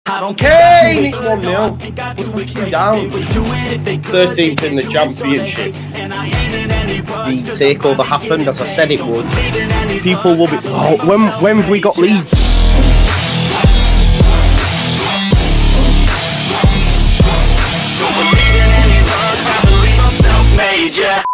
I don't care. It's 1-0. We're fucking down. 13th in the championship. The takeover happened as I said it would. People will be. Oh, when have we got Leeds? Yeah.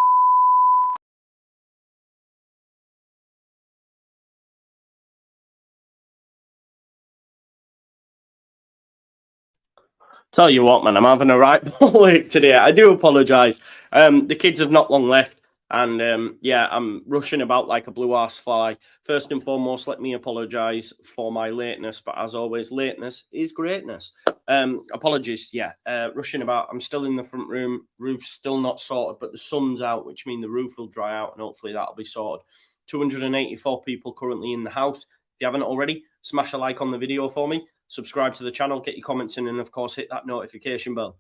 Tell you what, man, I'm having a right week today. I do apologise. The kids have not long left, and yeah, I'm rushing about like a blue-ass fly. First and foremost, let me apologise for my lateness, but as always, lateness is greatness. Apologies, yeah, rushing about. I'm still in the front room. Roof's still not sorted, but the sun's out, which means the roof will dry out, and hopefully that'll be sorted. 284 people currently in the house. If you haven't already, smash a like on the video for me. Subscribe to the channel, get your comments in, and of course, hit that notification bell.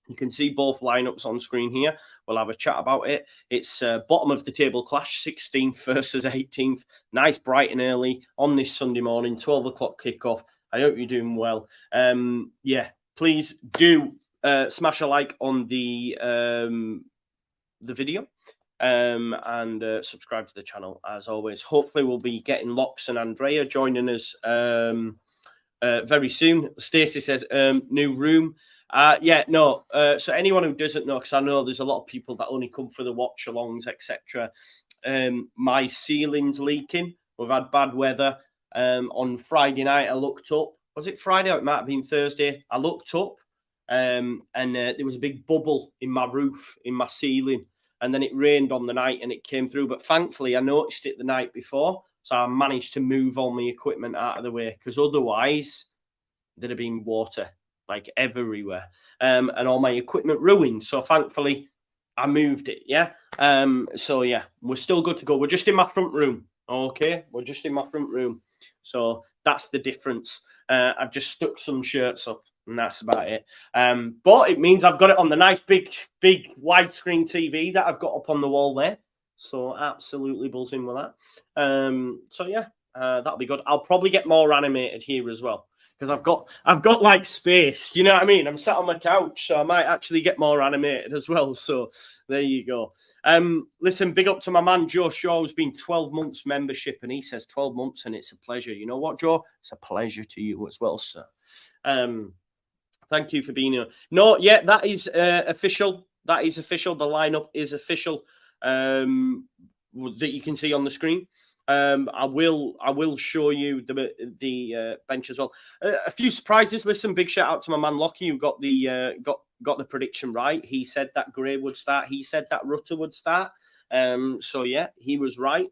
You can see both lineups on screen here. We'll have a chat about it. It's bottom of the table clash, 16th versus 18th. Nice, bright and early on this Sunday morning, 12 o'clock kickoff. I hope you're doing well. Yeah, please do smash a like on the video. And subscribe to the channel as always. Hopefully, we'll be getting Lox and Andrea joining us very soon. Stacey says new room. Yeah, no. So anyone who doesn't know, because I know there's a lot of people that only come for the watch-alongs, etc. My ceiling's leaking. We've had bad weather. On Friday night, I looked up. Was it Friday? Or it might have been Thursday. I looked up, and there was a big bubble in my roof, in my ceiling. And then it rained on the night and it came through. But thankfully, I noticed it the night before. So I managed to move all my equipment out of the way, because otherwise there'd have been water like everywhere, and all my equipment ruined. So thankfully I moved it. Yeah. So yeah, we're still good to go. We're just in my front room. Okay. We're just in my front room. So that's the difference. I've just stuck some shirts up and that's about it. But it means I've got it on the nice big widescreen TV that I've got up on the wall there. So absolutely buzzing with that. So yeah, that'll be good. I'll probably get more animated here as well, because I've got like space. You know what I mean? I'm sat on my couch, so I might actually get more animated as well. So there you go. Listen, big up to my man Joe Shaw, who's been 12 months membership, and he says 12 months, and it's a pleasure. You know what, Joe? It's a pleasure to you as well, sir. Thank you for being here. No, yeah, that is official. That is official. The lineup is official. That you can see on the screen. I will show you the bench as well. A few surprises. Listen, big shout out to my man Lockie, who got the prediction right. He said that Gray would start. He said that Rutter would start. So yeah, he was right.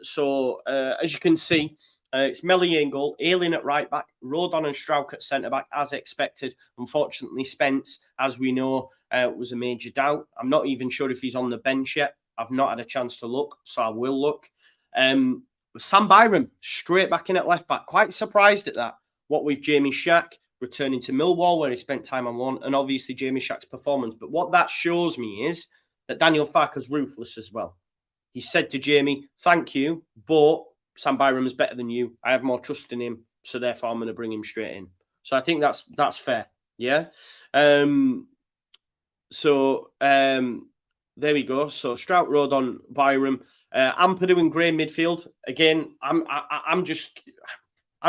So as you can see, it's Melly in goal, Ayling at right back, Rodon and Strauch at centre back, as expected. Unfortunately, Spence, as we know, was a major doubt. I'm not even sure if he's on the bench yet. I've not had a chance to look, so I will look. Sam Byram straight back in at left back. Quite surprised at that. What with Jamie Shack returning to Millwall, where he spent time on loan, and obviously Jamie Shack's performance. But what that shows me is that Daniel Farker's ruthless as well. He said to Jamie, "Thank you, but Sam Byram is better than you. I have more trust in him, so therefore I'm going to bring him straight in." So I think that's fair. Yeah. So there we go. So Strout, Rodon, Byram, Ampadu and Gray midfield. Again, I'm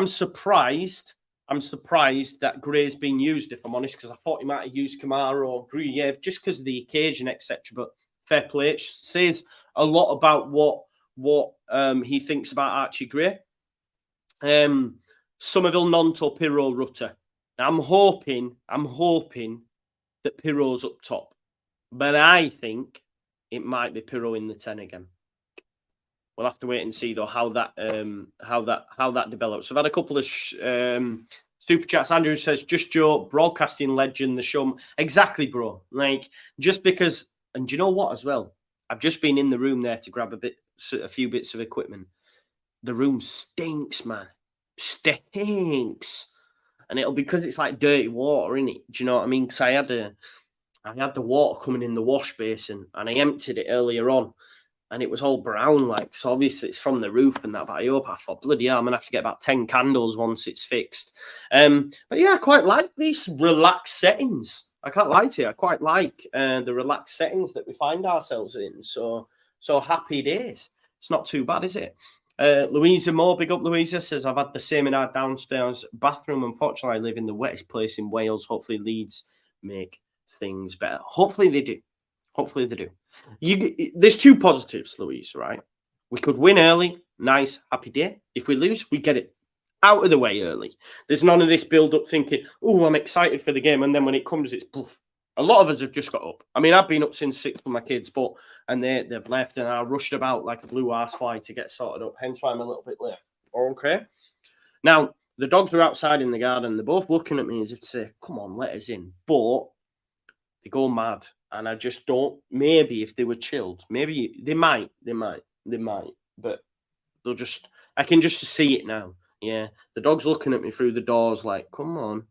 surprised. I'm surprised that Gray's been used, if I'm honest, because I thought he might have used Kamara or Gruyev just because of the occasion, etc. But fair play. It says a lot about what he thinks about Archie Gray. Somerville, Nonto, Pirro, Rutter. Now, I'm hoping that Pirro's up top, but I think it might be Pirro in the 10 again. We'll have to wait and see though how that develops. I've had a couple of super chats. Andrew says, "Just Joe, broadcasting legend, the show." Exactly, bro. Like, just because, and do you know what as well? I've just been in the room there to grab a few bits of equipment. The room stinks, man. Stinks. And it'll be because it's like dirty water, innit? Do you know what I mean? Because I had the water coming in the wash basin and I emptied it earlier on. and it was all brown, like, so obviously it's from the roof and that. But I thought, bloody hell, I'm gonna have to get about 10 candles once it's fixed. But yeah, I quite like these relaxed settings. I can't lie to you, I quite like the relaxed settings that we find ourselves in. So happy days. It's not too bad, is it? Louisa Moore, big up Louisa, says, I've had the same in our downstairs bathroom. Unfortunately, I live in the wettest place in Wales. Hopefully Leeds make things better. Hopefully they do. Hopefully they do. There's two positives, Louise, right? We could win early. Nice, happy day. If we lose, we get it out of the way early. There's none of this build-up thinking, oh, I'm excited for the game. And then when it comes, it's poof. A lot of us have just got up. I mean, I've been up since 6 for my kids, and they've left, and I rushed about like a blue arse fly to get sorted up. Hence why I'm a little bit late. Okay. Now, the dogs are outside in the garden. They're both looking at me as if to say, come on, let us in. But they go mad. And I just don't, maybe if they were chilled, maybe they might, but they'll just, I can just see it now. Yeah. The dog's looking at me through the doors like, come on.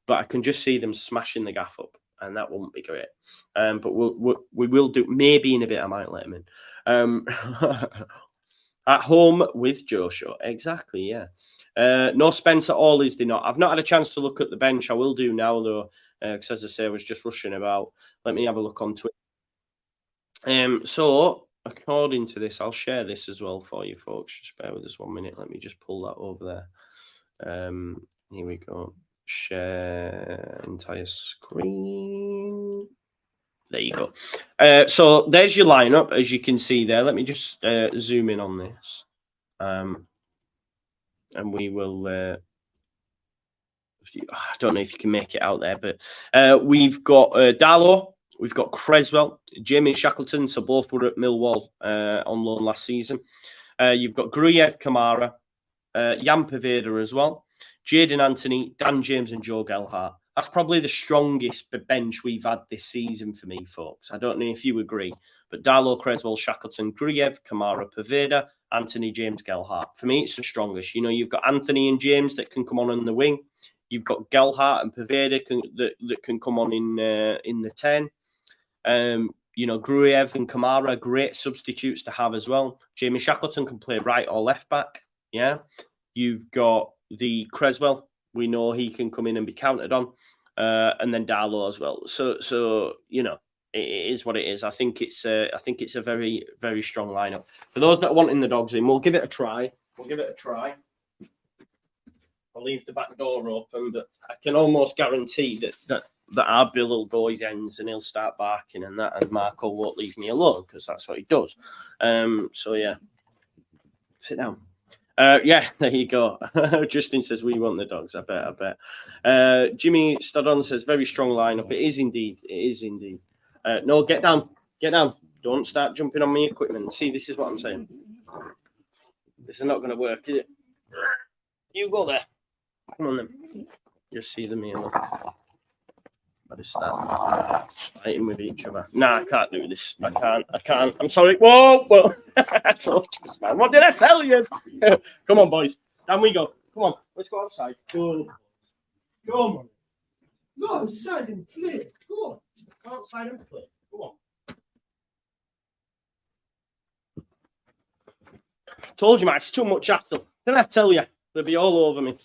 But I can just see them smashing the gaff up. And that won't be great. But we will do. Maybe in a bit, I might let him in. At home with Joe Show. Exactly, yeah. No Spence at all, is there not? I've not had a chance to look at the bench. I will do now, though, because as I say, I was just rushing about. Let me have a look on Twitter. So, according to this, I'll share this as well for you, folks. Just bear with us 1 minute. Let me just pull that over there. Here we go. Share entire screen. There you go. So there's your lineup, as you can see there. Let me just zoom in on this, and we will. I don't know if you can make it out there, but we've got Darlow, we've got Creswell, Jamie Shackleton. So both were at Millwall on loan last season. You've got Gruyev, Kamara, Jan Poveda as well. Jadon Anthony, Dan James and Joe Gelhardt. That's probably the strongest bench we've had this season for me, folks. I don't know if you agree, but Darlow, Creswell, Shackleton, Gruyev, Kamara, Poveda, Anthony, James, Gelhardt. For me, it's the strongest. You know, you've got Anthony and James that can come on the wing. You've got Gelhardt and Poveda that can come on in the 10. You know, Gruyev and Kamara, great substitutes to have as well. Jamie Shackleton can play right or left back. Yeah. You've got the Creswell, we know he can come in and be counted on, and then Darlow as well. So you know, it is what it is. I think it's a very, very strong lineup. For those that are wanting the dogs in, we'll give it a try. I'll leave the back door open, but I can almost guarantee that our Bill will go his ends and he'll start barking and that, and Marco won't leave me alone because that's what he does. So yeah, sit down. Yeah, there you go. Justin says we want the dogs. I bet. Jimmy Stodon says very strong lineup. It is indeed. No, get down. Don't start jumping on me equipment. See, this is what I'm saying. This is not going to work, is it? You go there. Come on then. Just see the meal. I just start fighting with each other. Nah, I can't do this. I can't. I'm sorry. Whoa. I told you, man. What did I tell you? Come on, boys. Down we go. Come on. Let's go outside. Go on. Go outside and play. Go on. Go outside and play. Go on. Told you, man. It's too much hassle. Didn't I tell you? They'll be all over me.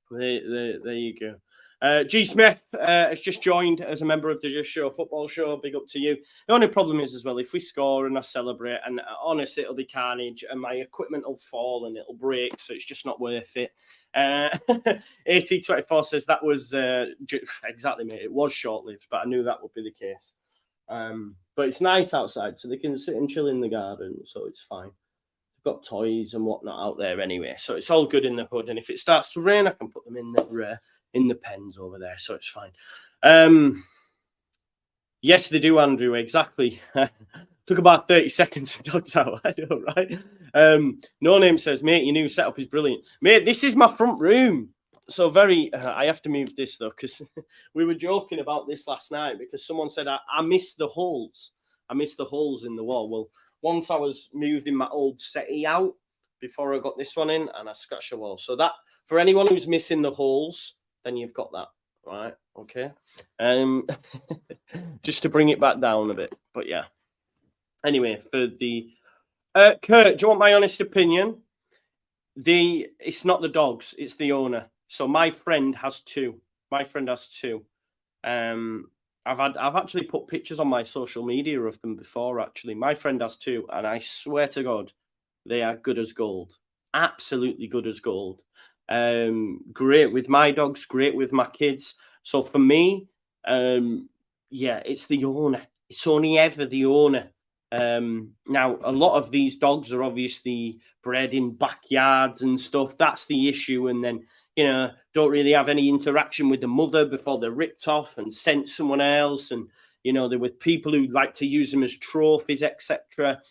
There you go. G. Smith has just joined as a member of the Just Show football show. Big up to you. The only problem is as well, if we score and I celebrate, and honestly, it'll be carnage, and my equipment will fall and it'll break, so it's just not worth it. AT24 says that was exactly, mate. It was short-lived, but I knew that would be the case. But it's nice outside, so they can sit and chill in the garden, so it's fine. Got toys and whatnot out there anyway, so it's all good in the hood. And if it starts to rain, I can put them in the pens over there, so it's fine. Yes, they do, Andrew. Exactly. Took about 30 seconds to dogs out. I know, right? No Name says, mate, your new setup is brilliant, mate. This is my front room, so I have to move this though, because we were joking about this last night because someone said I missed the holes. I missed the holes in the wall. Well, once I was moving my old settee out before I got this one in, and I scratched the wall. So that, for anyone who's missing the holes, then you've got that, right? Okay. Just to bring it back down a bit. But yeah. Anyway, for the Kurt, do you want my honest opinion? It's not the dogs, it's the owner. So my friend has two. I've actually put pictures on my social media of them before. Actually, my friend has two, and I swear to God, they are good as gold. Absolutely good as gold. Great with my dogs, great with my kids. So for me, yeah, it's the owner. It's only ever the owner. Now, a lot of these dogs are obviously bred in backyards and stuff. That's the issue. And then, you know, don't really have any interaction with the mother before they're ripped off and sent somewhere else. And, you know, there were people who like to use them as trophies, etc.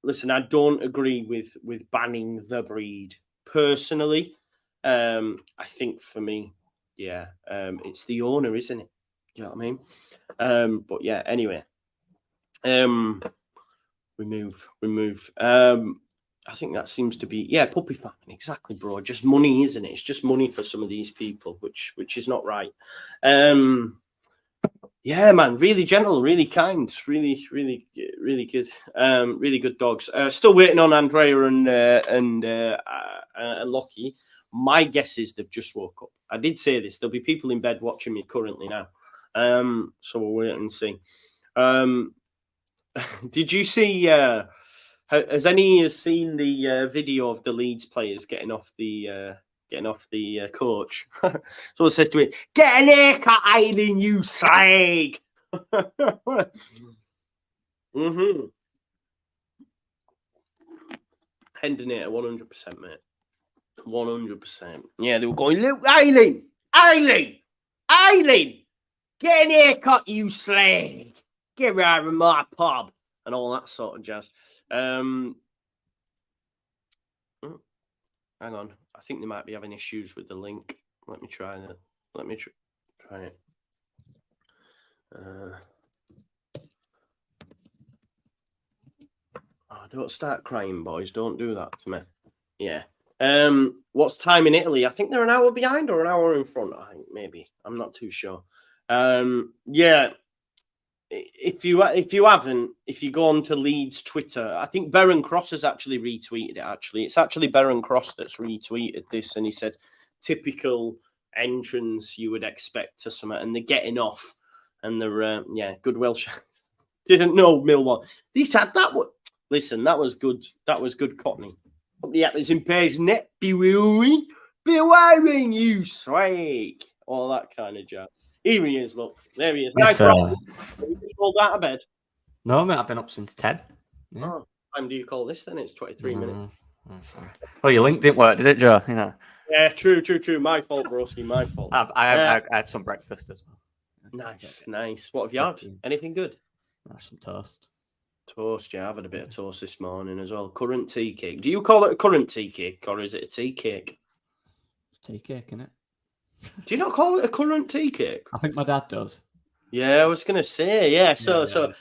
Listen, I don't agree with banning the breed personally. I think for me, yeah, it's the owner, isn't it? Do you know what I mean? But yeah, anyway. We move. I think that seems to be, yeah, puppy farming, exactly, bro. Just money, isn't it? It's just money for some of these people, which is not right. Yeah, man, really gentle, really kind, really good, really good dogs. Still waiting on Andrea and Lockie. My guess is they've just woke up. I did say this. There'll be people in bed watching me currently now. So we'll wait and see. Did you see? Has any seen the video of the Leeds players getting off the coach? Someone says to it, "Get an haircut, Aileen, you slag." Hendon 100%, mate. 100%. Yeah, they were going, "Look, Aileen, get an haircut, you slag. Get out of my pub," and all that sort of jazz. Hang on. I think they might be having issues with the link. Let me try that. Let me try it. Oh, don't start crying, boys. Don't do that to me. Yeah. What's time in Italy? I think they're an hour behind or an hour in front. I think maybe. I'm not too sure. Yeah. If you go on to Leeds Twitter, I think Baron Cross has actually retweeted it. Actually, it's actually Baron Cross that's retweeted this, and he said, "Typical entrance you would expect to something," and they're getting off, and they're yeah, good Welsh. Didn't know Millwall. These had that one. Listen, that was good. That was good, Cockney. Yeah, it's in page net. Bewailing you, swag. All that kind of jazz. Here he is, look. There he is. Nice. You rolled out of bed? No, mate, I've been up since 10. Yeah. Oh, what time do you call this then? It's 23 minutes. Oh, sorry. Well, your link didn't work, did it, Joe? You know. Yeah, true. My fault, broski. My fault. I had some breakfast as well. Nice. What have you had? Anything good? Some toast. Toast, yeah. I've had a bit of toast this morning as well. Currant tea cake. Do you call it a currant tea cake or is it a tea cake? Tea cake, innit? Do you not call it a currant tea cake? I think my dad does. Yeah, I was gonna say, yeah. So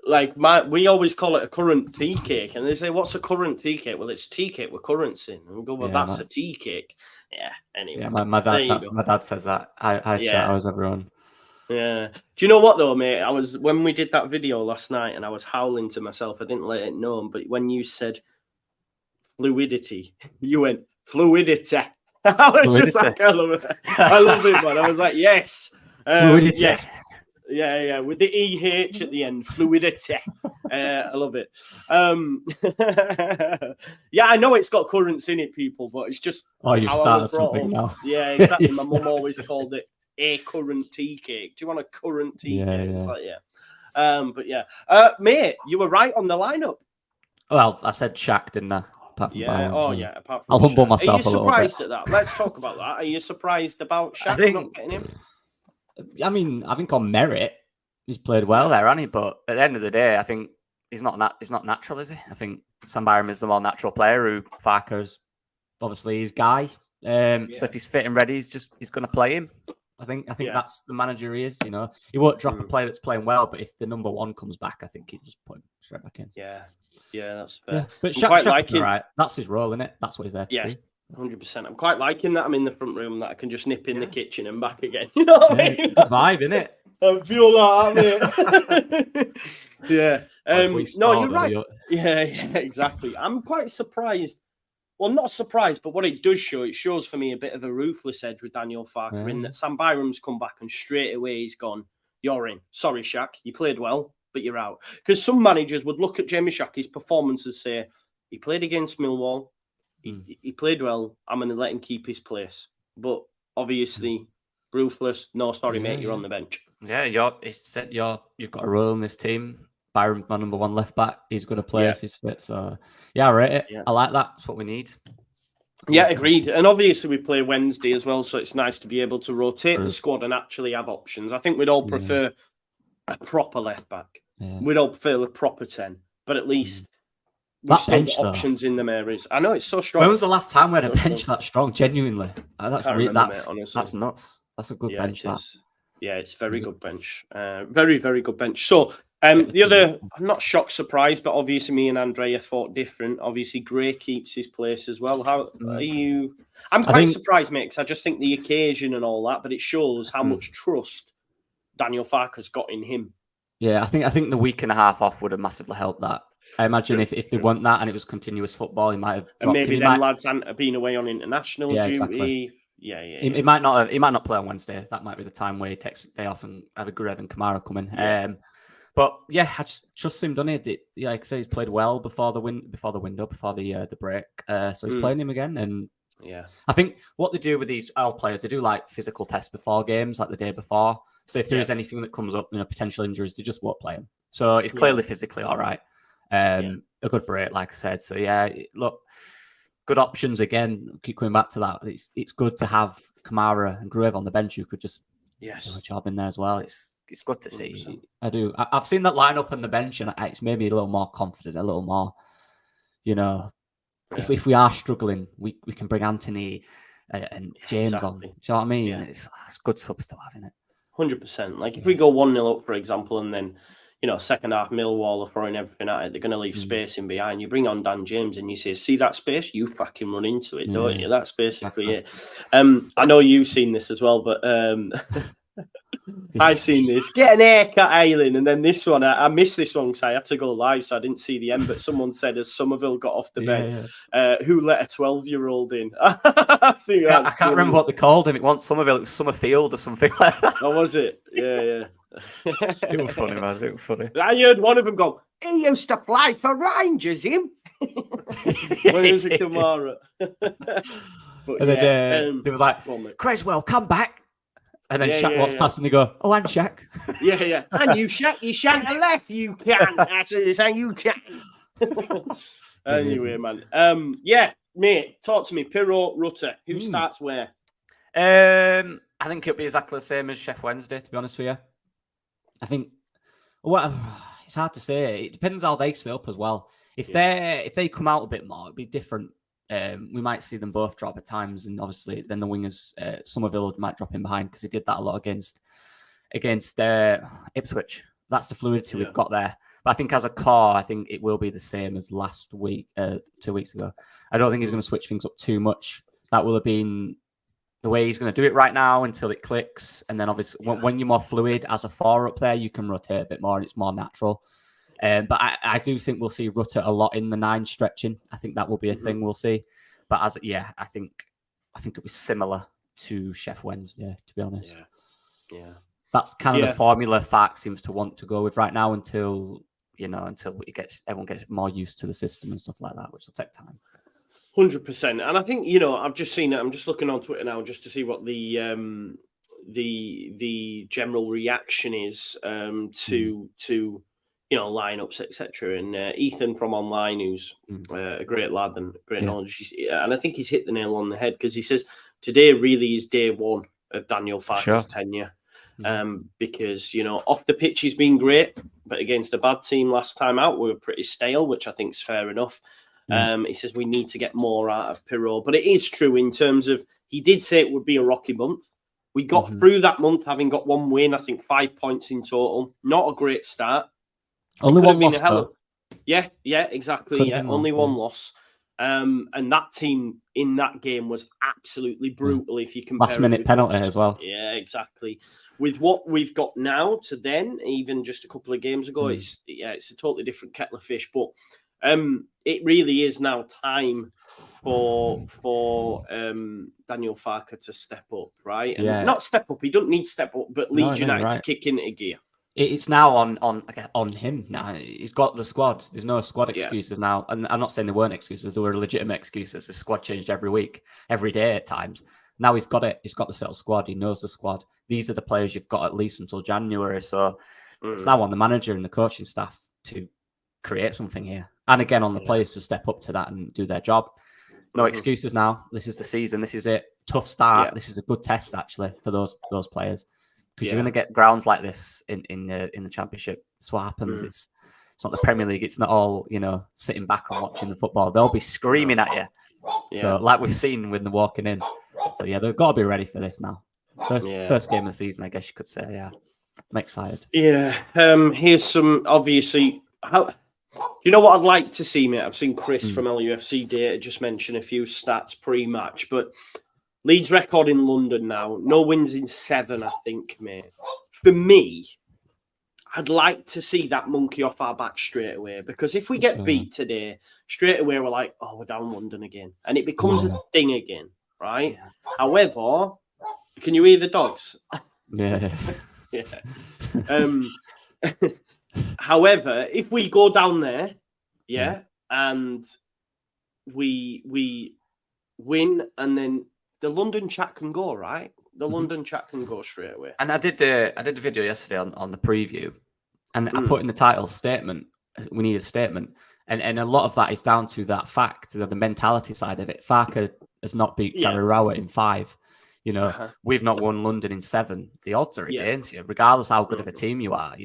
like we always call it a currant tea cake, and they say, "What's a currant tea cake?" Well, it's tea cake with currants in. And we go, "Well, that's a tea cake." Yeah. Anyway. Yeah, my dad says that. I chat as everyone. Yeah. Do you know what though, mate? When we did that video last night, and I was howling to myself. I didn't let it know, but when you said fluidity, you went fluidity. I was just like, I love it. I love it, man. I was like, yes. Fluidity. Yes. Yeah. With the EH at the end. Fluidity. I love it. Yeah, I know it's got currents in it, people, but it's just. Oh, you've started something now. Yeah, exactly. My mum always called it a currant tea cake. Do you want a currant tea cake? Yeah. It's like, yeah. But yeah. Mate, you were right on the lineup. Well, I said Shaq, didn't I? Yeah. Apart from I'll humble myself a little bit. Are you surprised at that? Let's talk about that. Are you surprised about Shaq not getting him? I mean, I think on merit, he's played well there, hasn't he? But at the end of the day, I think he's not natural, is he? I think Sam Byram is the more natural player. Who Farker's obviously his guy. So if he's fit and ready, he's going to play him. I think that's the manager he is. You know, he won't drop a player that's playing well, but if the number one comes back, I think he'll just put him straight back in. Yeah, that's fair. Yeah. But Shaq, right? That's his role, isn't it? That's what he's there to do. 100%. I'm quite liking that I'm in the front room, that I can just nip in the kitchen and back again. You know what I mean? Good vibe, isn't it? I feel that, mate. Yeah. No, you're right. Yeah, exactly. I'm quite surprised. Well, not surprised, but what it does show, it shows for me a bit of a ruthless edge with Daniel Farke in that Sam Byram's come back and straight away he's gone, you're in. Sorry, Shaq, you played well, but you're out. Because some managers would look at Jamie Shaq's performance and say, he played against Millwall, he played well, I'm going to let him keep his place. But obviously, ruthless, no, sorry, mate, you're on the bench. Yeah, you've got a role in this team. Byron's my number one left back. He's going to play if he's fit. So, I rate it. Yeah. I like that. That's what we need. Yeah, agreed. And obviously, we play Wednesday as well. So, it's nice to be able to rotate the squad and actually have options. I think we'd all prefer a proper left back. Yeah. We'd all prefer a proper 10. But at least we've still got options in them areas. I know it's so strong. When was the last time we had a bench that strong? Genuinely. That's nuts. That's a good bench. Yeah, it's very good bench. Very, very good bench. So, the other, I'm not shocked, surprised, but obviously me and Andrea thought different. Obviously, Gray keeps his place as well. How are you? I'm quite surprised, mate, because I just think the occasion and all that, but it shows how much trust Daniel Farke's got in him. Yeah, I think the week and a half off would have massively helped that. I imagine if they want that and it was continuous football, he might have dropped. And maybe them lads hadn't been away on international duty. Exactly. He might not play on Wednesday. That might be the time where he takes a day off and have a Gurev and Kamara come in. But yeah, I just trust him, don't he? Like I say, he's played well before the break. So he's playing him again, and I think what they do with these players, they do like physical tests before games, like the day before. So if there is anything that comes up, potential injuries, they just won't play him. So he's clearly physically all right. A good break, like I said. So look, good options again. Keep coming back to that. It's good to have Kamara and Gruev on the bench who could just do a job in there as well. It's good to see. 100%. I do. I've seen that lineup on the bench, and it's made me a little more confident, a little more, if we are struggling, we can bring Anthony and James on. Do you know what I mean? Yeah. It's good subs to have, isn't it? 100%. Like if we go 1-0 up, for example, and then second half Millwall are throwing everything at it, they're going to leave space in behind. You bring on Dan James and you say, see that space? You fucking run into it, don't you? That's basically it. I know you've seen this as well, but I've seen this. Get an haircut, Aileen. And then this one, I missed this one because I had to go live, so I didn't see the end. But someone said as Somerville got off the bed, who let a 12-year-old in? I can't remember what they called him. It wasn't Somerville, it was Summerfield or something like that. Oh, was it? Yeah. It was funny, man. It was funny. I heard one of them go, he used to play for Rangers, him. When is it, Kamara? And then they were like, Creswell, come back. And then Shaq walks past and they go, oh, and Shaq. Yeah. And you, Shaq, you shan't have left, you can. That's what you're saying, you can. Anyway, man. Mate, talk to me. Pirro, Rutter. Who starts where? I think it'll be exactly the same as Chef Wednesday, to be honest with you. I think, it's hard to say. It depends how they set up as well. If they come out a bit more, it'll be different. We might see them both drop at times, and obviously then the wingers, Somerville might drop in behind because he did that a lot against Ipswich. That's the fluidity we've got there. But I think as a core, I think it will be the same as last week, 2 weeks ago. I don't think he's going to switch things up too much. That will have been the way he's going to do it right now until it clicks. And then obviously when you're more fluid as a four up there, you can rotate a bit more and it's more natural. But I do think we'll see Rutter a lot in the 9 stretching. I think that will be a thing we'll see. But I think it'll be similar to Chef Wednesday, to be honest. Yeah. That's kind of the formula Farke seems to want to go with right now until everyone gets more used to the system and stuff like that, which will take time. 100%. And I think, I've just seen it. I'm just looking on Twitter now just to see what the general reaction is to lineups, etc. And Ethan from online, who's a great lad and great knowledge, and I think he's hit the nail on the head because he says today really is day one of Daniel Farke's tenure. Because off the pitch he's been great, but against a bad team last time out we were pretty stale, which I think is fair enough. He says we need to get more out of Pirro, but it is true in terms of he did say it would be a rocky month. We got through that month having got 1 win, I think 5 points in total. Not a great start. Only one loss, though. Yeah, exactly. Only one loss. And that team in that game was absolutely brutal. If you compare last minute penalty as well. Yeah, exactly. With what we've got now to then, even just a couple of games ago, it's a totally different kettle of fish. But it really is now time for Daniel Farke to step up, right? And not step up. He doesn't need to step up, but Leeds United to kick into gear. It's now on him now. He's got the squad. There's no squad excuses now. And I'm not saying there weren't excuses. There were legitimate excuses. The squad changed every week, every day at times. Now he's got it. He's got the settled squad. He knows the squad. These are the players you've got at least until January. So it's now on the manager and the coaching staff to create something here. And again, on the players to step up to that and do their job. No excuses now. This is the season. This is it. Tough start. This is a good test, actually, for those players. Because you're going to get grounds like this in the Championship. That's what happens. It's not the Premier League. It's not all, sitting back and watching the football. They'll be screaming at you. Yeah. So like we've seen when they're walking in. So yeah, they've got to be ready for this now. First game of the season, I guess you could say. Yeah, I'm excited. Yeah. Here's some obviously. Do you know what I'd like to see, mate? I've seen Chris from LUFC Data just mention a few stats pre-match, but Leeds record in London now. No wins in 7, I think, mate. For me, I'd like to see that monkey off our back straight away, because if we get beat today, straight away we're like, oh, we're down London again. And it becomes a thing again, right? Yeah. However, can you hear the dogs? Yeah. However, if we go down there, and we win, and then the London chat can go, right? The London chat can go straight away. And I did a video yesterday on the preview, and I put in the title statement. We need a statement, and a lot of that is down to that fact, the mentality side of it. Farke has not beat Gary Rowett in 5. We've not won London in 7. The odds are against you, regardless how good of a team you are.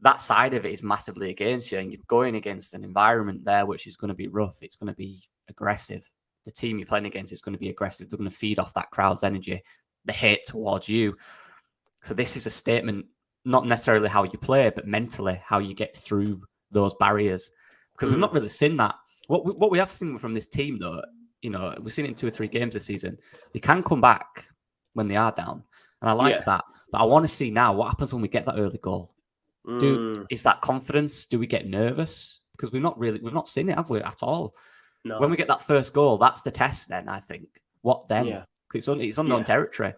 That side of it is massively against you, and you're going against an environment there which is going to be rough. It's going to be aggressive. The team you're playing against is going to be aggressive. They're going to feed off that crowd's energy, the hate towards you. So this is a statement, not necessarily how you play, but mentally how you get through those barriers. Because we've not really seen that. What we have seen from this team, though, we've seen it in 2 or 3 games this season. They can come back when they are down, and I like that. But I want to see now what happens when we get that early goal. Is that confidence? Do we get nervous? Because we've not seen it, have we, at all? No. When we get that first goal, that's the test. Then I think. What then? Yeah. It's unknown territory.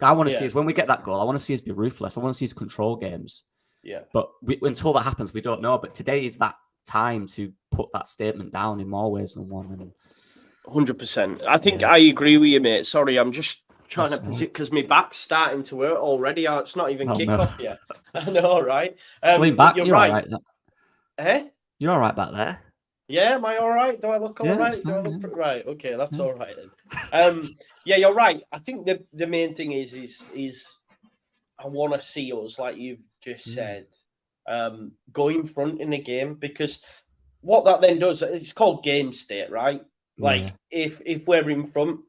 I want to see us when we get that goal. I want to see us be ruthless. I want to see us control games. Yeah. But until that happens, we don't know. But today is that time to put that statement down in more ways than one. 100%. I think I agree with you, mate. Sorry, I'm just trying to position because my back's starting to hurt already. It's not even kick-off yet. I know, right? Lean back. You're right. You're all right back there. Yeah, am I all right? Do I look all right? Do I look right? Okay, that's all right then. You're right. I think the main thing is I want to see us, like you've just said, go in front in the game, because what that then does, it's called game state, right? Like if we're in front,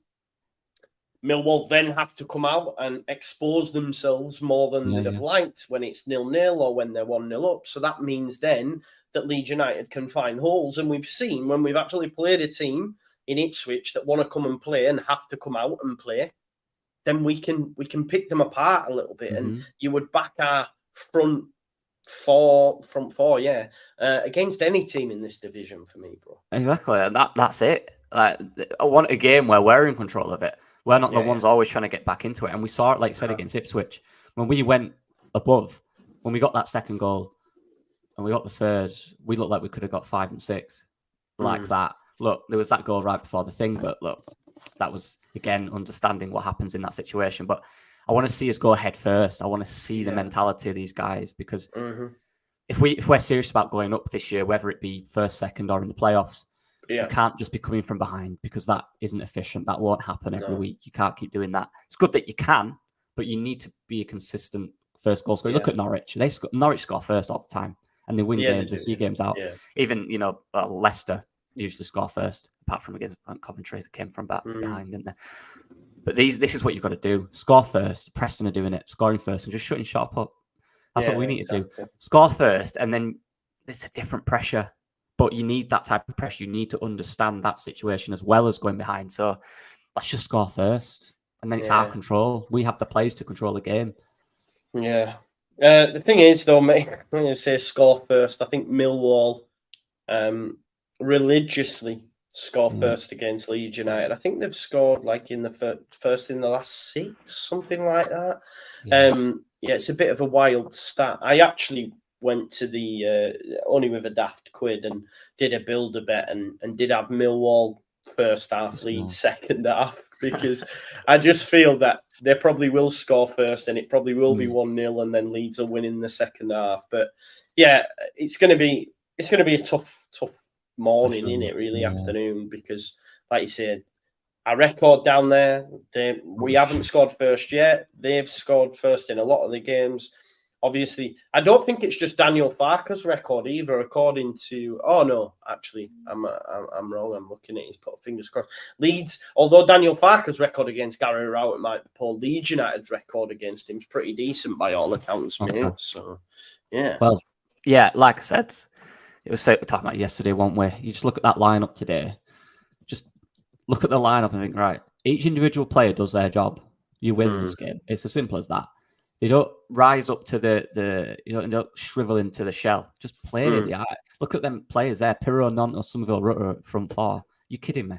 Millwall then have to come out and expose themselves more than they'd have liked when it's 0-0 or when they're 1-0 up. So that means then that Leeds United can find holes. And we've seen when we've actually played a team in Ipswich that want to come and play and have to come out and play, then we can pick them apart a little bit. And you would back our front four against any team in this division for me, bro. Exactly. And that's it. Like, I want a game where we're in control of it. We're not the ones always trying to get back into it. And we saw it, like you said, against Ipswich. When we went above, when we got that second goal and we got the third, we looked like we could have got 5 and 6 like that. Look, there was that goal right before the thing, but look, that was, again, understanding what happens in that situation. But I want to see us go head first. I want to see the mentality of these guys, because if we're serious about going up this year, whether it be first, second, or in the playoffs, you can't just be coming from behind, because that isn't efficient. That won't happen every week. You can't keep doing that. It's good that you can, but you need to be a consistent first goal scorer. Look at Norwich. Norwich score first all the time, and they win games. They see games out. Yeah. Even Leicester usually score first, apart from against Coventry that came from behind, didn't they? But this is what you've got to do. Score first. Preston are doing it, scoring first, and just shutting shop up. That's what we need to do. Score first, and then it's a different pressure. But you need that type of pressure. You need to understand that situation as well as going behind. So let's just score first. And then it's our control. We have the players to control the game. Yeah. The thing is, though, mate, I'm going to say score first. I think Millwall religiously score first against Leeds United. I think they've scored like in the first in the last 6, something like that. Yeah, it's a bit of a wild stat. I actually went to the only with a daft quid and did a builder bet and did have Millwall first half, Leeds second half, because I just feel that they probably will score first and it probably will be 1-0 and then Leeds will win in the second half. But yeah, it's going to be a tough morning, innit, really, afternoon, because like you said, our record down there, we haven't scored first yet. They've scored first in a lot of the games. Obviously, I don't think it's just Daniel Farke's record either, according to... Oh, no, actually, I'm wrong. I'm looking at his fingers crossed. Leeds, although Daniel Farke's record against Gary Rowett might be poor, Leeds United's record against him is pretty decent by all accounts, mate. So, yeah. Well, yeah, like I said, it was so we were talking about yesterday, weren't we? You just look at that lineup today. Just look at the lineup and think, right, each individual player does their job. You win this game. It's as simple as that. They don't rise up to don't shrivel into the shell. Just play the eye. Look at them players there. Pirro, Nonto, Somerville, Rutter front four. You kidding me?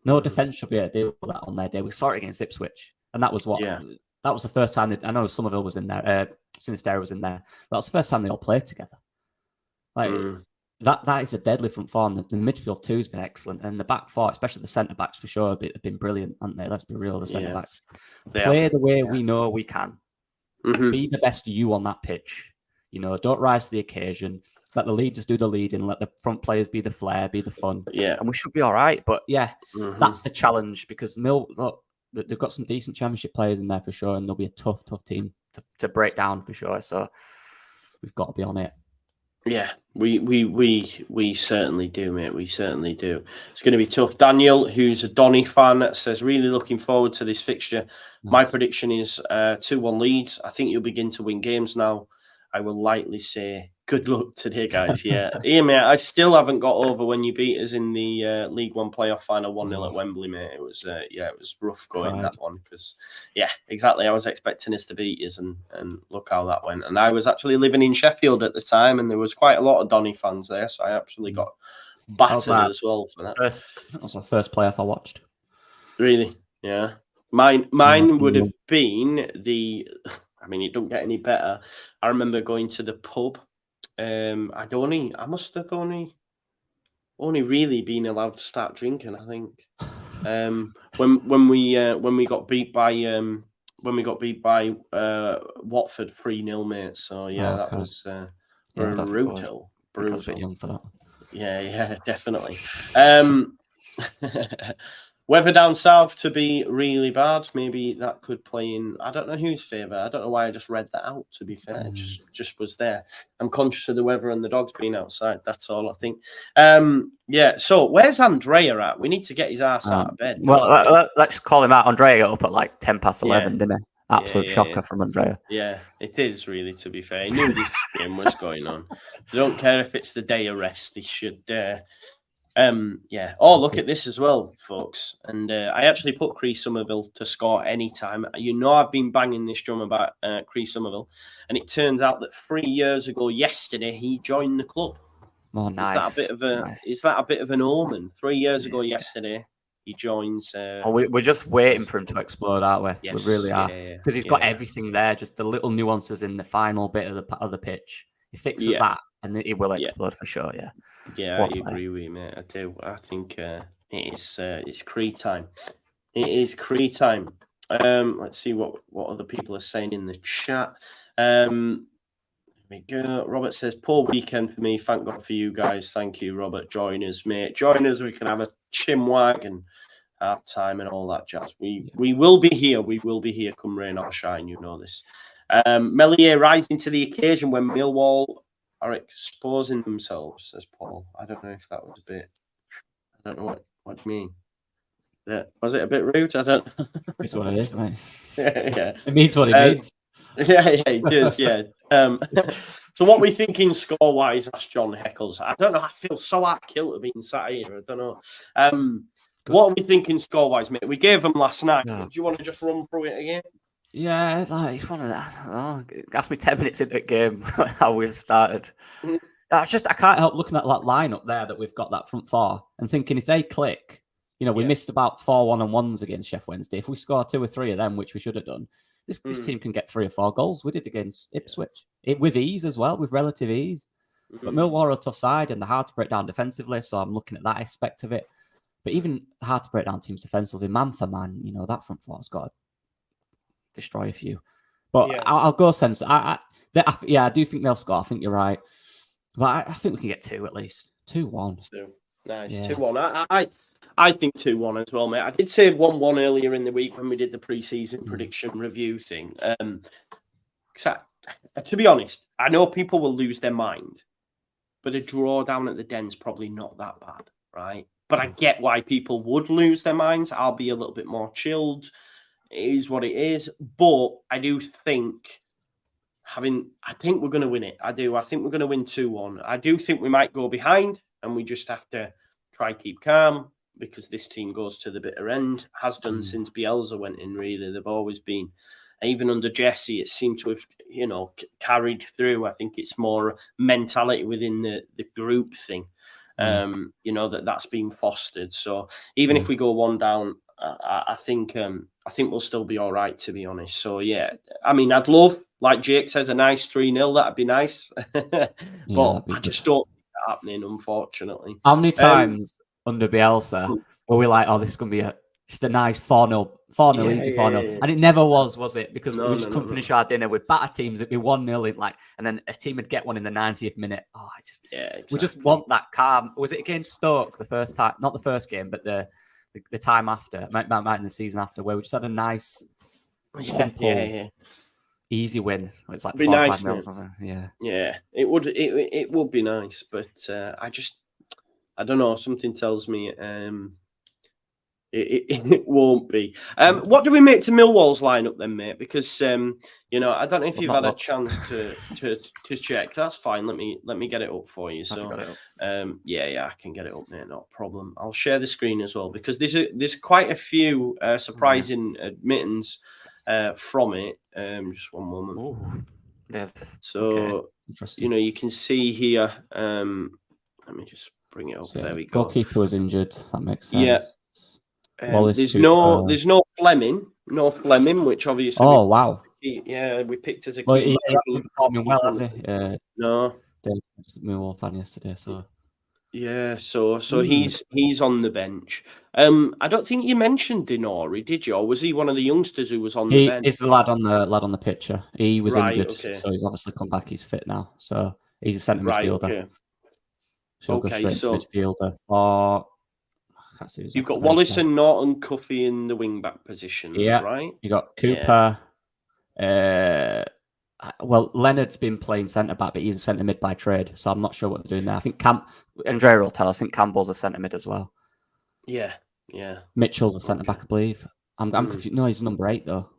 No defence should be able to deal with that on their day. We saw it against Ipswich. And that was what... Yeah. That was the first time... I know Somerville was in there. Sinisterra was in there. That was the first time they all played together. Like... That is a deadly front four. And the midfield too has been excellent. And the back four, especially the centre-backs for sure, have been brilliant, haven't they? Let's be real, the centre-backs. Play the way we know we can. Be the best you on that pitch. Don't rise to the occasion. Let the leaders do the leading. Let the front players be the flair, be the fun. Yeah. And we should be all right. But yeah, that's the challenge, because they've got some decent championship players in there for sure. And they'll be a tough team to break down for sure. So we've got to be on it. Yeah, we certainly do, mate. We certainly do. It's going to be tough. Daniel, who's a Donny fan, says, really looking forward to this fixture. Nice. My prediction is 2-1 Leeds. I think you'll begin to win games now. I will lightly say good luck today, guys. Yeah. Ian, mate, I still haven't got over when you beat us in the League One playoff final 1-0 at Wembley, mate. It was it was rough going, that one, because exactly. I was expecting us to beat us, and look how that went. And I was actually living in Sheffield at the time, and there was quite a lot of Donny fans there, so I actually got battered as well for that. That was the first playoff I watched. Really? Yeah. Mine would have been the... I mean, it don't get any better. I remember going to the pub. I must have only really been allowed to start drinking, I think. When we got beat by Watford 3-0, mate. So yeah, that was brutal. I was a bit young for that. Yeah, definitely. Weather down south to be really bad. Maybe that could play in. I don't know whose favour. I don't know why I just read that out, to be fair. It just was there. I'm conscious of the weather and the dogs being outside. That's all I think. So where's Andrea at? We need to get his ass out of bed. Well, let's call him out. Andrea got up at like 11:10, didn't he? Absolute shocker from Andrea. Yeah, it is really, to be fair. He knew this game was going on. They don't care if it's the day of rest. He should... Oh, look at this as well, folks. And I actually put Chris Somerville to score anytime. I've been banging this drum about Chris Somerville, and it turns out that 3 years ago yesterday he joined the club. Oh, nice. Is that a bit of an omen? 3 years ago yesterday he joins. We're just waiting for him to explode, aren't we? Yes, we really are, because he's got everything there. Just the little nuances in the final bit of the pitch. He fixes that, and it will explode for sure. I agree with you, mate. I do. I think it's Cree time. It is Cree time. Let's see what other people are saying in the chat. There we go. Robert says, poor weekend for me. Thank God for you guys. Thank you, Robert. Join us, mate. Join us. We can have a chinwag and half time and all that jazz. We will be here. We will be here come rain or shine. You know this. Melier rising to the occasion when Millwall are exposing themselves, says Paul. I don't know if that was a bit... I don't know what you mean. Was it a bit rude? I don't know. It's what it is, mate. Yeah. It means what it means. Yeah, it does, yeah. So what are we thinking score-wise? Asked John Heckles. I don't know. I feel so hard killed being sat here. I don't know. What are we thinking score-wise, mate? We gave them last night. Yeah. Do you want to just run through it again? Yeah, like it's one of that. I don't know, ask me 10 minutes into the game how we started. I can't help looking at that lineup there that we've got that front four and thinking if they click, we missed about 4 1-on-1s against Sheffield Wednesday. If we score 2 or 3 of them, which we should have done, this team can get 3 or 4 goals. We did against Ipswich with ease as well, with relative ease. But Millwall are a tough side and they're hard to break down defensively, so I'm looking at that aspect of it. But even hard to break down teams defensively, man for man, that front four's got to destroy a few. But I'll go sense. I do think they'll score. I think you're right. But I think we can get 2 at least. 2-1. 2. Nice. 2-1. I think 2-1 as well, mate. I did say 1-1 earlier in the week when we did the pre-season prediction review thing. To be honest, I know people will lose their mind, but a draw down at the Den's probably not that bad, right? But I get why people would lose their minds. I'll be a little bit more chilled. It is what it is. But I do think I think we're going to win it. I do. I think we're going to win 2-1. I do think we might go behind and we just have to try keep calm because this team goes to the bitter end. Has done since Bielsa went in, really. They've always been, even under Jesse, it seemed to have, carried through. I think it's more mentality within the group thing, that's been fostered. So even if we go 1 down, I think we'll still be all right, to be honest. So, yeah, I mean, I'd love, like Jake says, a nice 3-0. That'd be nice. But I just don't see that happening, unfortunately. How many times under Bielsa were we like, this is going to be just a nice 4-0, easy 4-0. And it never was it? Because we just couldn't finish our dinner with batter teams. It'd be 1-0 and then a team would get one in the 90th minute. Exactly. We just want that calm. Was it against Stoke the first time? Not the first game, but the time after, might in the season after, where we just had a nice, simple, easy win. It's like 4 or 5 0 something. Yeah, it would be nice, but I don't know. Something tells me it won't be. What do we make to Millwall's lineup then, mate? Because I don't know if you've had a chance to check. That's fine. Let me get it up for you. So I can get it up, mate. Not a problem. I'll share the screen as well because there's quite a few surprising admittance from it. Just one moment. Ooh. So you can see here. Let me just bring it up. So, there we go. Goalkeeper was injured. That makes sense. Yeah. There's no Fleming, which obviously. Oh wow! We picked as a. Well, he's performing well, has he? No. Dave's a Millwall fan yesterday, so. Yeah, so he's on the bench. I don't think you mentioned Dinori, did you? Or was he one of the youngsters who was on the bench? He's the lad on the picture. He was injured, so he's obviously come back. He's fit now, so he's a centre midfielder. Okay. So go straight to midfielder. You've got Wallace and Norton Cuffy in the wing back positions, right? You got Cooper. Well, Leonard's been playing centre back, but he's a centre mid by trade, so I'm not sure what they're doing there. I think Andrea will tell us. I think Campbell's a centre mid as well. Yeah. Mitchell's a centre back, I believe. I'm confused. No, he's number 8 though.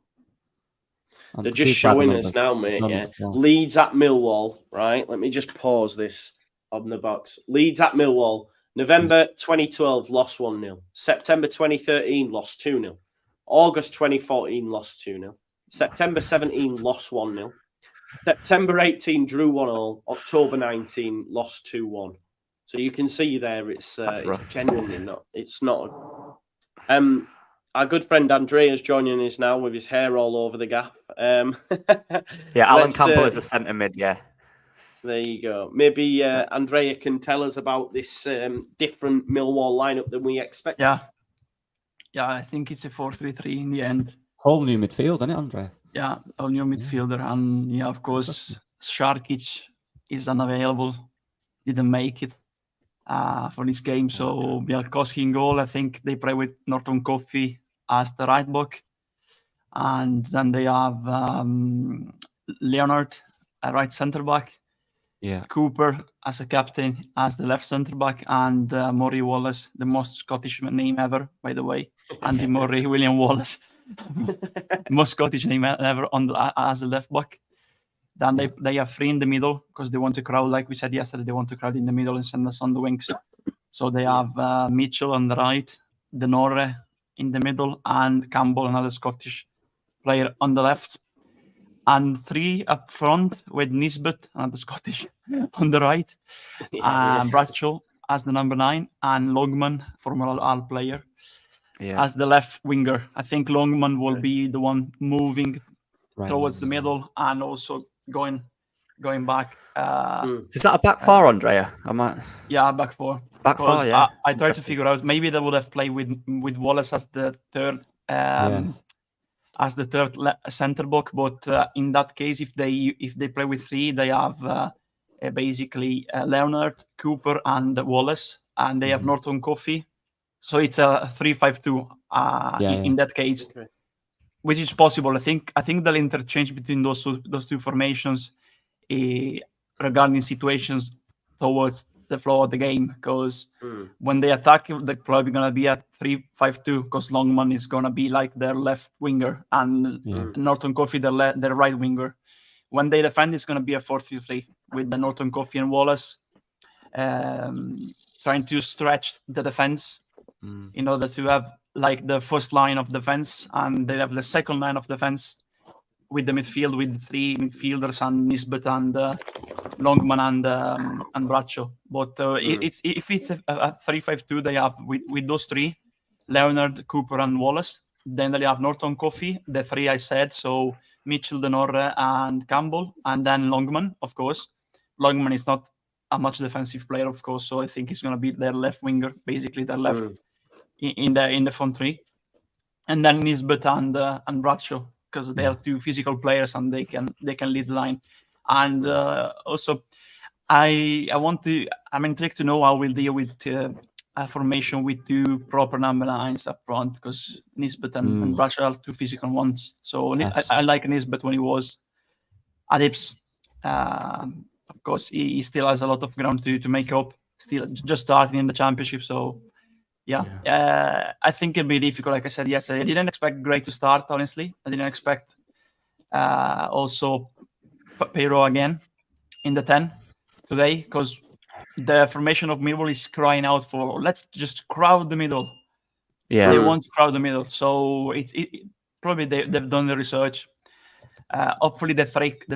They're just showing us now, mate. Leeds at Millwall, right? Let me just pause this on the box. Leeds at Millwall. November 2012, lost 1-0. September 2013, lost 2-0. August 2014, lost 2-0. September 17, lost 1-0. September 18, drew 1-0. October 19, lost 2-1. So you can see there, it's genuinely not. It's not. Our good friend Andrea's joining us now with his hair all over the gaff. Alan Campbell is a centre mid. Yeah. There you go. Maybe Andrea can tell us about this different Millwall lineup than we expected. Yeah, I think it's a 4-3-3 in the end. Whole new midfield, isn't it, Andrea? Yeah, whole new midfielder. And of course, Sharkic is unavailable. Didn't make it for this game. So Bielkowski in goal. I think they play with Norton Coffey as the right back. And then they have Leonard, a right centre back. Yeah, Cooper as a captain, as the left centre back, and Murray Wallace, the most Scottish name ever, by the way. Andy Murray, William Wallace, most Scottish name ever as a left back. Then they have 3 in the middle because they want to crowd, like we said yesterday, they want to crowd in the middle and send us on the wings. So they have Mitchell on the right, Denore in the middle, and Campbell, another Scottish player, on the left. And 3 up front with Nisbet, another Scottish, on the right. Bradshaw as the number 9, and Longman, former Al player, as the left winger. I think Longman will be the one moving towards the middle and also going back. Is that a back 4, Andrea? Yeah, back 4. Back 4, yeah. I tried to figure out, maybe they would have played with Wallace as the third centre back, but in that case, if they play with 3, they have basically Leonard, Cooper, and Wallace, and they have Norton Coffey. So it's a 3-5-2 in that case, which is possible. I think they'll interchange between those two formations regarding situations towards the flow of the game, because when they attack, they're probably going to be at 3-5-2 because Longman is going to be like their left winger and Norton Coffey their right winger. When they defend, it's going to be a 4-3-3 with the Norton Coffey and Wallace trying to stretch the defense in order to have like the first line of defense, and they have the second line of defense with the midfield with 3 midfielders and Nisbet and Longman and Bradshaw. But if it's a 3-5-2, they have with those 3, Leonard, Cooper, and Wallace. Then they have Norton Coffey, the 3 I said, so Mitchell, Denore, and Campbell, and then Longman, of course. Longman is not a much defensive player, of course, so I think he's going to be their left winger, basically their left in the front 3. And then Nisbet and Bradshaw, because they are 2 physical players and they can lead the line. And also, I'm intrigued to know how we'll deal with a formation with 2 proper number 9s up front, because Nisbet and Bradshaw are 2 physical ones. So I like Nisbet when he was at Ips. Of course, he still has a lot of ground to make up, still just starting in the championship. So I think it'll be difficult. Like I said yesterday, I didn't expect Gray to start, honestly. I didn't expect also Pero again in the 10 today, because the formation of Millwall is crying out for, let's just crowd the middle. Yeah, they want to crowd the middle. So it probably they've done the research. Hopefully the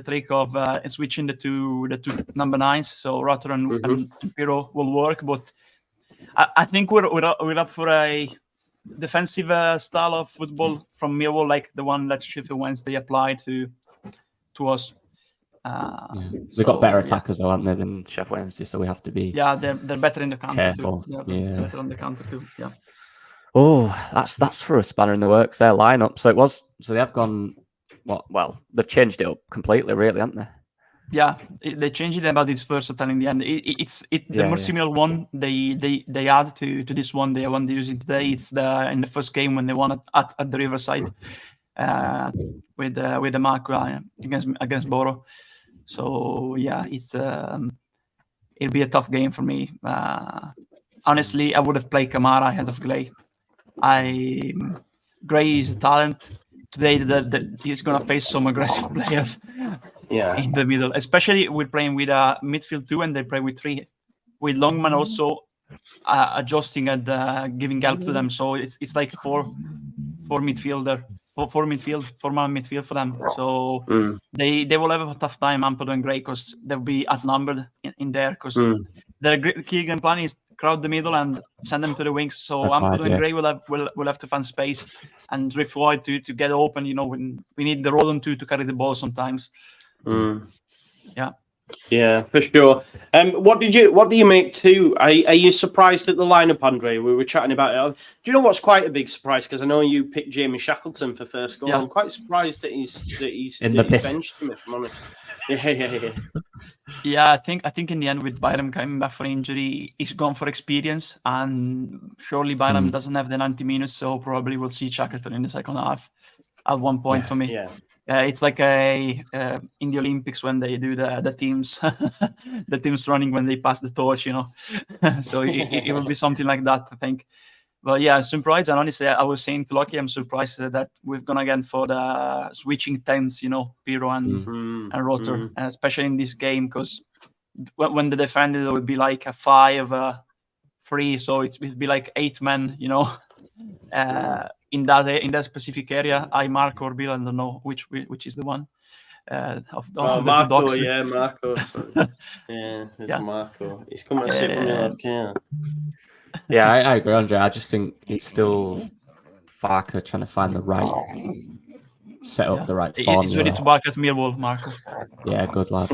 trick of switching the two number 9s, so Rutter and Pero, will work. But I think we're up for a defensive style of football from Millwall, like the one that Sheffield Wednesday applied to us. They've got better attackers, though, haven't they, than Sheffield Wednesday? So we have to be they're better in the counter careful. Too. Yeah, better on the counter too. Yeah. Oh, that's for a spanner in the works. Their lineup. So they have gone. Well, they've changed it up completely, really, haven't they? Yeah, they changed it about its versatile in the end. The more similar one they add to this one they want to use it today. It's in the first game when they won at the Riverside with the mark against Borough. So yeah, it'll be a tough game for me. Honestly, I would have played Kamara ahead of Gray. Gray is a talent. Today that he's going to face some aggressive players in the middle, especially we're playing with a midfield 2 and they play with 3, with Longman also adjusting and giving help to them. So it's like four man midfield for them. So they will have a tough time, Ampadu and Gray, because they'll be outnumbered in there, because their key game plan is crowd the middle and send them to the wings. So Ampadu and Gray will have to find space and drift wide to get open. You know, when we need the Rodon to carry the ball sometimes. Yeah, for sure. What do you make too? Are you surprised at the lineup, Andre? We were chatting about it. Do you know what's quite a big surprise? Because I know you picked Jamie Shackleton for first goal. Yeah. I'm quite surprised that he's benched him, if I'm honest. Yeah, I think in the end, with Byram coming back for injury, he's gone for experience, and surely Byram doesn't have the 90 minutes, so probably we'll see Shackleton in the second half at one point for me. It's like in the Olympics when they do the teams, the teams running when they pass the torch, you know. So it will be something like that, I think. But yeah, I'm surprised. And honestly, I was saying to Lucky, I'm surprised that we've gone again for the switching tens, Piro and Rotor, and especially in this game, because when the defender it would be like a 5-3, so it'd be like 8 men, in that specific area. Marco or Bill, I don't know which is the one. Of the Marco, two dogs. yeah, Marco. It's Marco. He's coming to sit with me like, Yeah, I agree, Andre. I just think it's still Farker trying to find the right setup, the right formula. He's ready to back at Millwall, Marco. Yeah, good lad.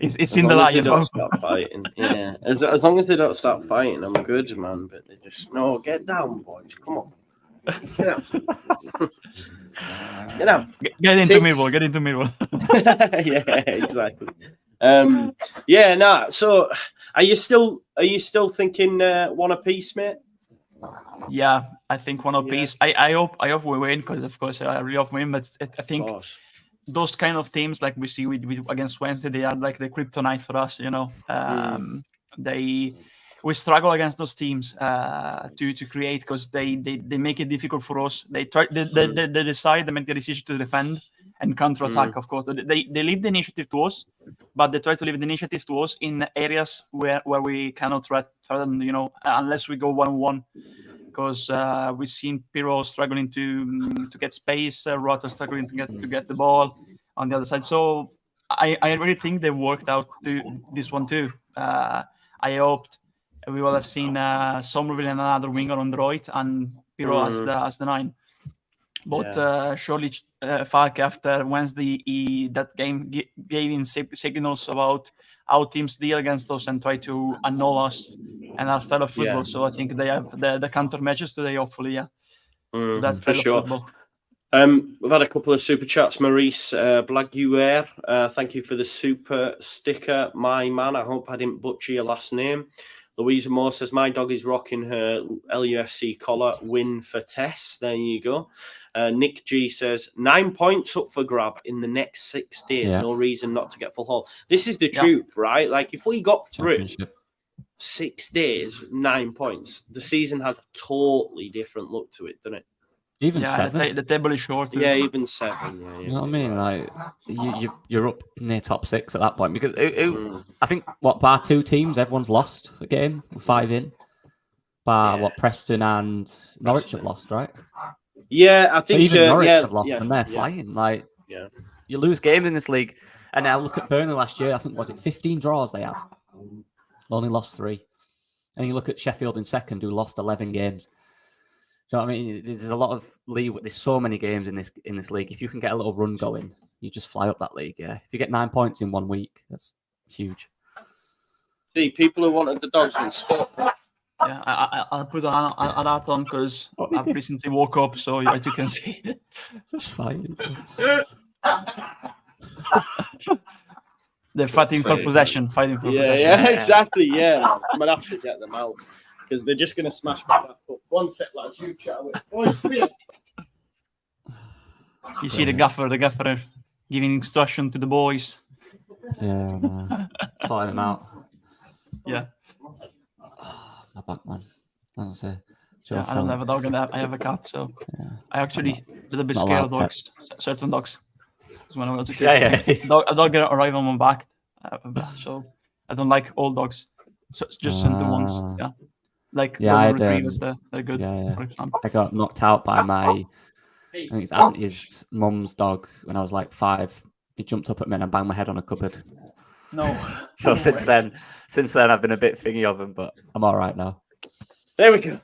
It's in the lion. Don't stop fighting. Yeah, as long as they don't stop fighting, I'm good, man. But they just get down, boys. Come on. Get out. Get into Millwall. Get into Millwall. Yeah, exactly. So, are you still thinking one apiece, mate? Yeah, I think one apiece. I hope we win, because of course I really hope we win. But I think those kind of teams, like we see with against Wednesday, they are like the kryptonite for us. We struggle against those teams to create, because they make it difficult for us. They make the decision to defend and counter-attack. Of course, they leave the initiative to us, but they try to leave the initiative to us in areas where we cannot threaten, unless we go 1-on-1. Because we've seen Piro struggling to get space, Rotter struggling to get the ball on the other side. So I really think they worked out this one too. I hoped we will have seen Somerville and another winger on the right, and Piro as the 9. But surely Falk, after Wednesday, that game gave him signals about how teams deal against us and try to annul us and our style of football. Yeah. So I think they have the countermeasures today, hopefully. Yeah, that's for sure. Football. We've had a couple of super chats. Maurice Blaguer, thank you for the super sticker, my man. I hope I didn't butcher your last name. Louisa Moore says, my dog is rocking her LUFC collar. Win for Tess. There you go. Nick G says, 9 points up for grab in the next 6 days. Yeah. No reason not to get full haul. This is the truth, right? Like, if we got through 6 days, 9 points, the season has a totally different look to it, doesn't it? Even 7. The table is short. Yeah, even 7. Yeah, you know what I mean? Like you're up near top 6 at that point, because I think bar 2 teams, everyone's lost a game. 5 in. Preston and Norwich have lost, right? Yeah, I think so even Norwich have lost, and they're flying. Like, you lose games in this league, and now look at Burnley last year. I think was it 15 draws they had, only lost 3. And you look at Sheffield in second, who lost 11 games. Do you know what I mean? There's a lot of league. There's so many games in this league. If you can get a little run going, you just fly up that league. Yeah, if you get 9 points in 1 week, that's huge. See, people who wanted the dogs and stuff. Yeah, I'll put an ad on because I've recently woke up, so as you can see, just fine. They're fighting for possession. Yeah, exactly. Yeah, I'm gonna have to get them out because they're just gonna smash my back up. One set, lads. You chat with. You see the gaffer giving instruction to the boys. Yeah, man. Tying them out. Yeah. My back, man. I don't have a dog, and I have a cat, so I actually a little bit scared of dogs, certain dogs. Because when I was a kid, a dog arrived on my back, so I don't like all dogs. So it's just certain ones, like golden retrievers. They're good. For example. I got knocked out by I think it's auntie's mum's dog when I was like 5. He jumped up at me and I banged my head on a cupboard. No. So since then, I've been a bit thingy of him, but I'm all right now. There we go.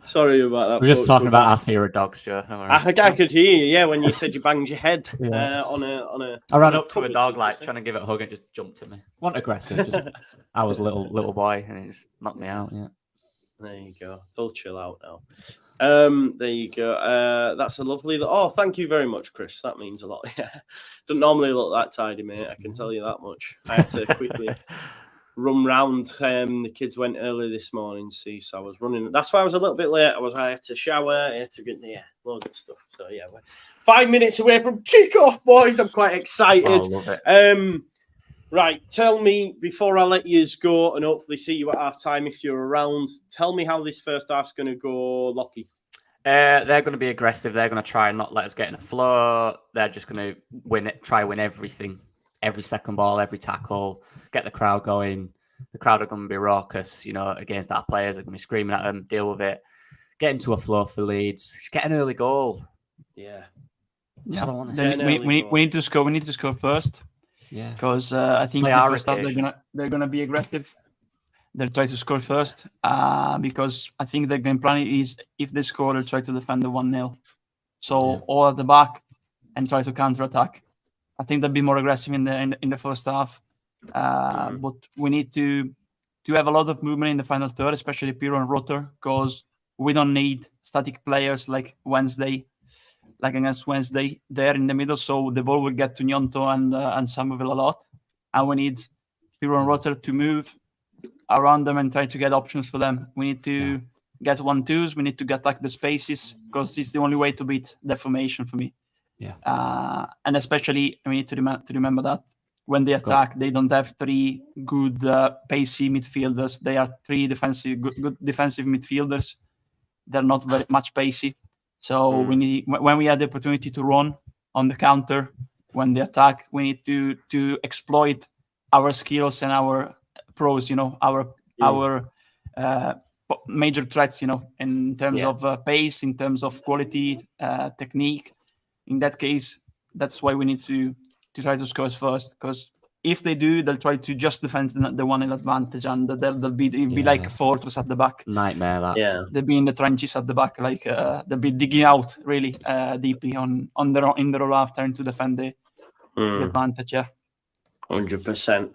Sorry about that. We're just talking about our fear of dogs, Joe. I could hear you. Yeah, when you said you banged your head on a. I ran up to a dog, like trying to give it a hug, and just jumped at me. Wasn't aggressive. Just I was a little boy, and it just knocked me out. Yeah. There you go. They'll chill out now. There you go. That's a lovely. Oh, thank you very much, Chris. That means a lot. Yeah, don't normally look that tidy, mate. I can tell you that much. I had to quickly run round. The kids went early this morning, so I was running. That's why I was a little bit late. I had to shower. I had to get loads of stuff. So we're 5 minutes away from kick-off, boys. I'm quite excited. Oh, I love it. Right, tell me, before I let you go and hopefully see you at half-time if you're around, tell me how this first half's going to go, Lockie. They're going to be aggressive. They're going to try and not let us get in a flow. They're just going to win everything. Every second ball, every tackle, get the crowd going. The crowd are going to be raucous, against our players. They're going to be screaming at them, deal with it. Get into a flow for Leeds. Just get an early goal. Yeah. Yeah. Then we need to score. We need to score first. Yeah. Because I think the first half they're gonna be aggressive. They'll try to score first. Because I think the game plan is if they score, they'll try to defend the 1-0. So all at the back and try to counter attack. I think they'll be more aggressive in the first half. But we need to have a lot of movement in the final third, especially Pirlo and Rotor, because we don't need static players like against Wednesday there in the middle. So the ball will get to Nyonto and Samuel a lot. And we need Pirlo and Rotor to move around them and try to get options for them. We need to get 1-2s. We need to attack the spaces because it's the only way to beat the formation for me. Yeah. And especially we need to remember that when they attack, they don't have three good pacey midfielders. They are three good defensive midfielders. They're not very much pacey. So we need, when we have the opportunity to run on the counter, when they attack, we need to exploit our skills and our pros. Our major threats. In terms of pace, in terms of quality, technique. In that case, that's why we need to try to score first. Because if they do, they'll try to just defend the 1-0 advantage, and they'll be like a fortress at the back. Nightmare that. Yeah. They'll be in the trenches at the back, like they'll be digging out really deeply in the roll after to defend the advantage. Yeah. 100%.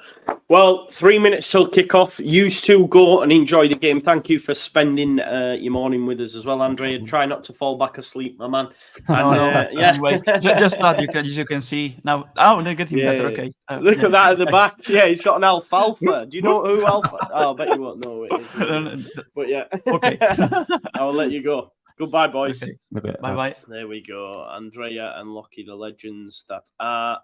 Well, 3 minutes till kickoff. You two go and enjoy the game. Thank you for spending your morning with us as well, Andrea. Try not to fall back asleep, my man. And, Anyway, just that you can see now. Oh, they're getting better. Okay. Look at that at the back. Yeah, he's got an alfalfa. Do you know who alfalfa? Oh, I bet you won't know it is. But yeah. Okay. I'll let you go. Goodbye, boys. Okay. Bye-bye. There we go. Andrea and Lockie, the legends that are.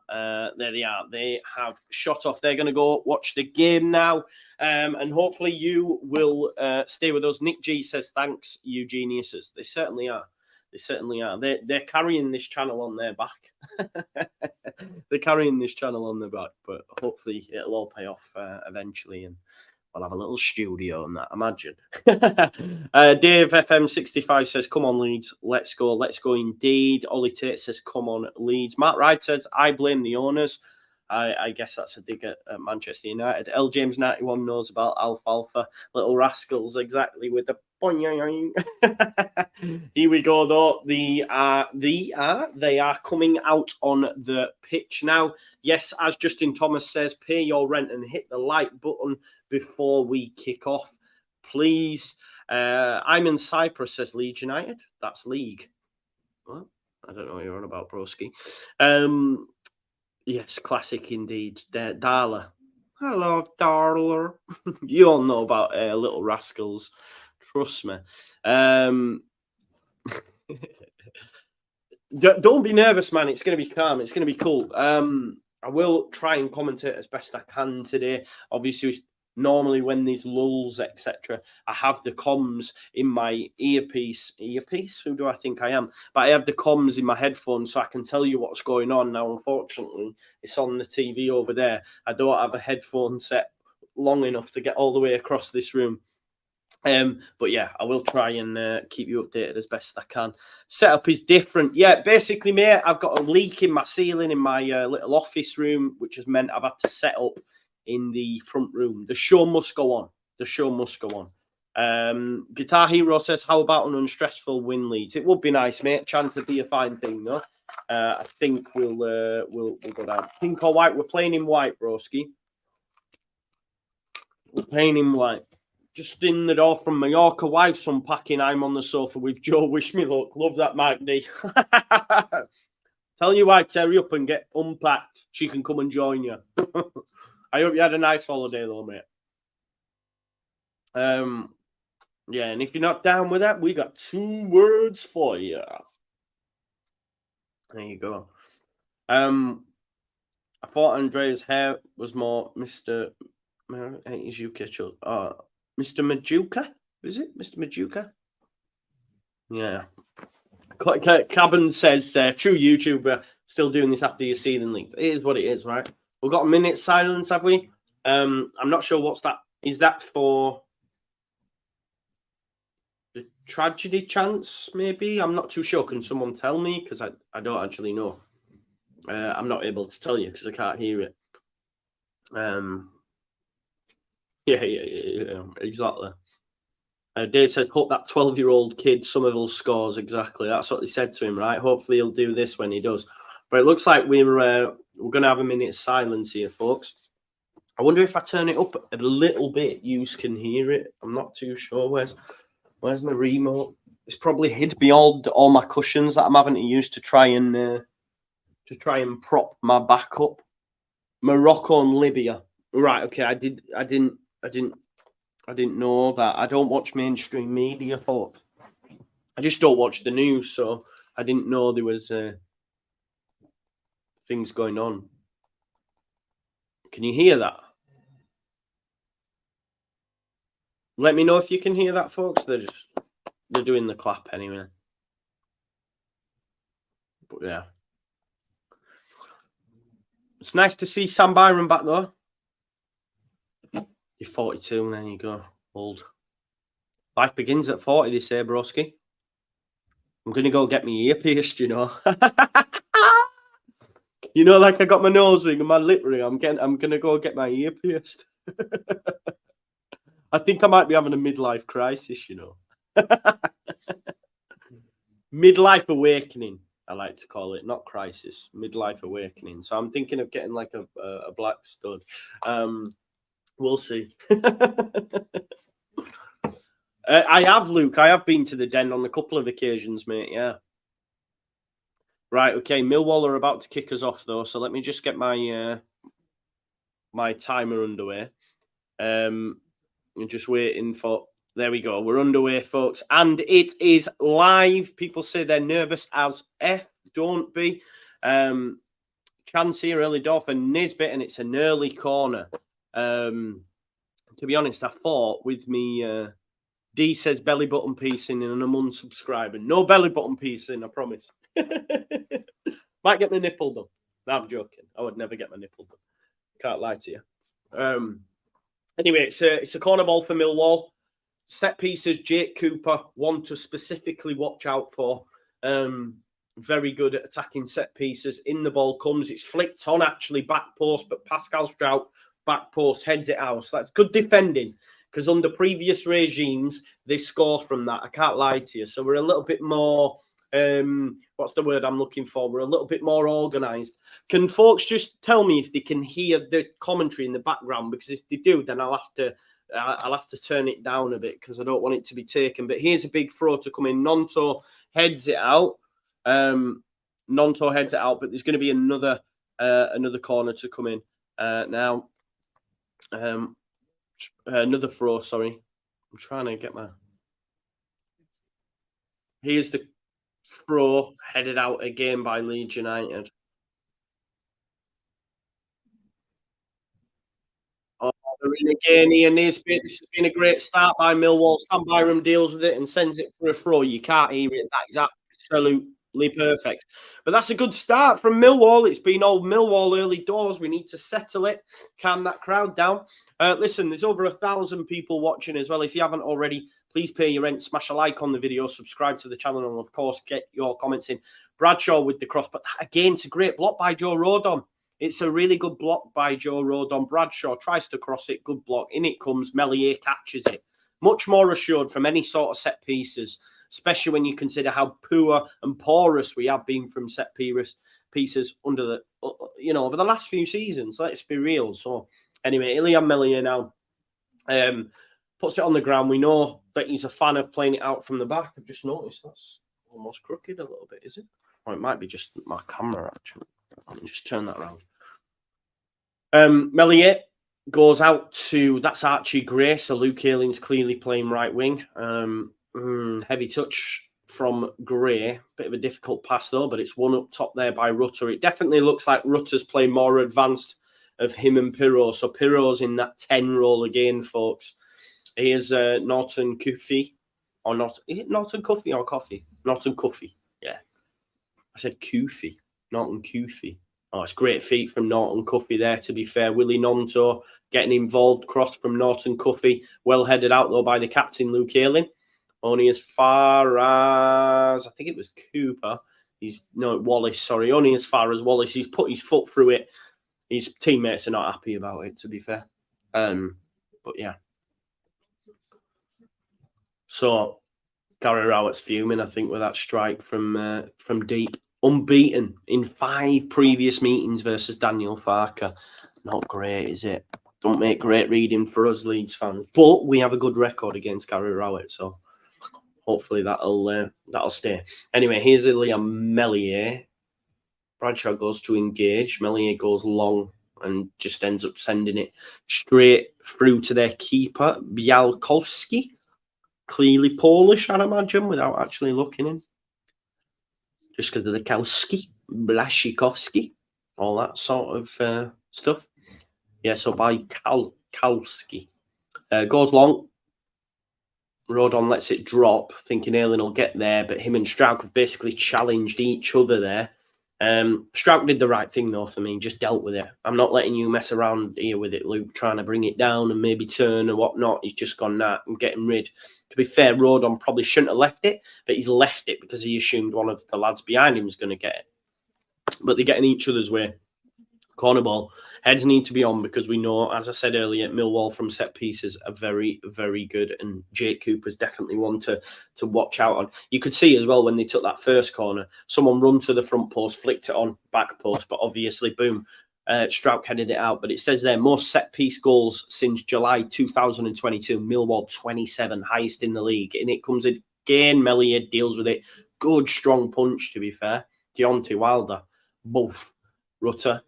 There they are. They have shot off. They're going to go watch the game now. And hopefully you will stay with us. Nick G says, thanks, you geniuses. They certainly are. They certainly are. They're carrying this channel on their back. They're carrying this channel on their back. But hopefully it'll all pay off eventually. And I'll have a little studio on that, imagine. Dave FM65 says, come on, Leeds. Let's go. Let's go indeed. Ollie Tate says, come on, Leeds. Matt Wright says, I blame the owners. I guess that's a dig at Manchester United. L. James 91 knows about alfalfa. Little rascals, exactly, with the boing. Here we go, though. They are coming out on the pitch now. Yes, as Justin Thomas says, pay your rent and hit the like button before we kick off, please. I'm in Cyprus, says Leeds United. That's league. Well, I don't know what you're on about, broski. Yes, classic indeed. Darla. Hello, Darla. You all know about Little Rascals. Trust me. Don't be nervous, man. It's going to be calm. It's going to be cool. I will try and commentate as best I can today. Obviously, normally when there's lulls, etc., I have the comms in my earpiece. Earpiece? Who do I think I am? But I have the comms in my headphones so I can tell you what's going on. Now, unfortunately, it's on the TV over there. I don't have a headphone set long enough to get all the way across this room. But yeah, I will try and keep you updated as best I can. Setup is different. Yeah, basically, mate, I've got a leak in my ceiling in my little office room, which has meant I've had to set up in the front room. The show must go on. The show must go on. Guitar Hero says, how about an unstressful win, Leeds? It would be nice, mate. Chance to be a fine thing, though. I think we'll go down. Pink or white? We're playing in white, broski. We're playing in white. Just in the door from Mallorca. Wife's unpacking. I'm on the sofa with Joe. Wish me luck. Love that, Mike D. Tell your wife to hurry up and get unpacked. She can come and join you. I hope you had a nice holiday, though, mate. Yeah, and if you're not down with that, we got 2 words for you. There you go. I I thought Andrea's hair was more Mr. Mr. Majuka. Is it Mr. Majuka? Yeah. Cabin says, true YouTuber, still doing this after your season linked. It is what it is, right? We've got a minute silence, have we? I'm not sure what's that. Is that for the tragedy chance, maybe? I'm not too sure. Can someone tell me? Because I don't actually know. I'm not able to tell you because I can't hear it. Yeah, exactly. Dave says, hope that 12-year-old kid Somerville scores. Exactly. That's what they said to him, right? Hopefully he'll do this when he does. But it looks like we're going to have a minute's silence here, folks. I wonder if I turn it up a little bit, you can hear it. I'm not too sure. Where's my remote? It's probably hid beyond all my cushions that I'm having to use to try and prop my back up. Morocco and Libya. Right. Okay. I didn't know that. I don't watch mainstream media, folks. I just don't watch the news, so I didn't know there was things going on. Can you hear that? Let me know if you can hear that, folks. They're doing the clap anyway. But yeah. It's nice to see Sam Byron back though. You're 42 and then you go old. Life begins at 40, they say, broski. I'm going to go get my ear pierced, you know. You know, like I got my nose ring and my lip ring. I'm going to go get my ear pierced. I think I might be having a midlife crisis, you know. Midlife awakening, I like to call it. Not crisis, midlife awakening. So I'm thinking of getting like a black stud. We'll see. I have, Luke. I have been to the den on a couple of occasions, mate. Yeah. Right. Okay. Millwall are about to kick us off, though. So let me just get my my timer underway. I'm just waiting for. There we go. We're underway, folks, and it is live. People say they're nervous as F. Don't be. Chance here, early door for Nisbet, and it's an early corner. To be honest, I thought with me. D says belly button piecing and I'm unsubscribing. No belly button piecing, I promise. Might get my nipple done. No, I'm joking. I would never get my nipple done. Can't lie to you. Anyway, it's a corner ball for Millwall. Set pieces, Jake Cooper, one to specifically watch out for. Very good at attacking set pieces. In the ball comes. It's flicked on, actually, back post, but Pascal Strout, back post, heads it out. So that's good defending. Because under previous regimes, they score from that. I can't lie to you. So we're a little bit more, what's the word I'm looking for? We're a little bit more organised. Can folks just tell me if they can hear the commentary in the background? Because if they do, then I'll have to turn it down a bit because I don't want it to be taken. But here's a big throw to come in. Nonto heads it out. Nonto heads it out, but there's going to be another corner to come in now. Another throw, sorry. I'm trying to get my... Here's the throw headed out again by Leeds United. Oh, they're in again here, Nisbet. This has been a great start by Millwall. Sam Byram deals with it and sends it for a throw. You can't hear it. That is absolutely perfect. But that's a good start from Millwall. It's been old Millwall early doors. We need to settle it, calm that crowd down. Listen, there's over 1,000 people watching as well. If you haven't already, please pay your rent, smash a like on the video, subscribe to the channel, and of course, get your comments in. Bradshaw with the cross, but again, it's a great block by Joe Rodon. It's a really good block by Joe Rodon. Bradshaw tries to cross it, good block. In it comes, Melier catches it. Much more assured from any sort of set pieces, especially when you consider how poor and porous we have been from set pieces under the, over the last few seasons. Let's be real. So anyway, Ilian Melier now puts it on the ground. We know that he's a fan of playing it out from the back. I've just noticed that's almost crooked a little bit, is it? Or it might be just my camera, actually. Let me just turn that around. Melier goes out to, that's Archie Gray. So Luke Ayling's clearly playing right wing. Heavy touch from Gray. Bit of a difficult pass though, but it's won up top there by Rutter. It definitely looks like Rutter's playing more advanced of him and Pirro. So Pirro's in that 10 role again, folks. Here's Norton Cuffy. Or not, is it Norton Cuffy or Coffee? Norton Cuffy, yeah. I said Cuffy, Norton Cuffy. Oh, it's great feet from Norton Cuffy there, to be fair. Willie Nonto getting involved, cross from Norton Cuffy. Well headed out, though, by the captain, Luke Ayling. Only as far as, I think it was Cooper. Wallace, sorry. Only as far as Wallace. He's put his foot through it. His teammates are not happy about it, to be fair. But, yeah. So, Gary Rowett's fuming, I think, with that strike from deep. Unbeaten in 5 previous meetings versus Daniel Farker. Not great, is it? Don't make great reading for us Leeds fans. But we have a good record against Gary Rowett, so hopefully that'll stay. Anyway, here's Liam Meslier. Bradshaw goes to engage. Meslier goes long and just ends up sending it straight through to their keeper, Bialkowski. Clearly Polish, I'd imagine, without actually looking in. Just because of the Kowski, Blaszczykowski, all that sort of stuff. Yeah, so by Kowski. Goes long. Rodon lets it drop, thinking Ayling will get there, but him and Strauch have basically challenged each other there. Strauch did the right thing, though, for me. Just dealt with it. I'm not letting you mess around here with it, Luke, trying to bring it down and maybe turn or whatnot. He's just gone that and getting rid. To be fair, Rodon probably shouldn't have left it, but he's left it because he assumed one of the lads behind him was going to get it. But they're getting each other's way. Corner ball. Heads need to be on because we know, as I said earlier, Millwall from set pieces are very, very good. And Jake Cooper's definitely one to watch out on. You could see as well when they took that first corner, someone run to the front post, flicked it on back post, but obviously, boom, Strauch headed it out. But it says there, most set piece goals since July 2022. Millwall 27, highest in the league. And it comes again, Meslier deals with it. Good, strong punch, to be fair. Deontay Wilder, both. Rutter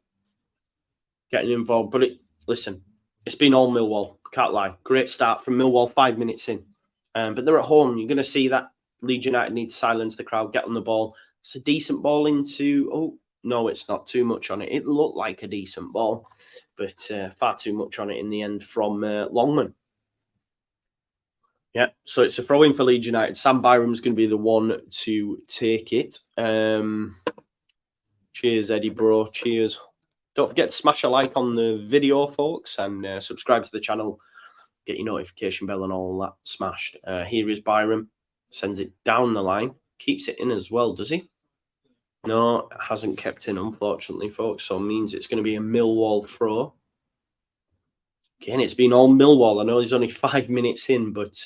getting involved. But listen, it's been all Millwall. Can't lie. Great start from Millwall 5 minutes in. But they're at home. You're going to see that Leeds United need to silence the crowd, get on the ball. It's a decent ball into... Oh, no, it's not too much on it. It looked like a decent ball, but far too much on it in the end from Longman. Yeah, so it's a throw-in for Leeds United. Sam Byram's going to be the one to take it. Cheers, Eddie, bro. Cheers. Don't forget to smash a like on the video, folks, and subscribe to the channel. Get your notification bell and all that smashed. Here is Byram. Sends it down the line. Keeps it in as well, does he? No, it hasn't kept in, unfortunately, folks. So it means it's going to be a Millwall throw. Again, it's been all Millwall. I know he's only 5 minutes in, but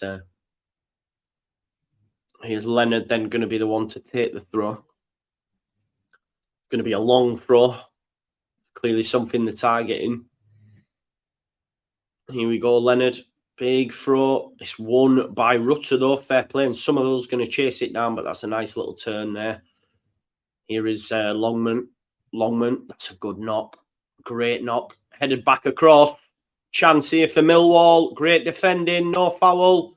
here's Leonard then going to be the one to take the throw. Going to be a long throw. Clearly something they're targeting. Here we go, Leonard. Big throw. It's won by Rutter, though. Fair play. And some of those going to chase it down, but that's a nice little turn there. Here is Longman. Longman. That's a good knock. Great knock. Headed back across. Chance here for Millwall. Great defending. No foul.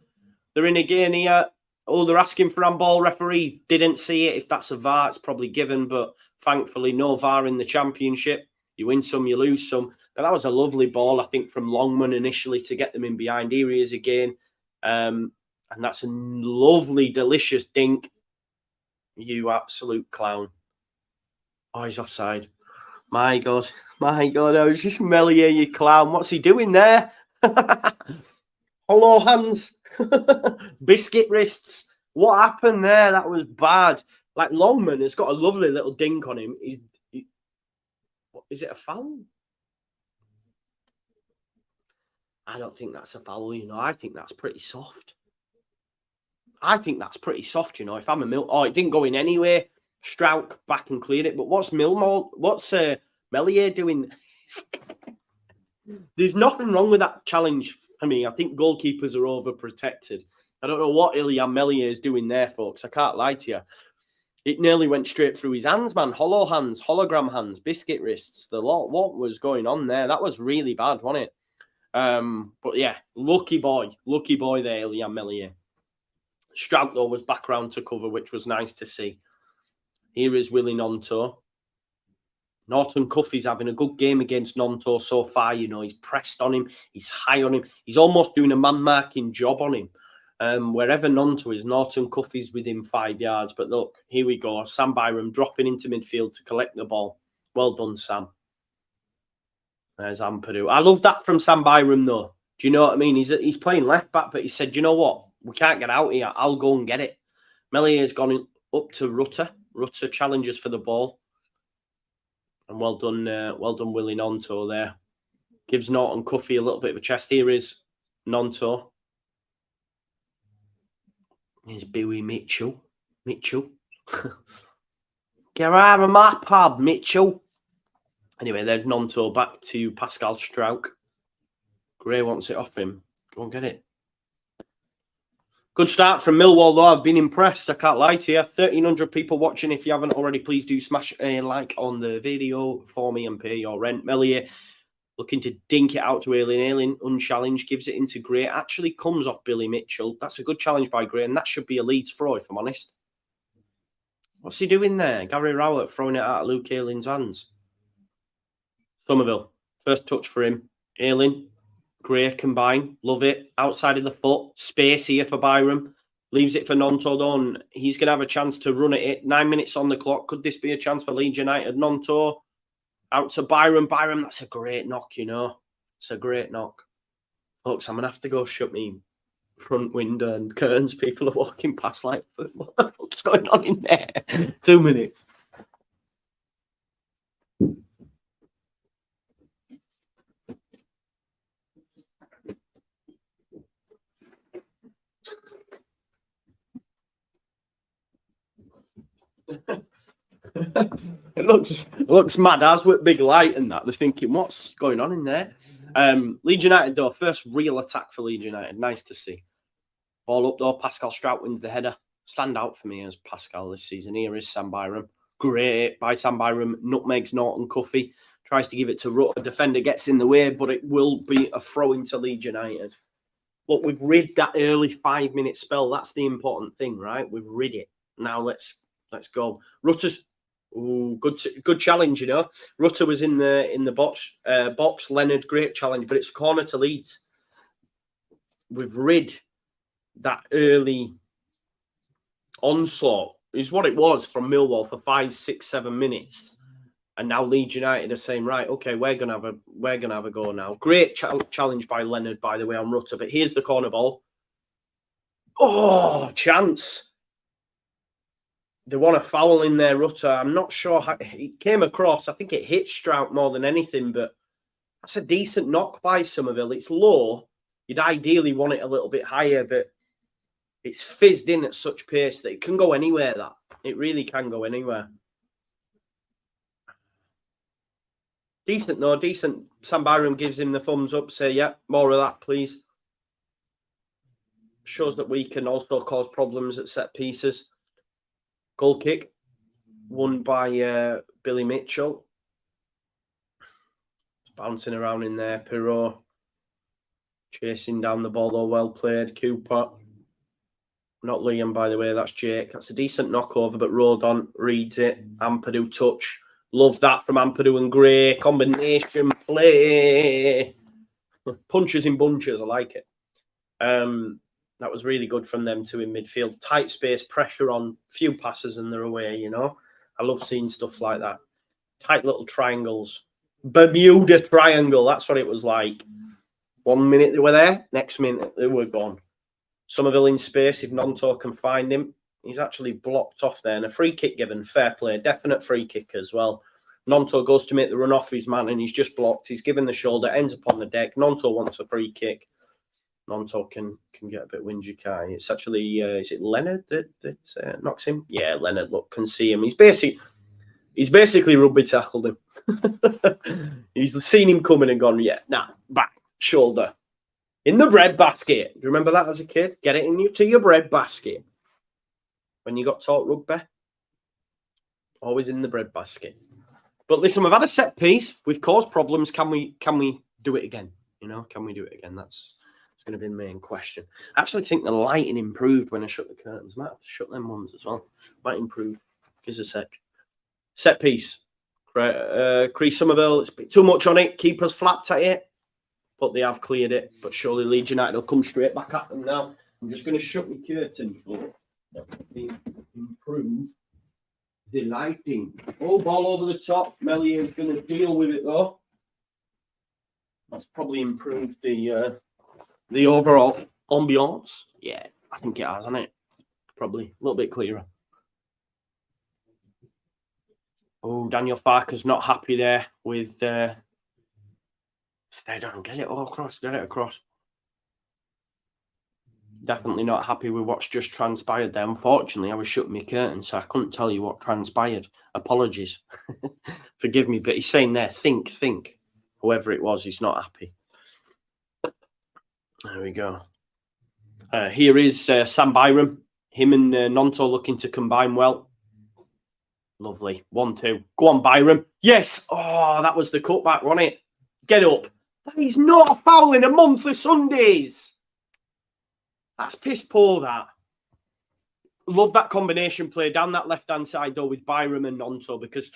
They're in again here. Oh, they're asking for handball. Referee didn't see it. If that's a VAR, it's probably given. But thankfully, no VAR in the Championship. You win some, you lose some. But that was a lovely ball, I think, from Longman initially to get them in behind. Here he is again. And that's a lovely, delicious dink. You absolute clown. Oh, he's offside. My God. My God. I was just Meslier, you clown. What's he doing there? Hollow hands. Biscuit wrists. What happened there? That was bad. Like, Longman has got a lovely little dink on him. Is it a foul? I don't think that's a foul, you know. I think that's pretty soft. If I'm a Mill... Oh, it didn't go in anyway. Strauch back and cleared it. But what's Meslier doing? There's nothing wrong with that challenge for me. I think goalkeepers are overprotected. I don't know what Ilya Meslier is doing there, folks. I can't lie to you. It nearly went straight through his hands, man. Hollow hands, hologram hands, biscuit wrists, the lot. What was going on there? That was really bad, wasn't it? But yeah, lucky boy there, Ilya Meslier. Strout, though, was back round to cover, which was nice to see. Here is Willie Gnonto. Norton Cuffy's having a good game against Gnonto so far. You know, he's pressed on him. He's high on him. He's almost doing a man-marking job on him. Wherever Gnonto is, Norton Cuffy's within 5 yards. But look, here we go. Sam Byram dropping into midfield to collect the ball. Well done, Sam. There's Ampadu. I love that from Sam Byram, though. Do you know what I mean? He's playing left back, but he said, you know what? We can't get out here. I'll go and get it. Mellier's gone up to Rutter. Rutter challenges for the ball. And well done, Willie Gnonto there. Gives Norton Cuffy a little bit of a chest. Here is Gnonto. Here's Bowie Mitchell. Mitchell. Get out of my pub, Mitchell. Anyway, there's Gnonto back to Pascal Strauch. Gray wants it off him. Go and get it. Good start from Millwall, though. I've been impressed. I can't lie to you. 1,300 people watching. If you haven't already, please do smash a like on the video for me and pay your rent. Mellier looking to dink it out to Ailing. Ailing, unchallenged, gives it into Gray. Actually comes off Billy Mitchell. That's a good challenge by Gray, and that should be a Leeds throw, if I'm honest. What's he doing there? Gary Rowett throwing it out of Luke Ayling's hands. Somerville, first touch for him. Ailing. Gray combine, love it. Outside of the foot, space here for Byram. Leaves it for Gnonto, though, and he's going to have a chance to run at it. 9 minutes on the clock. Could this be a chance for Leeds United? Gnonto out to Byram. Byram, that's a great knock, you know. It's a great knock. Folks, I'm going to have to go shut me front window and curtains. People are walking past like, what's going on in there? 2 minutes. It looks mad as with big light and that. They're thinking, what's going on in there? Leeds United, though, first real attack for Leeds United. Nice to see. Ball up, though. Pascal Strout wins the header. Stand out for me as Pascal this season. Here is Sam Byram. Great by Sam Byram. Nutmegs Norton Cuffy. Tries to give it to Rutter. Defender gets in the way, but it will be a throw into Leeds United. Look, we've rid that early 5-minute spell. That's the important thing, right? We've rid it. Now let's go. Rutter's good challenge, you know. Rutter was in the box. Leonard, great challenge, but it's corner to Leeds. We've rid that early onslaught, is what it was from Millwall for 5, 6, 7 minutes, and now Leeds United are saying, right, okay, we're gonna have a go now. Great challenge by Leonard, by the way, on Rutter. But here's the corner ball. Oh, chance. They want a foul in there, Rutter. I'm not sure how it came across. I think it hit Strout more than anything, but that's a decent knock by Somerville. It's low. You'd ideally want it a little bit higher, but it's fizzed in at such pace that it can go anywhere, that. It really can go anywhere. Decent, though. Decent. Sam Byram gives him the thumbs up. Say, yeah, more of that, please. Shows that we can also cause problems at set pieces. Goal kick, won by Billy Mitchell. It's bouncing around in there. Pirot chasing down the ball, though. Well played. Cooper. Not Liam, by the way. That's Jake. That's a decent knockover, but Rodon reads it. Ampadu touch. Love that from Ampadu and Gray. Combination play. Punches in bunches. I like it. That was really good from them too in midfield. Tight space, pressure on, few passes and they're away, you know. I love seeing stuff like that. Tight little triangles. Bermuda Triangle, that's what it was like. 1 minute they were there, next minute they were gone. Somerville in space, if Gnonto can find him. He's actually blocked off there. And a free kick given, fair play. Definite free kick as well. Gnonto goes to make the run off his man and he's just blocked. He's given the shoulder, ends up on the deck. Gnonto wants a free kick. Gnonto can get a bit whingy, can't he? It's actually, is it Leonard that knocks him? Yeah, Leonard, look, can see him. He's basically rugby tackled him. He's seen him coming and gone, yeah, nah, back, shoulder. In the bread basket. Do you remember that as a kid? Get it into your bread basket. When you got taught rugby. Always in the bread basket. But listen, we've had a set piece. We've caused problems. Can we do it again? You know, can we do it again? It's going to be the main question. I actually think the lighting improved when I shut the curtains. Might have to shut them ones as well. Might improve. Give us a sec. Set piece. Chris Somerville, it's a bit too much on it. Keepers flapped at it, but they have cleared it. But surely Leeds United will come straight back at them now. I'm just going to shut my curtain for improve the lighting. Oh, ball over the top. Melier is going to deal with it though. That's probably improved the overall ambiance. Yeah, I think it has, hasn't it? Probably a little bit clearer. Oh, Daniel Farker's not happy there with stay down, get it all across, get it across. Definitely not happy with what's just transpired there. Unfortunately, I was shutting my curtain, so I couldn't tell you what transpired. Apologies. Forgive me, but he's saying there, think. Whoever it was, he's not happy. There we go. Here is Sam Byram. Him and Nonto looking to combine well. Lovely. 1-2. Go on, Byram. Yes. Oh, that was the cutback, wasn't it? Get up. That is not a foul in a month of Sundays. That's piss poor, that. Love that combination play down that left-hand side, though, with Byram and Nonto, because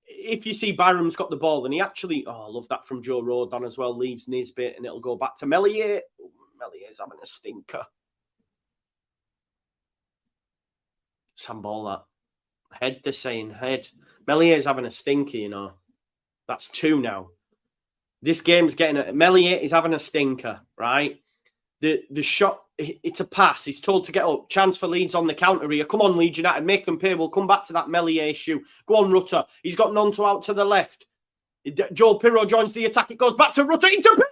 if you see Byram's got the ball, and he actually, I love that from Joe Rodon as well, leaves Nisbet, and it'll go back to Melier. Melier's having a stinker. Sandball that. Head, they're saying head. Melier's having a stinker, you know. That's 2 now. This game's getting a... Melier is having a stinker, right? The shot, it's a pass. He's told to get up. Chance for Leeds on the counter here. Come on, Leeds United. Make them pay. We'll come back to that Melier issue. Go on, Rutter. He's got Nonto out to the left. Joel Pirro joins the attack. It goes back to Rutter. Into Pirro!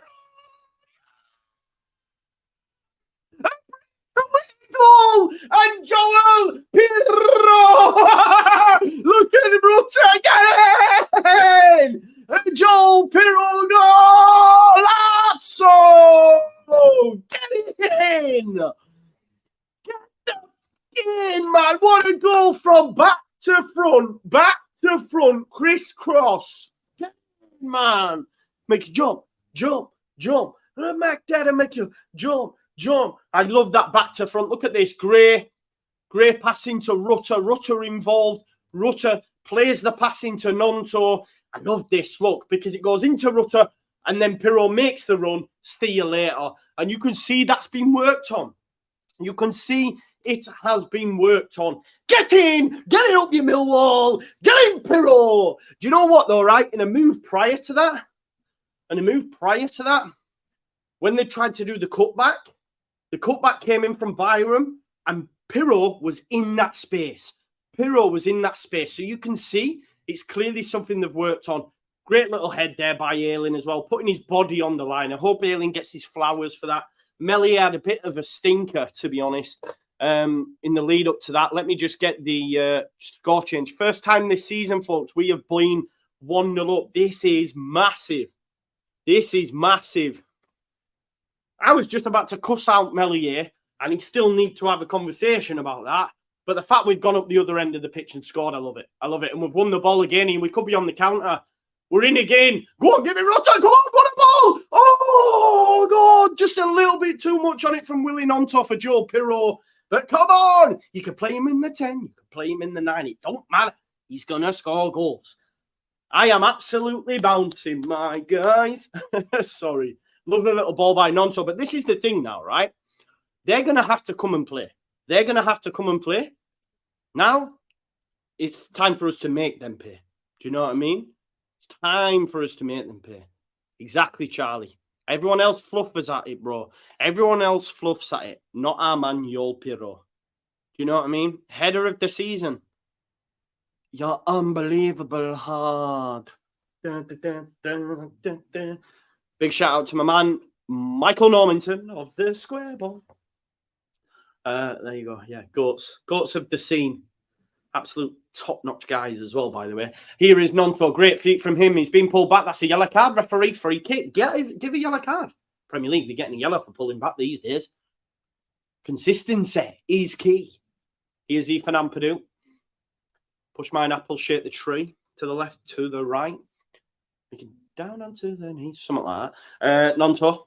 Goal! And Joel Pirro! Look at Rutter again! And Joel Pirro goal! Lazzo! Get it in! Get the in, man! What a goal from back to front, crisscross. Get in, man! Make you jump. Make that and make you jump. I love that back to front. Look at this. Gray passing to Rutter. Rutter involved. Rutter plays the pass into Nonto. I love this, look, because it goes into Rutter and then Pirro makes the run. See you later. And you can see that's been worked on. You can see it has been worked on. Get in! Get it up, you Millwall! Get in, Pirro! Do you know what, though, right? In a move prior to that, when they tried to do the cutback came in from Byram and Pirro was in that space. So you can see it's clearly something they've worked on. Great little head there by Ayling as well, putting his body on the line. I hope Ayling gets his flowers for that. Melier had a bit of a stinker, to be honest, in the lead up to that. Let me just get the score change. First time this season, folks, we have been 1-0 up. This is massive. I was just about to cuss out Melier, and he still need to have a conversation about that. But the fact we've gone up the other end of the pitch and scored, I love it. And we've won the ball again, and we could be on the counter. We're in again. Go on, give me Rutter. Come on, got a ball. Oh, God. Just a little bit too much on it from Willie Nonto for Joel Pirro. But come on. You can play him in the 10. You can play him in the 9. It don't matter. He's going to score goals. I am absolutely bouncing, my guys. Sorry. Love the little ball by Nonto. But this is the thing now, right? They're going to have to come and play. Now, it's time for us to make them pay. Do you know what I mean? It's time for us to make them pay. Exactly, Charlie. Everyone else fluffs at it, bro. Everyone else fluffs at it. Not our man, Joel Pirro. Do you know what I mean? Header of the season. You're unbelievable hard. Dun, dun, dun, dun, dun. Big shout out to my man, Michael Normanton of the Square Ball. There you go. Yeah, goats of the scene. Absolute top-notch guys as well, by the way. Here is Nonto. Great feat from him. He's been pulled back. That's a yellow card. Referee, free kick. Give a yellow card. Premier League, they're getting a yellow for pulling back these days. Consistency is key. Here's Ethan Ampadu. Push mine apple, shake the tree. To the left, to the right. We can down onto the knees. Something like that. Nonto.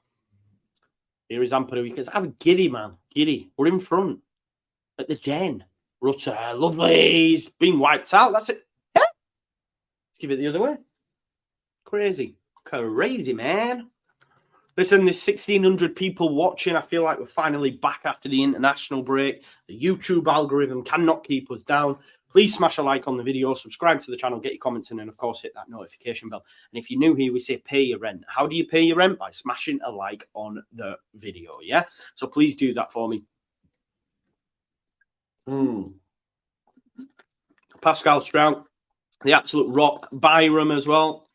Here is Ampadu. He goes, I'm giddy, man. Giddy. We're in front at the Den. Rutter, lovely. He's been wiped out. That's it. Yeah. Let's give it the other way. Crazy. Crazy, man. Listen, there's 1,600 people watching. I feel like we're finally back after the international break. The YouTube algorithm cannot keep us down. Please smash a like on the video, subscribe to the channel, get your comments in, and of course, hit that notification bell. And if you're new here, we say pay your rent. How do you pay your rent? By smashing a like on the video, yeah? So please do that for me. Pascal Strout, the absolute rock. Byram as well.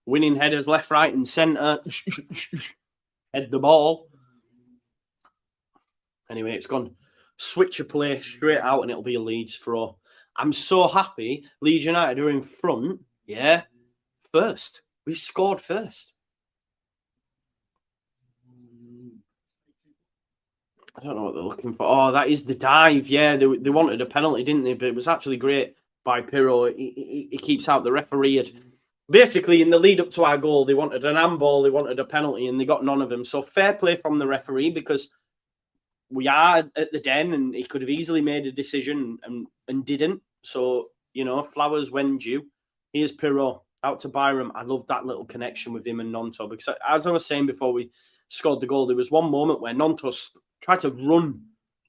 Winning headers left, right, and centre. Head the ball. Anyway, it's gone. Switch a play straight out, and it'll be a Leeds throw. I'm so happy Leeds United are in front. Yeah. First. We scored first. I don't know what they're looking for. Oh, that is the dive. Yeah, they wanted a penalty, didn't they? But it was actually great by Pirro. He keeps out. The referee had... Basically, in the lead up to our goal, they wanted an handball, they wanted a penalty, and they got none of them. So fair play from the referee, because we are at the Den, and he could have easily made a decision and didn't. So, you know, flowers when due. Here's Pirro out to Byram. I love that little connection with him and Nonto, because as I was saying before we scored the goal, there was one moment where Nonto tried to run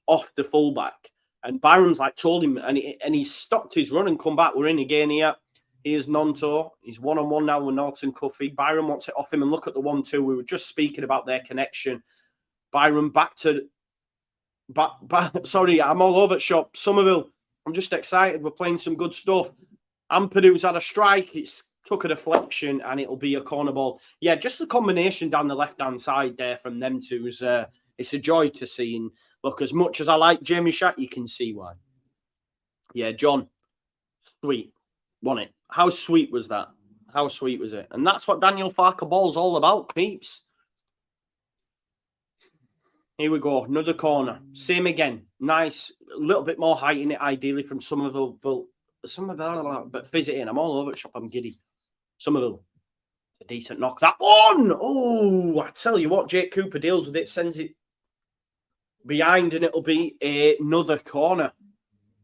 off the fullback, and Byram's like told him, and he stopped his run and come back. We're in again here. Here's Nonto. He's one-on-one now with Norton Cuffy. Byram wants it off him, and look at the 1-2. We were just speaking about their connection. Byram back to... Sorry, I'm all over shop. Somerville, I'm just excited. We're playing some good stuff. Ampadu's had a strike. It's took a deflection, and it'll be a corner ball. Yeah, just the combination down the left-hand side there from them two is it's a joy to see. And look, as much as I like Jamie Shack, you can see why. Yeah, John, sweet. Won it. How sweet was that? How sweet was it? And that's what Daniel Farker ball's all about, peeps. Here we go. Another corner. Same again. Nice. A little bit more height in it, ideally, from Somerville. But fizz it in. I'm all over it, shop. I'm giddy. Somerville. It's a decent knock. That one! Oh, I tell you what, Jake Cooper deals with it, sends it behind, and it'll be another corner.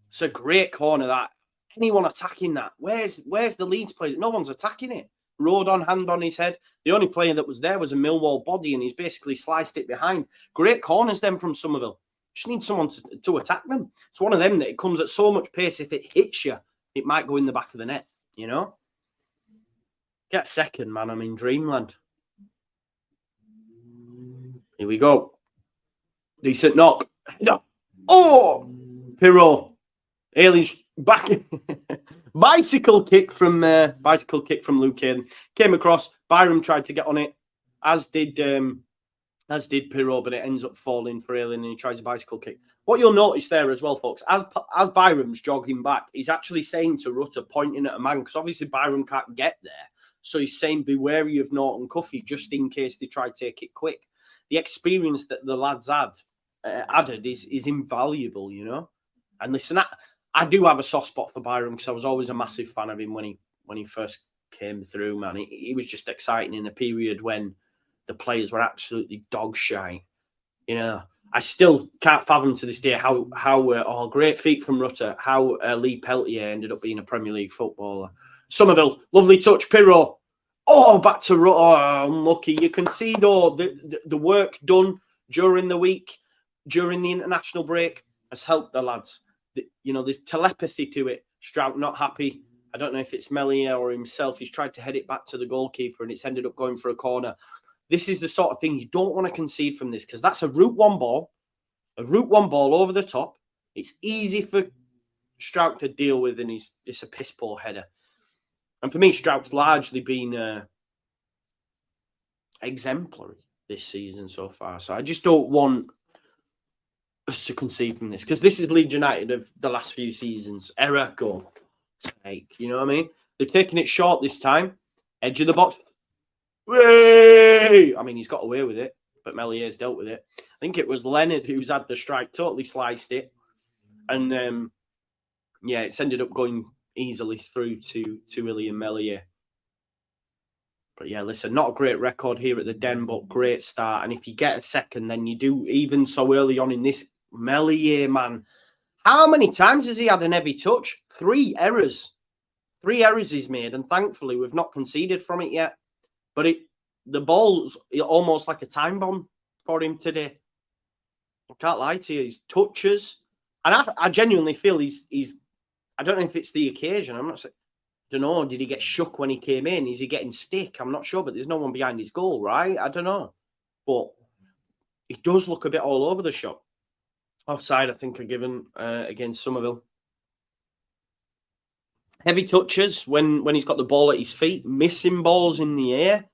It's a great corner, that. Anyone attacking that? Where's the Leeds player? No one's attacking it. Road on, hand on his head. The only player that was there was a Millwall body, and he's basically sliced it behind. Great corners then from Somerville. Just need someone to attack them. It's one of them that it comes at so much pace. If it hits you, it might go in the back of the net, you know? Get second, man. I'm in dreamland. Here we go. Decent knock. Oh! Pirro. Aliens back. bicycle kick from Luke Hayden. Came across. Byram tried to get on it, as did Pirro, but it ends up falling for Alien, and he tries a bicycle kick. What you'll notice there as well, folks, as Byram's jogging back, he's actually saying to Rutter, pointing at a man, because obviously Byram can't get there. So he's saying, be wary of Norton Cuffy, just in case they try to take it quick. The experience that the lads added is invaluable, you know. And listen, I do have a soft spot for Byram, because I was always a massive fan of him when he first came through, man. He was just exciting in a period when the players were absolutely dog shy. You know, I still can't fathom to this day how great feet from Rutter, how Lee Peltier ended up being a Premier League footballer. Somerville, lovely touch, Pirro. Oh, back to Rutter. Oh, unlucky. You can see, though, the work done during the week, during the international break, has helped the lads. You know, there's telepathy to it. Strout not happy. I don't know if it's Melia or himself. He's tried to head it back to the goalkeeper, and it's ended up going for a corner. This is the sort of thing you don't want to concede from this, because that's a route one ball over the top. It's easy for Strout to deal with, and it's a piss poor header. And for me, Strout's largely been exemplary this season so far. So I just don't want us to concede from this, because this is Leeds United of the last few seasons. Error, goal, take. You know what I mean? They're taking it short this time. Edge of the box. Way! I mean, he's got away with it, but Melier's dealt with it. I think it was Leonard who's had the strike, totally sliced it. And, yeah, it's ended up going easily through to William Melier. But yeah, listen, not a great record here at the Den, but great start. And if you get a second, then you do even so early on in this Meslier, man. How many times has he had an heavy touch? 3 errors. 3 errors he's made, and thankfully we've not conceded from it yet. But the ball's almost like a time bomb for him today. I can't lie to you. His touches, and I genuinely feel he's. I don't know if it's the occasion. I'm not. Don't know. Did he get shook when he came in? Is he getting stick? I'm not sure. But there's no one behind his goal, right? I don't know. But he does look a bit all over the shop. Offside, I think, are given against Somerville. Heavy touches when he's got the ball at his feet, missing balls in the air.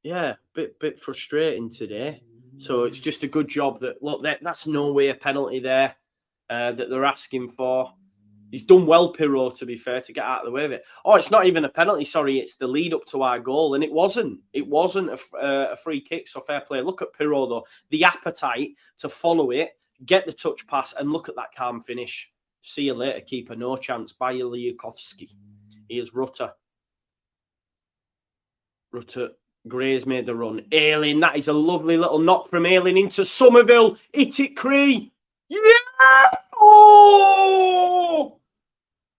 Yeah, bit frustrating today. So it's just a good job that, look, that's no way a penalty there that they're asking for. He's done well, Pirot, to be fair, to get out of the way of it. Oh, it's not even a penalty, sorry. It's the lead up to our goal, and it wasn't. It wasn't a free kick, so fair play. Look at Pirot, though. The appetite to follow it, get the touch pass, and look at that calm finish. See you later, keeper. No chance. By Liakovsky. Here's Rutter. Gray's made the run. Ayling, that is a lovely little knock from Ayling into Somerville. Hit it, Cree. Yeah! Oh!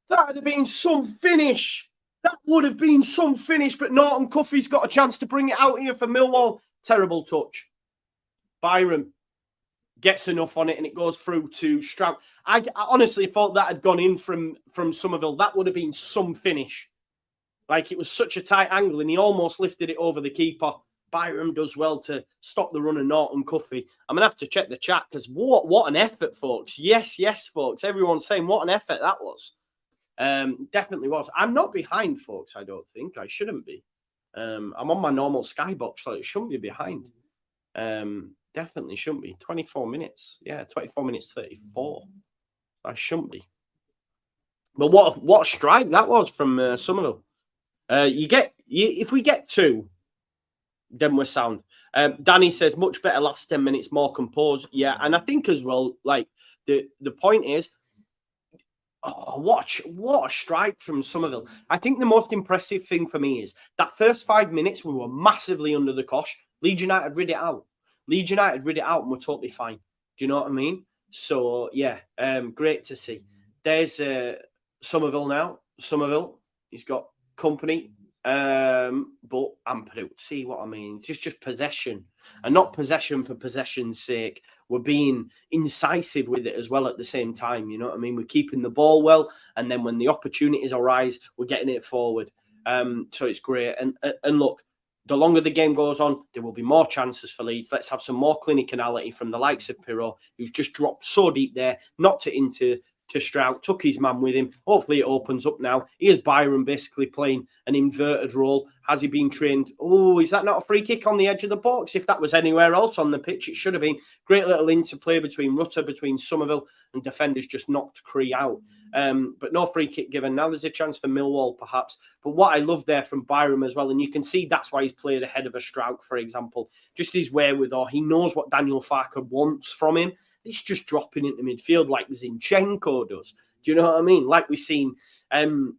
That would have been some finish. That would have been some finish, but Norton Cuffey's got a chance to bring it out here for Millwall. Terrible touch. Byram gets enough on it, and it goes through to Stroud. I honestly thought that had gone in from Somerville. That would have been some finish. Like, it was such a tight angle, and he almost lifted it over the keeper. Byram does well to stop the run of Norton Cuffey. I'm going to have to check the chat, because what an effort, folks. Yes, folks. Everyone's saying what an effort that was. Definitely was. I'm not behind, folks, I don't think. I shouldn't be. I'm on my normal skybox, so it shouldn't be behind. Definitely shouldn't be. 24 minutes. Yeah, 24 minutes 34. I shouldn't be. But what a strike that was from Somerville. If we get 2, then we're sound. Danny says, much better last 10 minutes, more composed. Yeah, and I think as well, like, the point is, what a strike from Somerville. I think the most impressive thing for me is that first 5 minutes, we were massively under the cosh. Leeds United rid it out. And we're totally fine. Do you know what I mean? So, yeah, great to see. There's Somerville now. Somerville, he's got company, but Amperu. See what I mean? It's just possession, and not possession for possession's sake. We're being incisive with it as well at the same time. You know what I mean? We're keeping the ball well, and then when the opportunities arise, we're getting it forward. So it's great. And look, the longer the game goes on, there will be more chances for Leeds. Let's have some more clinicality from the likes of Pirot, who's just dropped so deep there, knocked it into Stroud, took his man with him. Hopefully it opens up now. Here's Byron basically playing an inverted role. Has he been trained? Oh, is that not a free kick on the edge of the box? If that was anywhere else on the pitch, it should have been. Great little interplay between Rutter, between Somerville, and defenders just knocked Cree out. But no free kick given. Now there's a chance for Millwall, perhaps. But what I love there from Byron as well, and you can see that's why he's played ahead of a Stroud, for example. Just his wherewithal. He knows what Daniel Farker wants from him. He's just dropping into midfield like Zinchenko does. Do you know what I mean? Like we've seen, the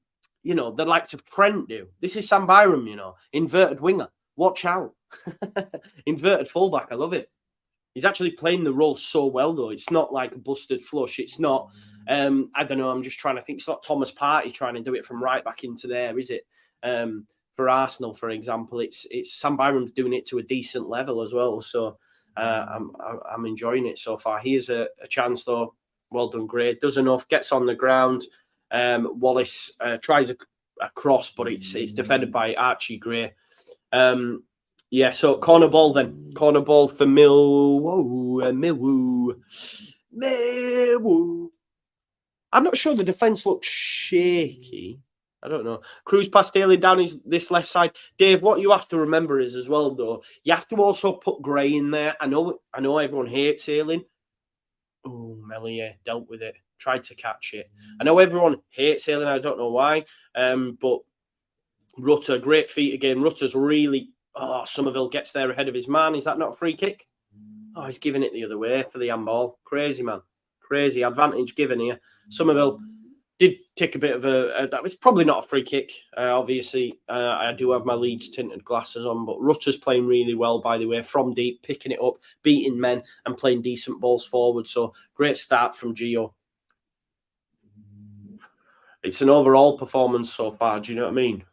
likes of Trent do. This is Sam Byram, inverted winger. Watch out. Inverted fullback. I love it. He's actually playing the role so well, though. It's not like a busted flush. It's not, I don't know, I'm just trying to think. It's not Thomas Partey trying to do it from right back into there, is it? For Arsenal, for example, it's Sam Byram's doing it to a decent level as well. So, I'm enjoying it so far. Here's a chance, though. Well done, Gray. Does enough, gets on the ground. Wallace tries a cross, but it's defended by Archie Gray. So corner ball then. Corner ball for Millwall. I'm not sure the defence looks shaky. I don't know. Cruz past Ayling down this left side. Dave, what you have to remember is as well, though, you have to also put Gray in there. I know everyone hates Ayling. Oh, Meslier dealt with it. Tried to catch it. I know everyone hates Ayling. I don't know why. But Rutter, great feet again. Rutter's really... Oh, Somerville gets there ahead of his man. Is that not a free kick? Oh, he's giving it the other way for the handball. Crazy, man. Crazy. Advantage given here. Somerville... did take a bit of that was probably not a free kick. Obviously, I do have my Leeds tinted glasses on, but Rutter's playing really well, by the way, from deep, picking it up, beating men and playing decent balls forward. So great start from Gio. It's an overall performance so far. Do you know what I mean?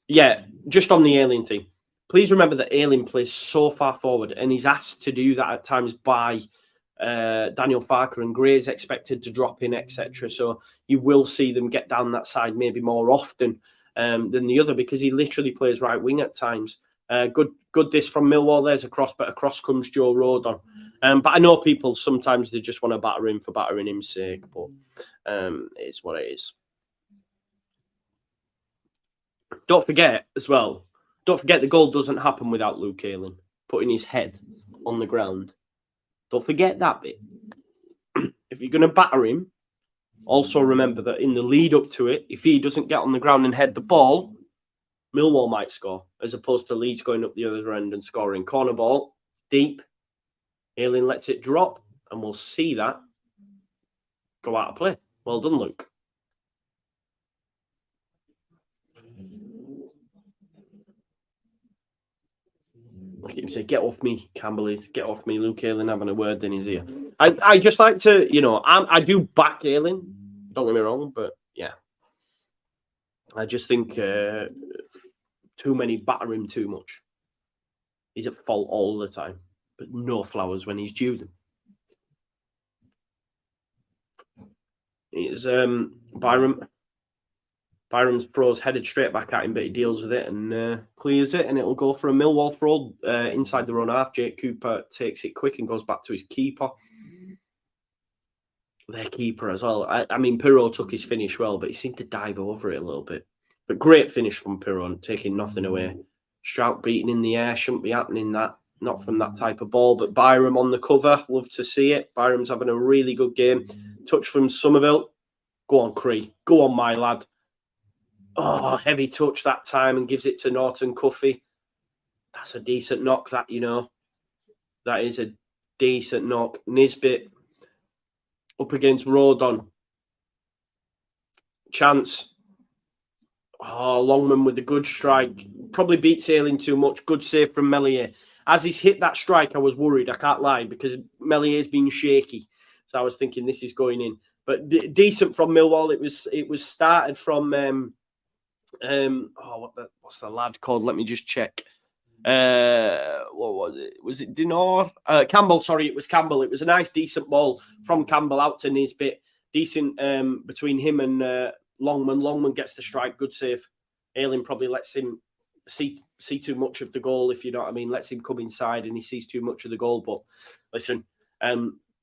Yeah, just on the Ayling thing. Please remember that Ayling plays so far forward, and he's asked to do that at times by Daniel Farker, and Gray's expected to drop in, etc. So you will see them get down that side maybe more often than the other, because he literally plays right wing at times. Good this from Millwall. There's a cross, but across comes Joe Rodon. But I know people sometimes they just want to batter him for battering him's sake, but it's what it is. Don't forget as well. Don't forget the goal doesn't happen without Luke Ayling putting his head on the ground. Don't forget that bit. If you're going to batter him, also remember that in the lead up to it, if he doesn't get on the ground and head the ball, Millwall might score, as opposed to Leeds going up the other end and scoring. Corner ball, deep. Ayling lets it drop, and we'll see that go out of play. Well done, Luke. Look at him say, "Get off me, Campbell is. Get off me." Luke Ayling having a word in his ear. I just like to, you know, I do back Ayling. Don't get me wrong, but yeah. I just think too many batter him too much. He's at fault all the time, but no flowers when he's due them. It's Byram's throws headed straight back at him, but he deals with it and clears it, and it'll go for a Millwall throw inside their own half. Jake Cooper takes it quick and goes back to his keeper. Their keeper as well. I mean, Pirro took his finish well, but he seemed to dive over it a little bit. But great finish from Pirro, taking nothing away. Strout beating in the air, shouldn't be happening that. Not from that type of ball, but Byram on the cover. Love to see it. Byram's having a really good game. Touch from Somerville. Go on, Cree. Go on, my lad. Oh, heavy touch that time and gives it to Norton Cuffy. That's a decent knock, that, you know. That is a decent knock. Nisbet up against Rodon. Chance. Oh, Longman with a good strike. Probably beats Ayling too much. Good save from Meslier. As he's hit that strike, I was worried. I can't lie, because Mellier's been shaky. So I was thinking this is going in. But decent from Millwall. It was started from... what's the lad called? Let me just check. What was it? Was it Dinor? Campbell, sorry, it was Campbell. It was a nice, decent ball from Campbell out to Nisbet. Decent between him and Longman. Longman gets the strike. Good save. Ayling probably lets him see too much of the goal, if you know what I mean. Lets him come inside and he sees too much of the goal. But listen,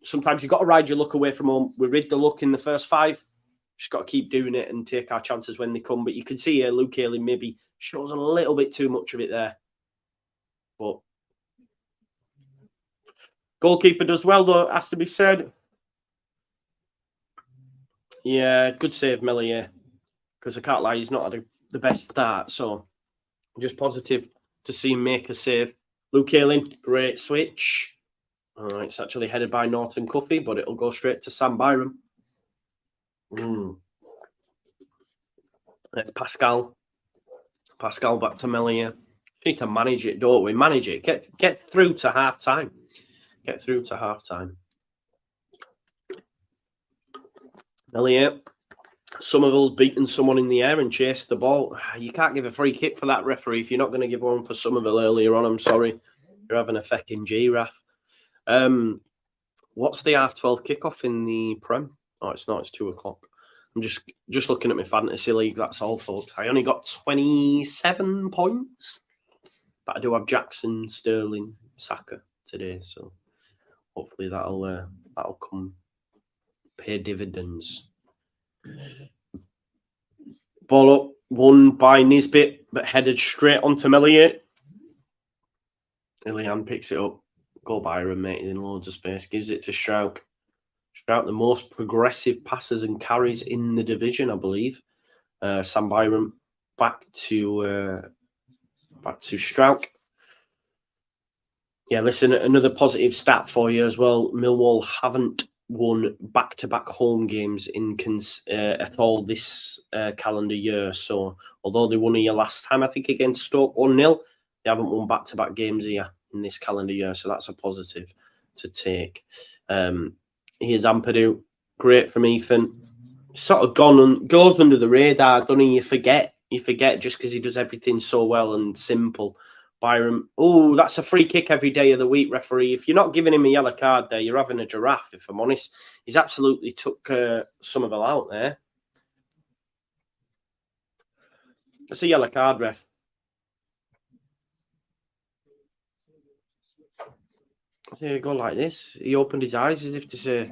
sometimes you've got to ride your luck away from home. We rid the luck in the first 5. Just got to keep doing it and take our chances when they come. But you can see here, Luke Ayling maybe shows a little bit too much of it there. But goalkeeper does well, though, has to be said. Yeah, good save, Meslier. Because I can't lie, he's not had the best start. So just positive to see him make a save. Luke Ayling, great switch. It's actually headed by Norton Cuffy, but it'll go straight to Sam Byram. That's Pascal. Pascal back to Meslier. We need to manage it, don't we? Manage it. Get through to half time. Get through to half time. Meslier. Somerville's beaten someone in the air and chased the ball. You can't give a free kick for that, referee. If you're not going to give one for Somerville earlier on, I'm sorry. You're having a fecking giraffe. What's the half-12 kickoff in the Prem? Oh, it's not. It's 2 o'clock. I'm just looking at my fantasy league. That's all, folks. I only got 27 points. But I do have Jackson, Sterling, Saka today. So hopefully that'll come pay dividends. Ball up, won by Nisbet, but headed straight onto Meslier. Ilian picks it up. Go Byram, mate. He's in loads of space. Gives it to Strouk. Strouk, the most progressive passes and carries in the division, I believe. Sam Byram back to Strouk. Yeah, listen, another positive stat for you as well. Millwall haven't won back-to-back home games at all this calendar year. So although they won here last time, I think against Stoke 1-0, they haven't won back-to-back games here in this calendar year. So that's a positive to take. Here's Ampadu. Great from Ethan. Sort of goes under the radar, doesn't he? You forget just because he does everything so well and simple. Byram, oh, that's a free kick every day of the week, referee. If you're not giving him a yellow card there, you're having a giraffe, if I'm honest. He's absolutely took Somerville out there. That's a yellow card, ref. So you go like this. He opened his eyes as if to say,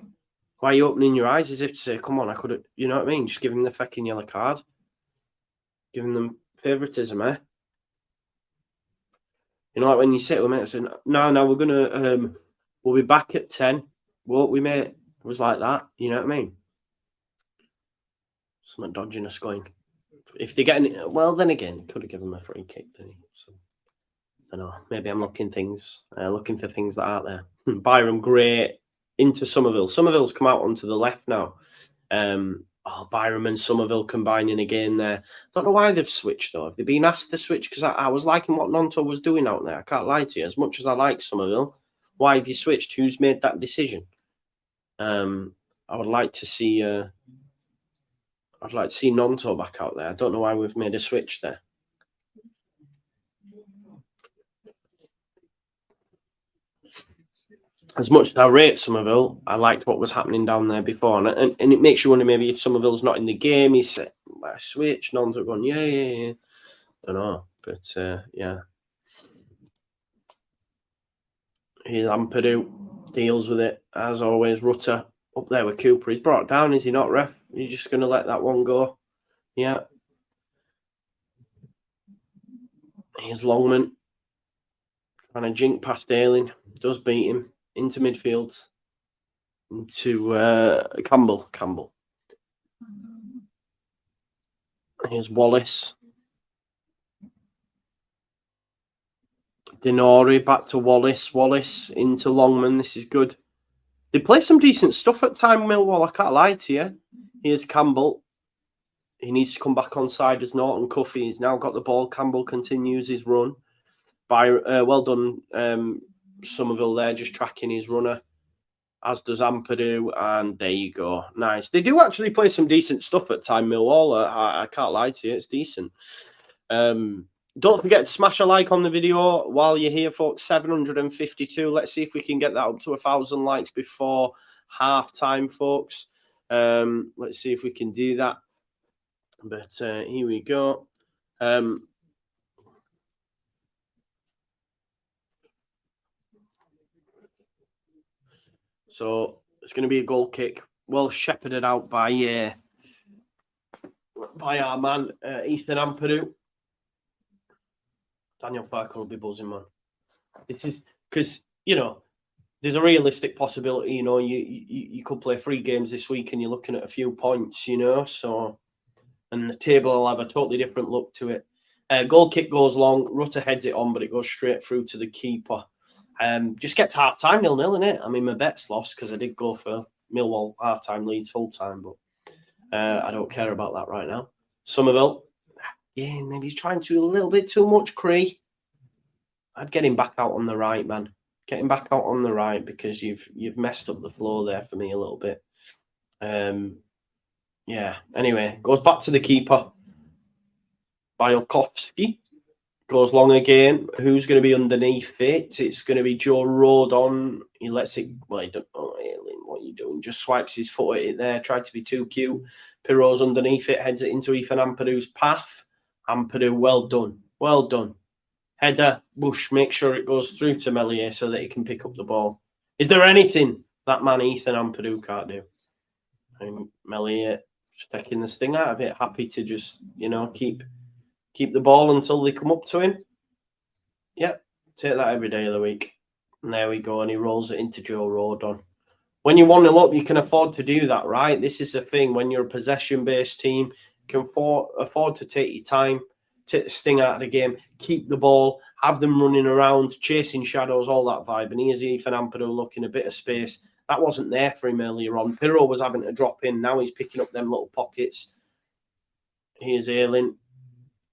why are you opening your eyes? As if to say, come on, I could have, you know what I mean? Just give him the fucking yellow card. Giving them favouritism, eh? You know, like when you sit with me and say, no, we're going to, we'll be back at 10. Won't we, mate? It was like that. You know what I mean? Something dodging us going. If they're getting, well, then again, could have given them a free kick, didn't he? So, I don't know. Maybe I'm looking for things that aren't there. Byram, great. Into Somerville. Somerville's come out onto the left now. Byram and Somerville combining again there. Don't know why they've switched, though. Have they been asked to switch? Because I was liking what Nonto was doing out there. I can't lie to you. As much as I like Somerville, why have you switched? Who's made that decision? I would like to see Nonto back out there. I don't know why we've made a switch there. As much as I rate Somerville, I liked what was happening down there before. And it makes you wonder maybe if Somerville's not in the game, he's said, I switch. Non's going, yeah. I don't know. But, yeah. Here's Ampadu. Deals with it. As always, Rutter up there with Cooper. He's brought down, is he not, ref? You're just going to let that one go? Yeah. Here's Longman. Trying to jink past Ayling. Does beat him. Into midfield, into Campbell. Here's Wallace. Denori back to Wallace. Wallace into Longman. This is good. They play some decent stuff at time, Millwall. I can't lie to you. Here's Campbell. He needs to come back on side as Norton Cuffy. He's now got the ball. Campbell continues his run. Well done, Somerville there, just tracking his runner, as does Ampadu, and there you go. Nice. They do actually play some decent stuff at time, Millwall. I can't lie to you, it's decent. Don't forget to smash a like on the video while you're here, folks. 752. Let's see if we can get that up to 1,000 likes before half time, folks. Let's see if we can do that. But here we go. So it's going to be a goal kick, well shepherded out by our man Ethan Ampadu. Daniel Parker will be buzzing, man. This is because there's a realistic possibility. You could play 3 games this week and you're looking at a few points. So and the table will have a totally different look to it. Goal kick goes long. Rutter heads it on, but it goes straight through to the keeper. Just gets half time 0-0, innit? I mean, my bet's lost because I did go for Millwall half time, Leeds full time, but I don't care about that right now. Somerville, yeah, maybe he's trying to a little bit too much. Cree, I'd get him back out on the right, man. Get him back out on the right because you've messed up the flow there for me a little bit. Yeah. Anyway, goes back to the keeper. Bielkowski. Goes long again. Who's going to be underneath it? It's going to be Joe Rodon. He lets it. Well, he don't know, what are you doing? Just swipes his foot at it there. Tried to be too cute. Pirro's underneath it. Heads it into Ethan Ampadu's path. Ampadu, well done. Well done. Header. Bush. Make sure it goes through to Melier so that he can pick up the ball. Is there anything that man Ethan Ampadu can't do? I mean, Melier just taking the sting out of it. Happy to just, keep the ball until they come up to him. Yeah, take that every day of the week. And there we go. And he rolls it into Joe Rodon. When you want to up, you can afford to do that, right? This is the thing. When you're a possession-based team, you can afford to take your time, take the sting out of the game, keep the ball, have them running around, chasing shadows, all that vibe. And here's Ethan Ampadu looking a bit of space. That wasn't there for him earlier on. Pirro was having to drop in. Now he's picking up them little pockets. Here's Ayling.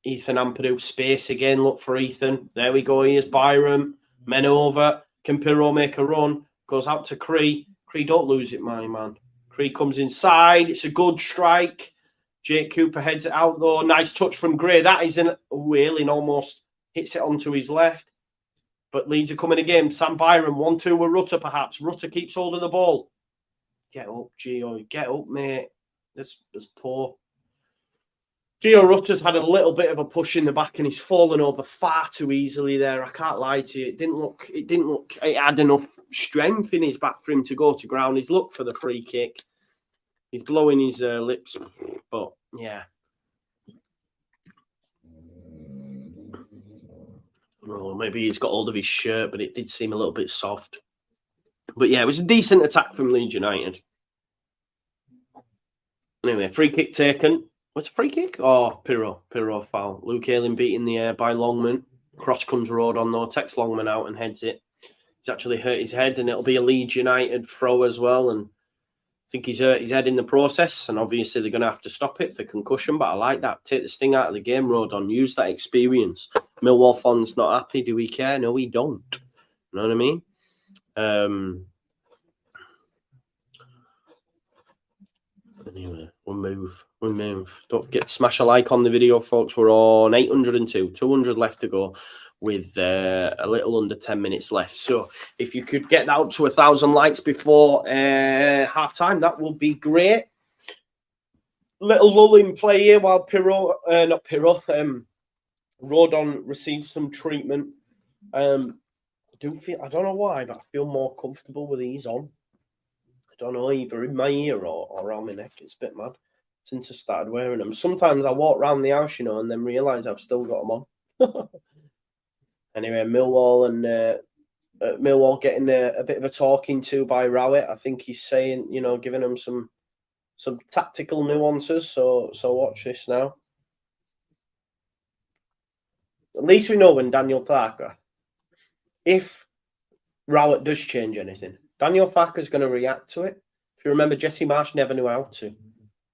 Ethan Ampadu, space again. Look for Ethan. There we go. Here's Byram. Men over. Can Pirro make a run? Goes out to Cree. Cree, don't lose it, my man. Cree comes inside. It's a good strike. Jake Cooper heads it out, though. Nice touch from Gray. That is an Ayling almost hits it onto his left. But Leeds are coming again. Sam Byram, 1-2 with Rutter, perhaps. Rutter keeps hold of the ball. Get up, Gio. Get up, mate. That's poor. Gio Rutter's had a little bit of a push in the back and he's fallen over far too easily there. I can't lie to you. It didn't look it had enough strength in his back for him to go to ground. He's looked for the free kick. He's blowing his lips. But yeah. Well, maybe he's got hold of his shirt, but it did seem a little bit soft. But yeah, it was a decent attack from Leeds United. Anyway, free kick taken. What's a free kick? Oh, Pirro foul. Luke Ayling beat in the air by Longman. Cross comes Road on though, takes Longman out and heads it. He's actually hurt his head and it'll be a Leeds United throw as well. And I think he's hurt his head in the process. And obviously they're going to have to stop it for concussion. But I like that. Take the sting out of the game, Road on. Use that experience. Millwall fans not happy. Do we care? No, we don't. You know what I mean? Anyway, we'll move. Don't forget to smash a like on the video, folks. We're on 802, 200 left to go with a little under 10 minutes left. So if you could get that up to 1,000 likes before half time, that would be great. Little lull in play here while Rodon receives some treatment. I don't know why, but I feel more comfortable with these on. I don't know, either in my ear or around my neck. It's a bit mad since I started wearing them. Sometimes I walk around the house, and then realise I've still got them on. Anyway, Millwall getting a bit of a talking to by Rowett. I think he's saying, giving them some tactical nuances. So watch this now. At least we know when Daniel Tharker, if Rowett does change anything, Daniel Tharker's going to react to it. If you remember, Jesse Marsh never knew how to.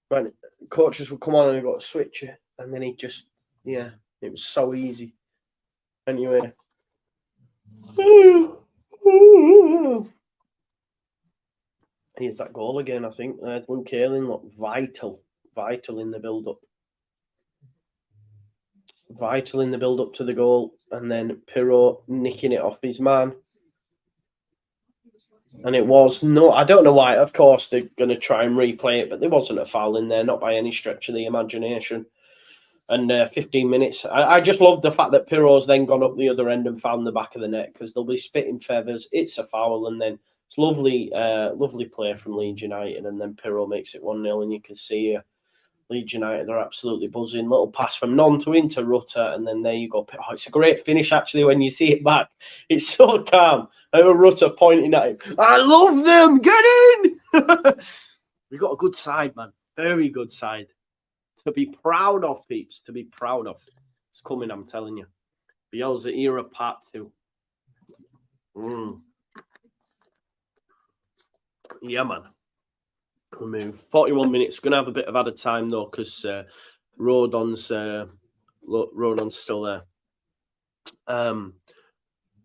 Right, coaches would come on and he got to switch it, and then he just, it was so easy. Anyway. Here's that goal again, I think. Luke Ayling looked vital in the build-up. Vital in the build-up to the goal, and then Pirro nicking it off his man. And it was I don't know why. Of course, they're going to try and replay it, but there wasn't a foul in there, not by any stretch of the imagination. And 15 minutes. I just love the fact that Pirro's then gone up the other end and found the back of the net, because they'll be spitting feathers. It's a foul, and then it's lovely play from Leeds United, and then Pirro makes it 1-0, and you can see Leeds United are absolutely buzzing. Little pass from Non to into Rutter, and then there you go. Oh, it's a great finish, actually, when you see it back. It's so calm. And Rutter pointing at him. I love them. Get in! We've got a good side, man. Very good side. To be proud of, peeps. To be proud of. It's coming, I'm telling you. Bielsa era part 2. Yeah, man. We'll move. 41 minutes. Going to have a bit of added time, though, because Rodon's still there.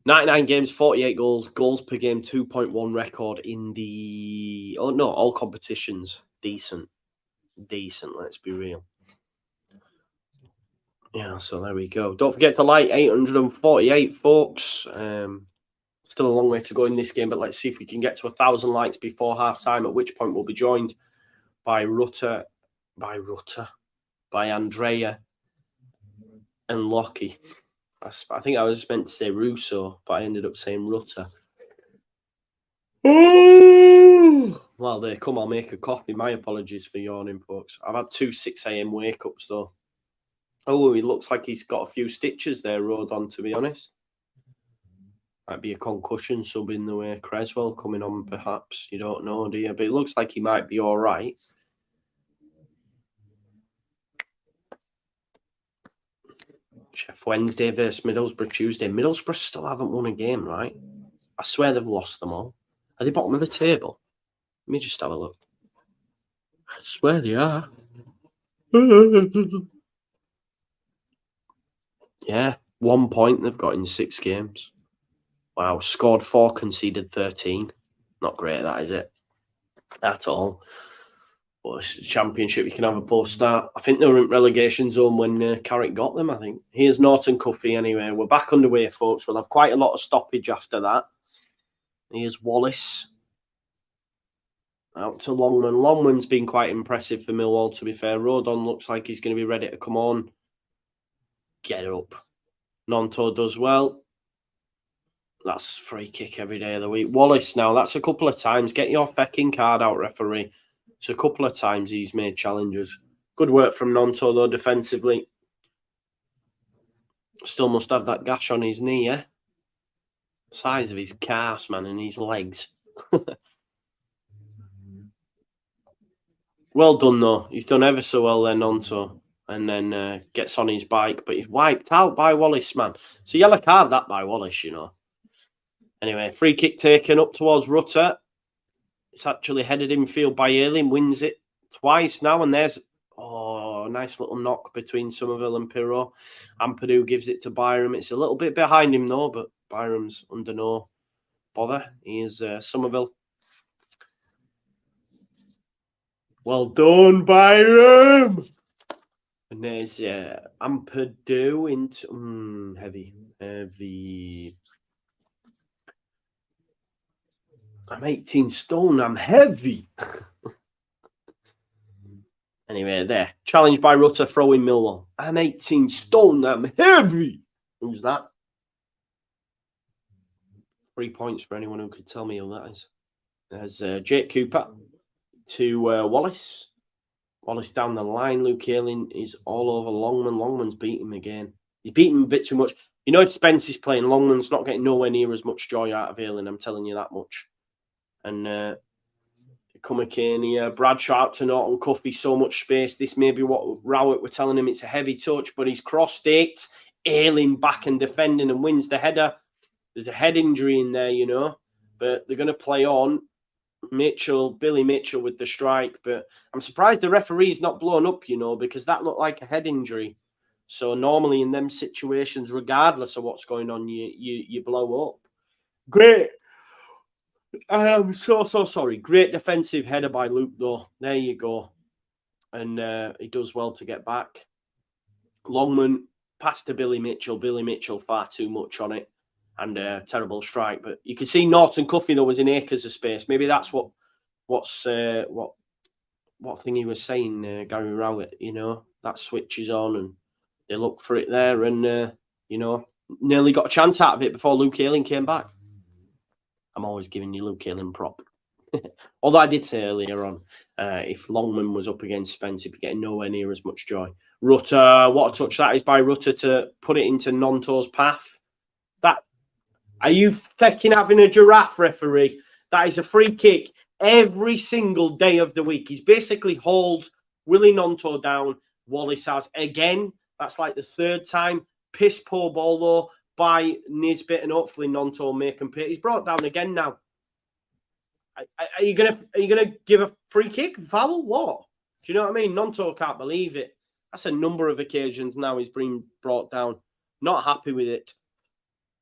99 games, 48 goals. Goals per game, 2.1 record in the... Oh, no, all competitions. Decent, let's be real. Yeah, so there we go. Don't forget to like 848, folks. Still a long way to go in this game, but let's see if we can get to 1,000 likes before half-time, at which point we'll be joined by Andrea and Lockie. I think I was meant to say Russo, but I ended up saying Rutter. Well, there, come on, make a coffee. My apologies for yawning, folks. I've had 2 6 a.m. wake-ups, though. Oh, he looks like he's got a few stitches there, Rodon, to be honest. Might be a concussion sub in the way. Creswell coming on, perhaps. You don't know, do you? But it looks like he might be all right. Chef Wednesday versus Middlesbrough Tuesday. Middlesbrough still haven't won a game, right? I swear they've lost them all. Are they bottom of the table? Let me just have a look. I swear they are. Yeah, 1 point they've got in 6 games. Wow, scored 4, conceded 13. Not great, that is it? At all. But it's the Championship, you can have a poor start. I think they were in relegation zone when Carrick got them, I think. Here's Norton Cuffy anyway. We're back underway, folks. We'll have quite a lot of stoppage after that. Here's Wallace. Out to Longman. Longman's been quite impressive for Millwall, to be fair. Rodon looks like he's going to be ready to come on. Get up. Nonto does well. That's free kick every day of the week. Wallace now, that's a couple of times. Get your fecking card out, referee. It's a couple of times he's made challenges. Good work from Nonto, though, defensively. Still must have that gash on his knee, yeah? Size of his calves, man, and his legs. Well done, though. He's done ever so well there, Nonto. And then gets on his bike. But he's wiped out by Wallace, man. It's a yellow card, that, by Wallace, you know. Anyway, free kick taken up towards Rutter. It's actually headed infield by Ayling. Wins it twice now. And there's, a nice little knock between Somerville and Pirro. Ampadu gives it to Byram. It's a little bit behind him, though. But Byram's under no bother. He is Somerville. Well done, Byram! And there's Ampadu into heavy. I'm 18 stone. I'm heavy. Anyway, there. Challenged by Rutter, throwing Millwall. I'm 18 stone. I'm heavy. Who's that? 3 points for anyone who could tell me who that is. There's Jake Cooper to Wallace. Wallace down the line. Luke Ayling is all over Longman. Longman's beat him again. He's beaten him a bit too much. You know, if Spence is playing, Longman's not getting nowhere near as much joy out of Ayling. I'm telling you that much. And come again here. Bradshaw out to Norton Cuffy. So much space. This may be what Rowett were telling him. It's a heavy touch, but he's crossed it. Ayling back and defending and wins the header. There's a head injury in there, you know. But they're going to play on. Billy Mitchell with the strike. But I'm surprised the referee's not blown up, you know, because that looked like a head injury. So normally in them situations, regardless of what's going on, you blow up. Great. I am so sorry. Great defensive header by Luke, though. There you go. And he does well to get back. Longman passed to Billy Mitchell. Billy Mitchell far too much on it. And terrible strike. But you can see Norton Cuffy, though, was in acres of space. Maybe that's what thing he was saying, Gary Rowett, you know. That switches on and they look for it there. And, you know, nearly got a chance out of it before Luke Ayling came back. I'm always giving you Luke Ayling prop. Although I did say earlier on, if Longman was up against Spence, he'd be getting nowhere near as much joy. Rutter, what a touch that is by Rutter to put it into Nonto's path. Are you fucking having a giraffe, referee? That is a free kick every single day of the week. He's basically hauled Willie Nonto down. Wallace has again. That's like the third time. Piss poor ball, though, by Nisbet, and hopefully Nonto may compete. He's brought down again now. Are you gonna give a free kick? Foul? What? Do you know what I mean? Nonto can't believe it. That's a number of occasions now he's been brought down. Not happy with it.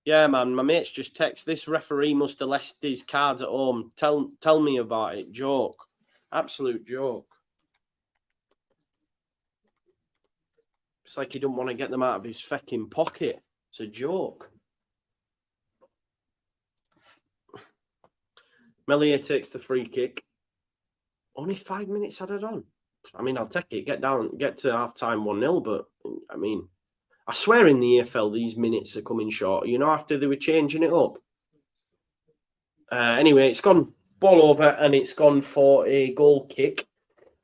Yeah, man, my mate's just text. This referee must have left his cards at home. Tell me about it. Joke. Absolute joke. It's like he don't want to get them out of his fucking pocket. It's a joke. Melia takes the free kick. Only 5 minutes added on. I mean, I'll take it. Get to half-time 1-0, but, I mean, I swear in the EFL, these minutes are coming short. You know, after they were changing it up. Anyway, it's gone ball over and it's gone for a goal kick.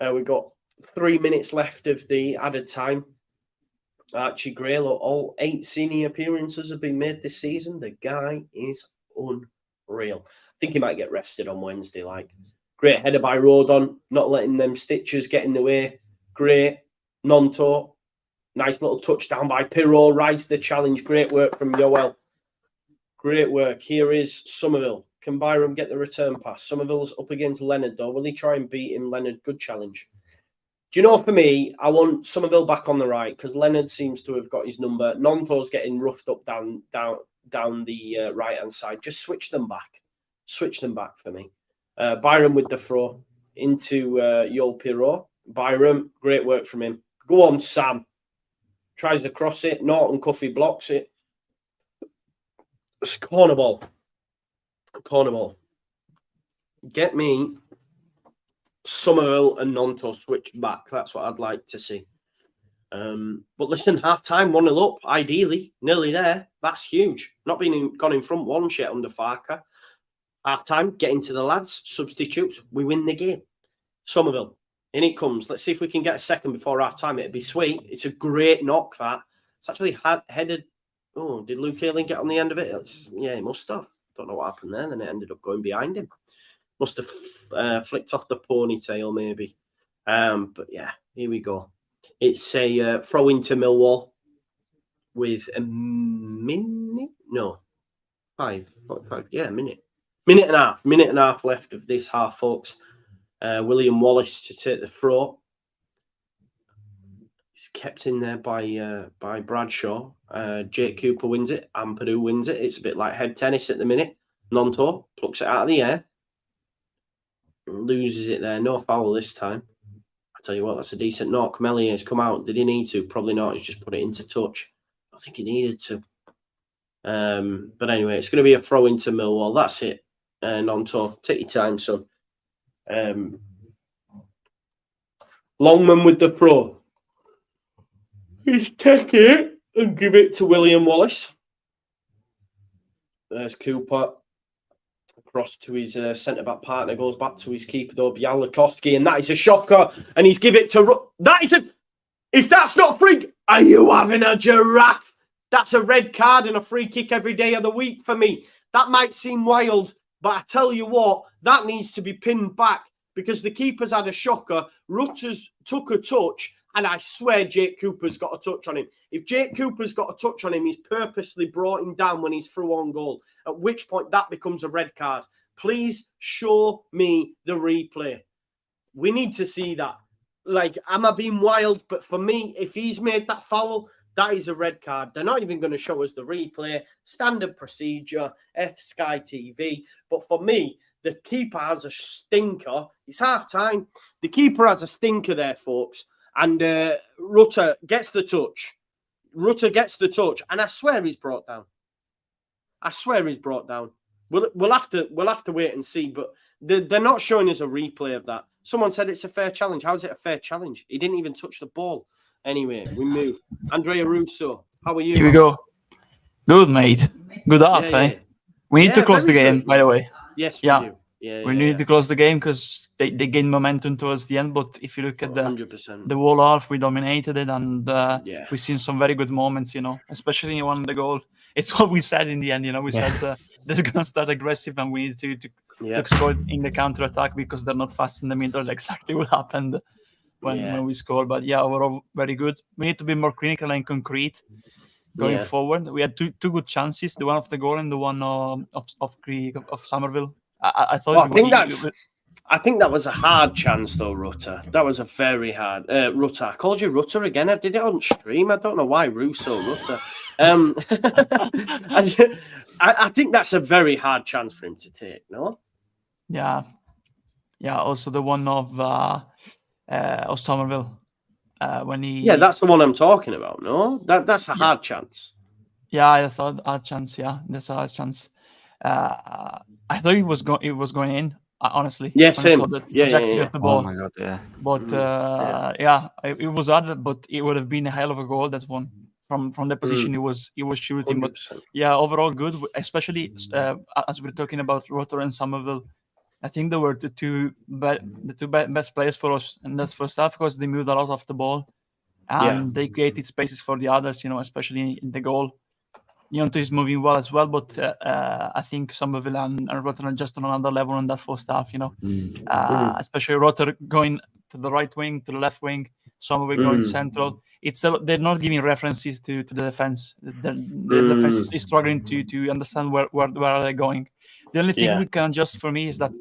We've got 3 minutes left of the added time. Archie Gray, all 8 senior appearances have been made this season. The guy is unreal. I think he might get rested on Wednesday. Like, great header by Rodon, not letting them stitches get in the way. Great. Nonto. Nice little touchdown by Pirro. Rides the challenge. Great work from Yoel. Great work. Here is Somerville. Can Byram get the return pass? Somerville's up against Leonard, though. Will he try and beat him? Leonard, good challenge. Do you know, for me, I want Somerville back on the right because Leonard seems to have got his number. Nonto's getting roughed up down the right-hand side. Just switch them back. Switch them back for me. Byram with the throw into Yol Pirot. Byram, great work from him. Go on, Sam. Tries to cross it. Norton Cuffy blocks it. It's corner ball. Corner ball. Get me Somerville and Nonto switched back. That's what I'd like to see. But listen, half-time, 1-0 up, ideally. Nearly there. That's huge. Not being gone in front once yet under Farker. Half-time, get into the lads. Substitutes. We win the game. Somerville. In it comes. Let's see if we can get a second before half-time. It'd be sweet. It's a great knock, that. It's actually headed. Oh, did Luke Ayling get on the end of it? Yeah, he must have. Don't know what happened there. Then it ended up going behind him. Must have flicked off the ponytail, maybe. But yeah, here we go. It's a throw into Millwall with a minute. No, 45. Yeah, a minute. Minute and a half left of this half, folks. William Wallace to take the throw. He's kept in there by Bradshaw. Jake Cooper wins it. Ampadu wins it. It's a bit like head tennis at the minute. Nonto plucks it out of the air. Loses it there. No foul this time. I tell you what, that's a decent knock. Mellier's come out. Did he need to? Probably not. He's just put it into touch. I don't think he needed to. But anyway, it's going to be a throw into Millwall. That's it. Nonto, take your time, son. Longman with the throw. He's take it and give it to William Wallace. There's Cooper. Across to his centre-back partner. Goes back to his keeper, though, Bialakowski. And that is a shocker. And he's give it to... That is a... If that's not free... Are you having a giraffe? That's a red card and a free kick every day of the week for me. That might seem wild, but I tell you what, that needs to be pinned back because the keeper's had a shocker. Rutter's took a touch, and I swear Jake Cooper's got a touch on him. If Jake Cooper's got a touch on him, he's purposely brought him down when he's through on goal, at which point that becomes a red card. Please show me the replay. We need to see that. Like, am I being wild? But for me, if he's made that foul, that is a red card. They're not even going to show us the replay. Standard procedure, Sky TV. But for me, the keeper has a stinker. It's half-time. The keeper has a stinker there, folks. And Rutter gets the touch. And I swear he's brought down. We'll have to wait and see. But they're not showing us a replay of that. Someone said it's a fair challenge. How is it a fair challenge? He didn't even touch the ball. Anyway, we move. Andrea Russo, how are you? Here we go. Good, mate. Good half, eh? We need to close the game, by the way. Yes, we do. We need to close the game because they gained momentum towards the end. But if you look at the 100%. whole half, we dominated it, and we've seen some very good moments, especially when the goal. It's what we said in the end, we said they're going to start aggressive and we need to exploit in the counter-attack because they're not fast in the middle. Exactly what happened when we scored. But overall, very good. We need to be more clinical and concrete going forward. We had two good chances, the one of the goal and the one of Somerville. I think that was a hard chance, though, Rutter. That was a very hard... Rutter. I called you Rutter again. I did it on stream. I don't know why. Russo, Rutter. I think that's a very hard chance for him to take, no? Yeah. Also the one of Somerville when he. Yeah, that's the one I'm talking about. No, that's a hard chance. Yeah, that's a hard chance. Yeah, that's a hard chance. I thought it was going in. Honestly, yeah, same. Of the ball. Oh my god, yeah. But it was hard, but it would have been a hell of a goal. That one. From the position he was shooting, 100%. But overall good, especially as we're talking about Rotor and Somerville. I think they were the two best players for us in that first half because they moved a lot off the ball and they created spaces for the others, especially in the goal. Leonto is moving well as well, but I think Somerville and Rotor are just on another level on that first half, especially Rotor going to the right wing, to the left wing, some of it going central. They're not giving references to the defense. The defense is struggling to understand where are they going. The only thing we can adjust for me is that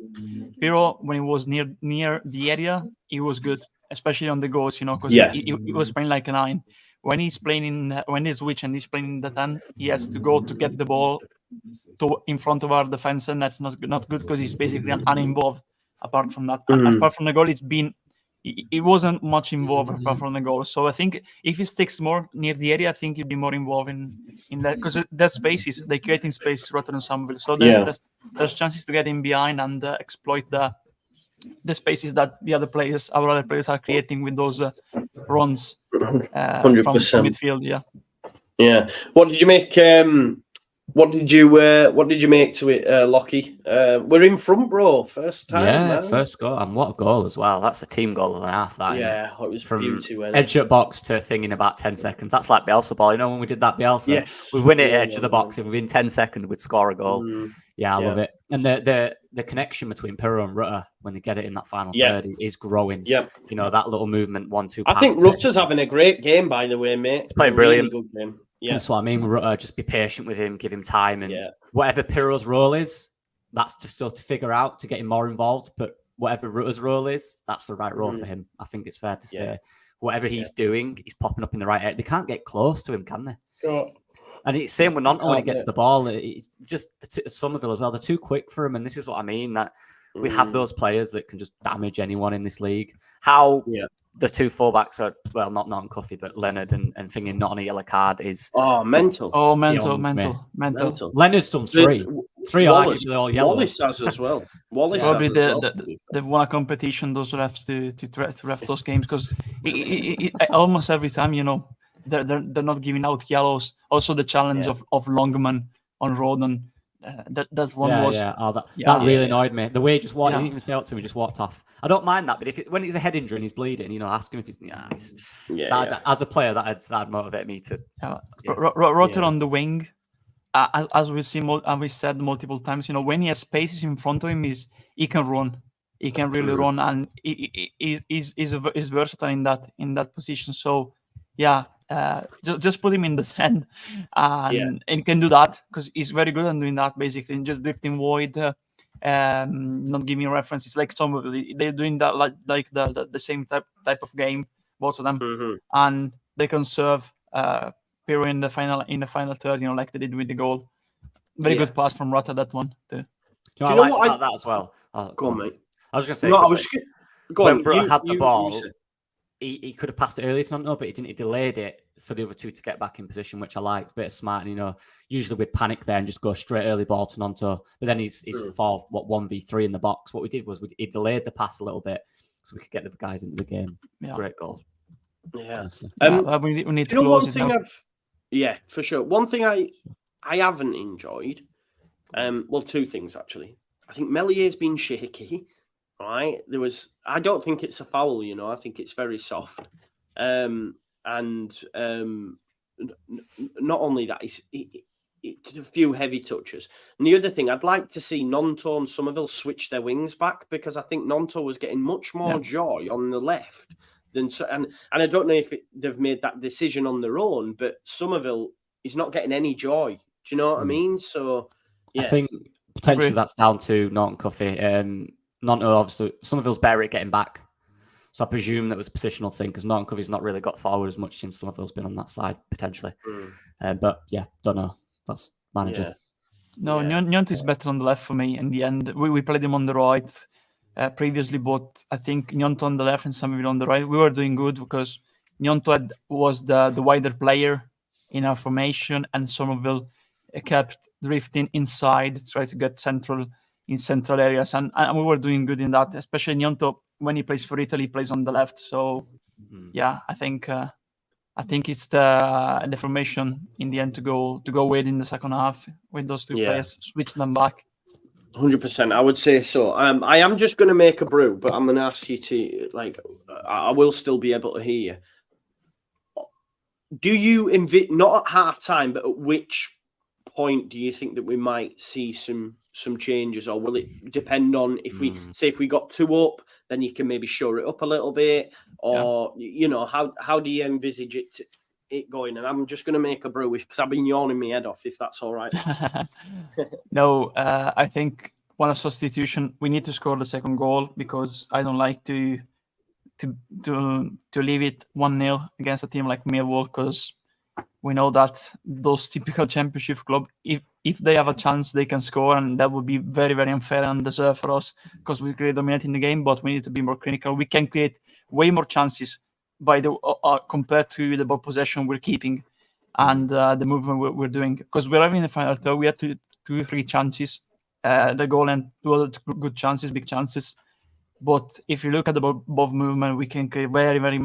Pirlo, when he was near the area, he was good, especially on the goals, because he was playing like a 9. When he's playing when he's switch and he's playing in the 10, he has to go to get the ball in front of our defense, and that's not good because he's basically uninvolved. Apart from that, apart from the goal, it wasn't much involved apart from the goal. So I think if he sticks more near the area, I think he'd be more involved in that, because there's spaces, they're creating spaces rather than Somerville. So there's chances to get in behind and exploit the spaces that our other players are creating with those runs from midfield. Yeah. What did you make? What did you make to it, Lockie? We're in front row first time. Yeah, first goal, and what a goal as well. That's a team goal and a half. That it was from beauty. Edge of box to thing in about 10 seconds. That's like Bielsa ball. When we did that Bielsa, yes, we win it edge of the box, and within 10 seconds we'd score a goal. I love it. And the connection between Pirlo and Rutter when they get it in that final third is growing. Yep. That little movement, 1-2 I think Rutter's having a great game, by the way, mate. He's playing brilliant. Really good game. Yeah. That's what I mean. Rutter, just be patient with him, give him time, and whatever Pirlo's role is, that's to figure out to get him more involved. But whatever Rutter's role is, that's the right role for him. I think it's fair to say. Whatever he's doing, he's popping up in the right area. They can't get close to him, can they? Oh. And it's same with Nonto when he gets the ball. It's just Somerville as well. They're too quick for him, and this is what I mean. That we have those players that can just damage anyone in this league. How the two fullbacks are, well, not Cuffy, but Leonard and thinking not on a yellow card is mental. Mental. Leonard's done three arguably all yellow. Wallace has as well. Probably they've won a competition, those refs to ref those games, because almost every time they're not giving out yellows. Also the challenge of Longman on Roden. That one was that really annoyed me. The way he just walked, he didn't even say out to me, just walked off. I don't mind that, but when it's a head injury and he's bleeding, ask him if he's as a player that'd motivate me to. Rotter on the wing, as we see and we said multiple times, when he has spaces in front of him, he can run. He can really run, and he's versatile in that position. So just put him in the 10 and can do that, because he's very good at doing that, basically, and just drifting void, not giving references like some of they're doing that like the same type of game, both of them, and they can serve Pirlo in the final third, like they did with the goal. Very good pass from Rata, that one too. I liked about that as well. Go on, mate. I was going to say, when Brett had the ball, he could have passed it earlier to Nonto, but he didn't. He delayed it for the other two to get back in position, which I liked. Bit of smart, usually we'd panic there and just go straight early ball to Nonto. But then he's 1v3 in the box. What we did was he delayed the pass a little bit so we could get the guys into the game. Yeah. Great goal. Yeah. We need to close it now. For sure. One thing I haven't enjoyed, two things actually. I think Mellier's been shaky. Right, I don't think it's a foul. I think it's very soft, and not only that, it's a few heavy touches. And the other thing, I'd like to see Nonto and Somerville switch their wings back, because I think Nonto was getting much more joy on the left than and I don't know if they've made that decision on their own, but Somerville is not getting any joy. Do you know what I mean? So I think potentially that's down to Norton Cuffy. Nonto, obviously, Somerville's better at getting back. So I presume that was a positional thing, because Norton Covey's not really got forward as much since Somerville's been on that side, potentially. But don't know. That's manager. Nyonto is better on the left for me in the end. We played him on the right previously, but I think Nyonto on the left and Somerville on the right. We were doing good because Nyonto was the wider player in our formation, and Somerville kept drifting inside, try to get central areas, and we were doing good in that. Especially Nyonto, when he plays for Italy, he plays on the left. So I think it's the formation in the end to go with in the second half with those two players, switch them back. 100%, I would say so. I am just going to make a brew, but I'm going to ask you to, I will still be able to hear you. Do you not at half time, but at which point do you think that we might see some changes, or will it depend on if we got 2 up, then you can maybe shore it up a little bit, or you know, how do you envisage it going? And I'm just going to make a brew because I've been yawning my head off. If that's all right. No, I think one of substitution. We need to score the second goal because I don't like to leave it 1-0 against a team like Millwall, because we know that those typical Championship club, if they have a chance, they can score, and that would be very, very unfair and deserved for us because we create dominating the game, but we need to be more clinical. We can create way more chances by the compared to the ball possession we're keeping and the movement we're doing, because we're having the final third. We had 2-3 chances, the goal and 2 other good chances, big chances. But if you look at the ball movement, we can create very, very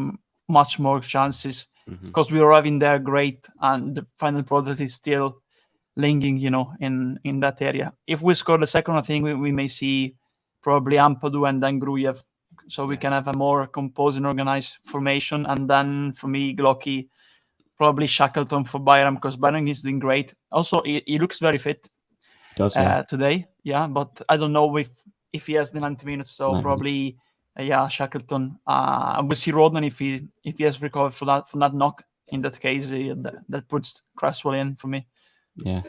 much more chances because we are having there great, and the final product is still lingering, you know, in that area. If we score the second, I think we may see probably Ampadu and then Grujev, so we can have a more composed and organized formation. And then for me, Glocki, probably Shackleton for Byram, because Byram is doing great. Also, he looks very fit today. Yeah, but I don't know if he has the 90 minutes, so probably Shackleton. We'll see Rodman if he has recovered from that knock. In that case, that puts Cresswell in for me. Yeah.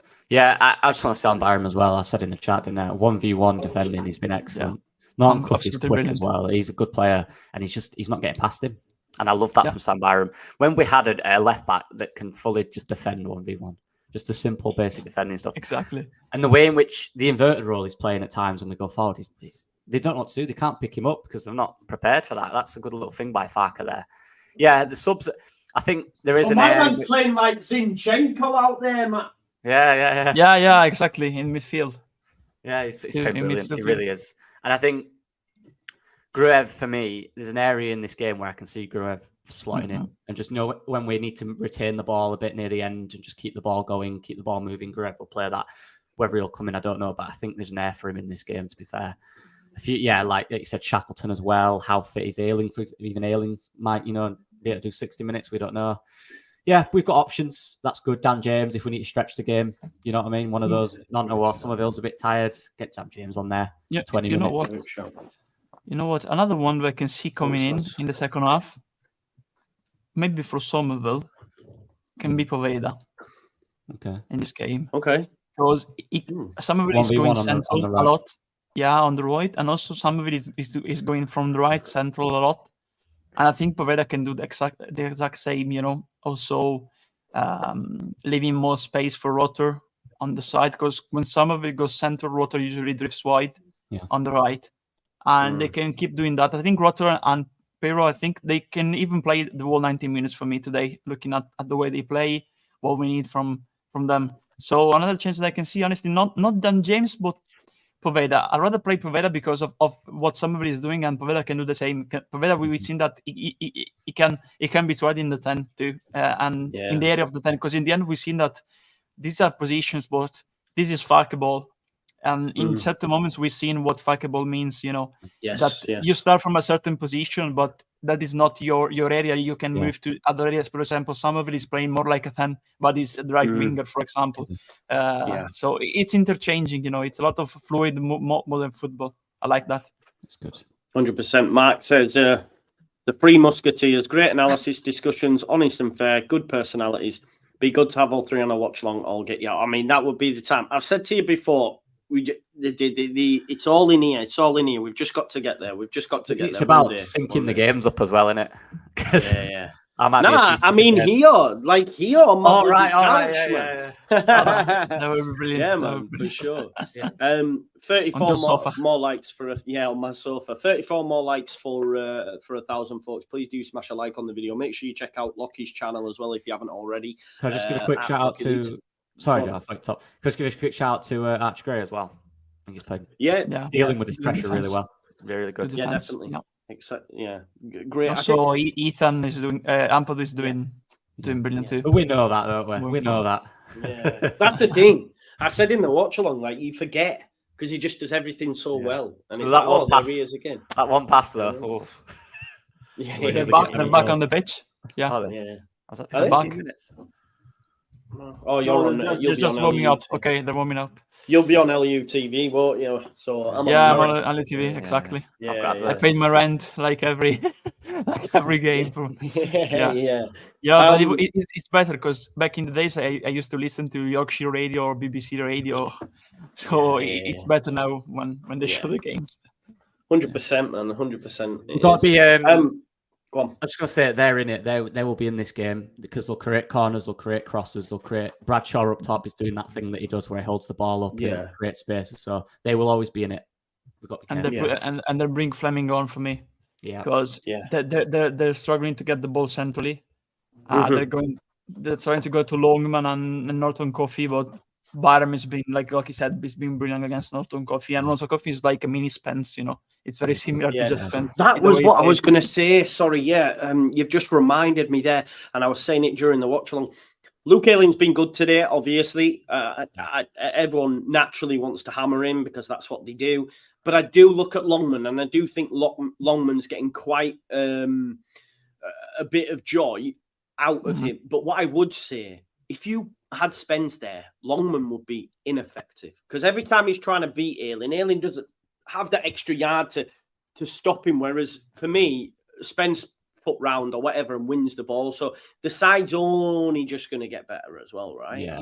I just want to say on Byram as well. I said in the chat, and 1v1 defending, he's been excellent. Norton Clough is quick brilliant as well. He's a good player, and he's not getting past him. And I love that from Sam Byram. When we had a left back that can fully just defend 1v1, just the simple, basic defending stuff. Exactly. And the way in which the inverted role he's playing at times when we go forward, they don't know what to do. They can't pick him up because they're not prepared for that. That's a good little thing by Farker there. Yeah, the subs. I think there is an my area. man's playing like Zinchenko out there, man. Yeah, exactly, in midfield. Yeah, he's playing brilliant. He really is. And I think Gruev, for me, there's an area in this game where I can see Gruev slotting in and just know when we need to retain the ball a bit near the end and just keep the ball going, keep the ball moving. Gruev will play that. Whether he'll come in, I don't know, but I think there's an air for him in this game, to be fair. Like you said, Shackleton as well. How fit is Ayling? Even Ayling might, be able to do 60 minutes. We don't know. Yeah, we've got options. That's good. Dan James, if we need to stretch the game, you know what I mean? One of those. Somerville's a bit tired. Get Dan James on there. Yeah, 20 minutes. You know what? Another one that I can see coming in the second half, maybe for Somerville, can be Poveda. Okay. In this game. Okay. Because Somerville is going central a lot. Yeah, on the right. And also Somerville is going from the right central a lot. And I think Poveda can do the exact same, also leaving more space for Rotter on the side. Because when Somerville goes central, Rotter usually drifts wide on the right. And they can keep doing that. I think Rotter and Pero, I think they can even play the whole 90 minutes for me today, looking at the way they play, what we need from them. So another chance that I can see, honestly, not Dan James, but Poveda. I'd rather play Poveda because of what somebody is doing, and Poveda can do the same. Poveda, we've seen that he can be tried in the 10 too, and in the area of the 10, because in the end we've seen that these are positions, but this is Farke ball. And in certain moments, we've seen what Farke ball means, you start from a certain position, but that is not your area. You can move to other areas. For example, Somerville is playing more like a 10, but he's the right winger, for example. So it's interchanging, it's a lot of fluid modern football. I like that. That's good. 100%. Mark says, the Three Musketeers, great analysis, discussions, honest and fair, good personalities. Be good to have all three on a watch long. I'll get you out. I mean, that would be the time. I've said to you before, it's all in here. It's all in here. We've just got to get there. It's about syncing the games up as well, isn't it? Yeah. All right. That would be brilliant. Yeah, man, for sure. 34 more likes on my sofa. 34 more likes for 1,000 folks. Please do smash a like on the video. Make sure you check out Lockie's channel as well if you haven't already. Can I just give a quick shout out to? Sorry, Joe, I fucked up. Just give a quick shout out to Arch Gray as well. I think he's played. Dealing with his pressure really well. Really good. Yeah, definitely. Great. Also, Ethan is doing. Ampadu is doing brilliant too. But we know that, don't we? We know that. Yeah. That's the thing. I said in the watch along, like you forget because he just does everything so well. And it's that like, one pass, there he is again. That one pass though. They're back on the pitch. Yeah. Was that back? minutes? Oh, you're No, on. You'll be just on warming LU. up. Okay, they're warming up. You'll be on LU TV, won't you? So I'm I'm on. on LUTV, exactly. Yeah, I paid my rent like every game. yeah. But it's better because back in the days I used to listen to Yorkshire radio or BBC radio, so it's better now when they show the games. 100%, man. 100%. We've got to be. Go on. I'm just going to say they're in it. They will be in this game because they'll create corners, they'll create crosses, they'll create. Bradshaw up top is doing that thing that he does where he holds the ball up and create spaces. So they will always be in it. We've got and they bring Fleming on for me. Because they're struggling to get the ball centrally. They're trying to go to Longman and Norton Coffey, but Byram has been like he said, he's been brilliant against Norton Coffey, and Norton Coffey is like a mini Spence, It's very similar to just Spence. That was what I was going to say. Sorry, you've just reminded me there, and I was saying it during the watch along. Luke Ayling's been good today, obviously. Everyone naturally wants to hammer him because that's what they do. But I do look at Longman, and I do think Longman's getting quite a bit of joy out of him. But what I would say, if you had Spence there, Longman would be ineffective because every time he's trying to beat Ayling doesn't have that extra yard to stop him. Whereas for me, Spence put round or whatever and wins the ball. So the side's only just going to get better as well, right? Yeah,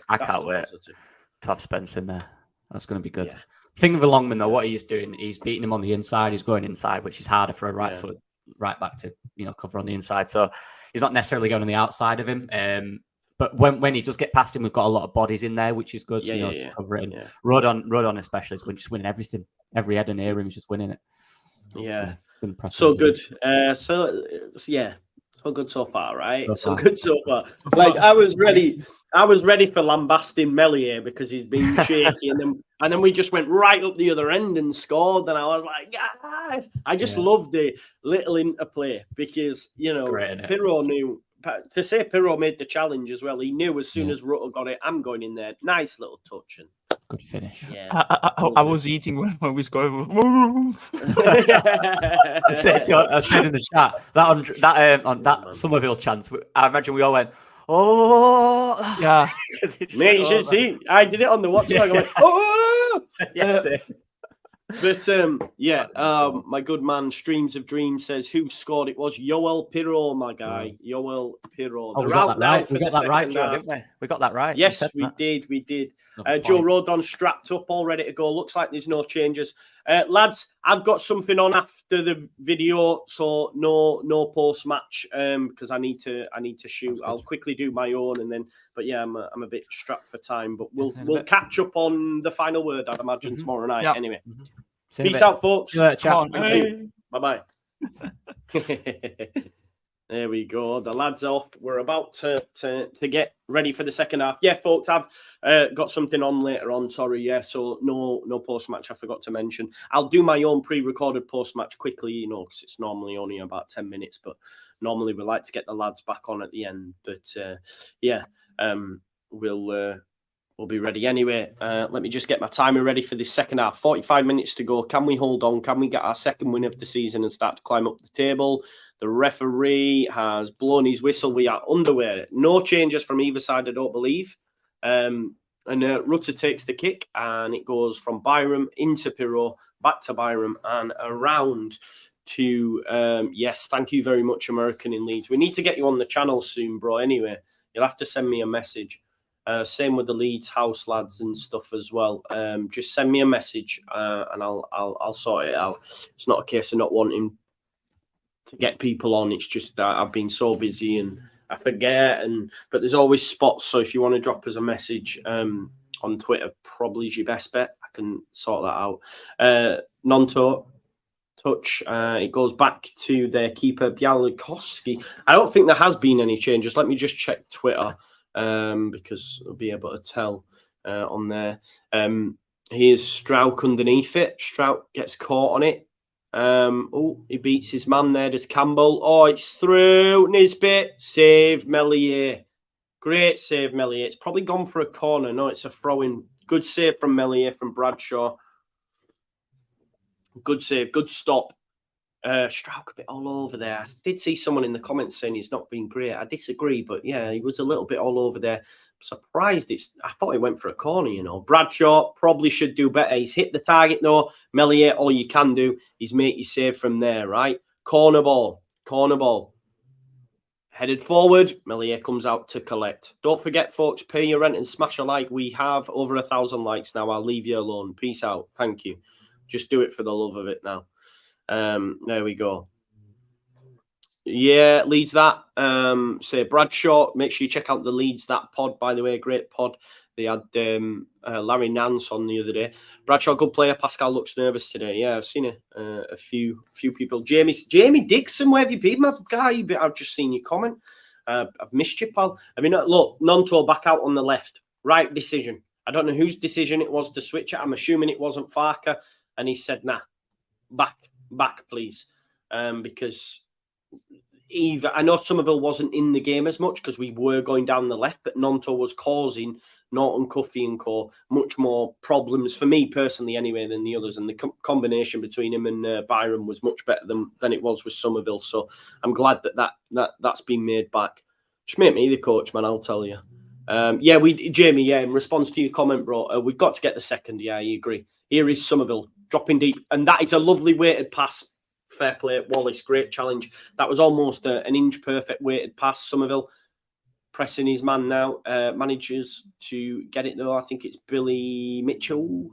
I can't wait to have Spence in there. That's going to be good. Yeah. Thing with Longman though, what he's doing, he's beating him on the inside. He's going inside, which is harder for a right foot right back to cover on the inside. So he's not necessarily going on the outside of him. But when he does get past him, we've got a lot of bodies in there, which is good to cover it. And Rodon especially is just winning everything. Every header near him is just winning it. Yeah. So good. So good so far, right? So good so far. Like I was ready for lambasting Meslier because he's been shaky, and then we just went right up the other end and scored. And I was like, guys, I just love the little interplay because Pirro knew. To say Pirro made the challenge as well, he knew as soon as Rutter got it, I'm going in there. Nice little touch and good finish. Yeah, I was eating when we scored. I said in the chat that on that Somerville chance, I imagine we all went, oh yeah. Mate, you should see. I did it on the watch. I went, oh yes. But my good man Streams of Dreams says who scored. It was Yoel Pirro, my guy. Yoel Pirro. We got that right. We got that right, Joe, didn't we? We got that right. Yes, we did. Joe Rodon strapped up, all ready to go. Looks like there's no changes. Lads, I've got something on after the video, so no post match because I need to shoot. I'll quickly do my own and then. But yeah, I'm a bit strapped for time. But we'll catch up on the final word, I'd imagine, tomorrow night. Yeah. Anyway, peace out, folks. Thank you. Bye. There we go. The lads off. We're about to get ready for the second half. Yeah, folks, I've got something on later on. Sorry, so no post match. I forgot to mention. I'll do my own pre-recorded post match quickly, because it's normally only about 10 minutes. But normally we like to get the lads back on at the end. But we'll be ready anyway. Let me just get my timer ready for this second half. 45 minutes to go. Can we hold on? Can we get our second win of the season and start to climb up the table? The referee has blown his whistle. We are underway. No changes from either side, I don't believe. And Rutter takes the kick, and it goes from Byram into Pirro, back to Byram, and around to, yes, thank you very much, American in Leeds. We need to get you on the channel soon, bro. Anyway, you'll have to send me a message. Same with the Leeds house lads and stuff as well. Just send me a message, and I'll sort it out. It's not a case of not wanting to get people on. It's just that I've been so busy and I forget. But there's always spots. So if you want to drop us a message on Twitter, probably is your best bet. I can sort that out. Non-touch. It goes back to their keeper Bialkowski. I don't think there has been any changes. Let me just check Twitter. Because I'll be able to tell on there. Here's Strauch underneath it. Strauch gets caught on it. He beats his man there. There's Campbell. Oh, it's through. Nisbet. Save Meslier. Great save, Meslier. It's probably gone for a corner. No, it's a throw-in. Good save from Meslier, from Bradshaw. Good save. Good stop. Strauch a bit all over there. I did see someone in the comments saying he's not been great. I disagree, but yeah, he was a little bit all over there. surprised I thought he went for a corner, you know. Bradshaw probably should do better. He's hit the target though. Meslier, all you can do is make you save from there, right? Corner ball. Headed forward, Meslier comes out to collect. Don't forget, folks, pay your rent and smash a like. We have over 1,000 likes now. I'll leave you alone. Peace out. Thank you. Just do it for the love of it now. There we go. Yeah, Leeds That. Say Bradshaw. Make sure you check out the Leeds That pod, by the way. Great pod. They had Larry Nance on the other day. Bradshaw, good player. Pascal looks nervous today. Yeah, I've seen a few people. Jamie Dixon, where have you been, my guy? I've just seen your comment. I've missed you, pal. I mean, look, Nonto back out on the left. Right decision. I don't know whose decision it was to switch it. I'm assuming it wasn't Farker. And he said, nah, back, please. Because I know Somerville wasn't in the game as much because we were going down the left, but Nonto was causing Norton, Cuffy and co much more problems for me personally anyway than the others, and the combination between him and Byram was much better than it was with Somerville. So I'm glad that's been made back. Just make me the coach, man, I'll tell you. Jamie, in response to your comment, bro, we've got to get the second. Yeah, I agree. Here is Somerville dropping deep, and that is a lovely weighted pass. Fair play, Wallace, great challenge. That was almost an inch perfect weighted pass. Somerville pressing his man now. Manages to get it though. I think it's Billy Mitchell.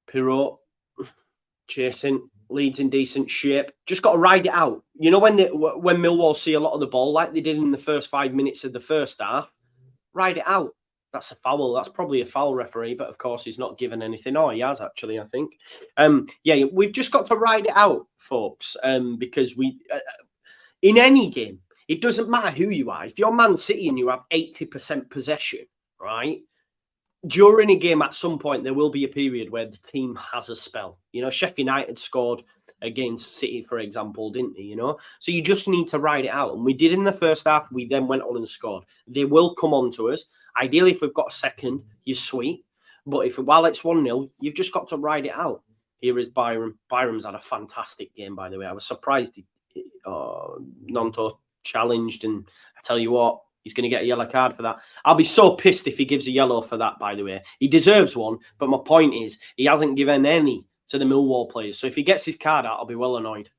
Pirot chasing. Leeds in decent shape. Just got to ride it out. You know when Millwall see a lot of the ball like they did in the first 5 minutes of the first half, ride it out. That's a foul. That's probably a foul, referee, but of course he's not given anything. Oh, he has actually, I think. We've just got to ride it out, folks, because in any game, it doesn't matter who you are. If you're Man City and you have 80% possession, right? During a game, at some point, there will be a period where the team has a spell. You know, Sheffield United scored against City, for example, didn't they? You know, so you just need to ride it out. And we did in the first half. We then went on and scored. They will come on to us. Ideally, if we've got a second, you're sweet. But while it's 1-0, you've just got to ride it out. Here is Byram. Byram's had a fantastic game, by the way. I was surprised Nonto challenged, and I tell you what, he's going to get a yellow card for that. I'll be so pissed if he gives a yellow for that, by the way. He deserves one, but my point is he hasn't given any to the Millwall players. So if he gets his card out, I'll be well annoyed.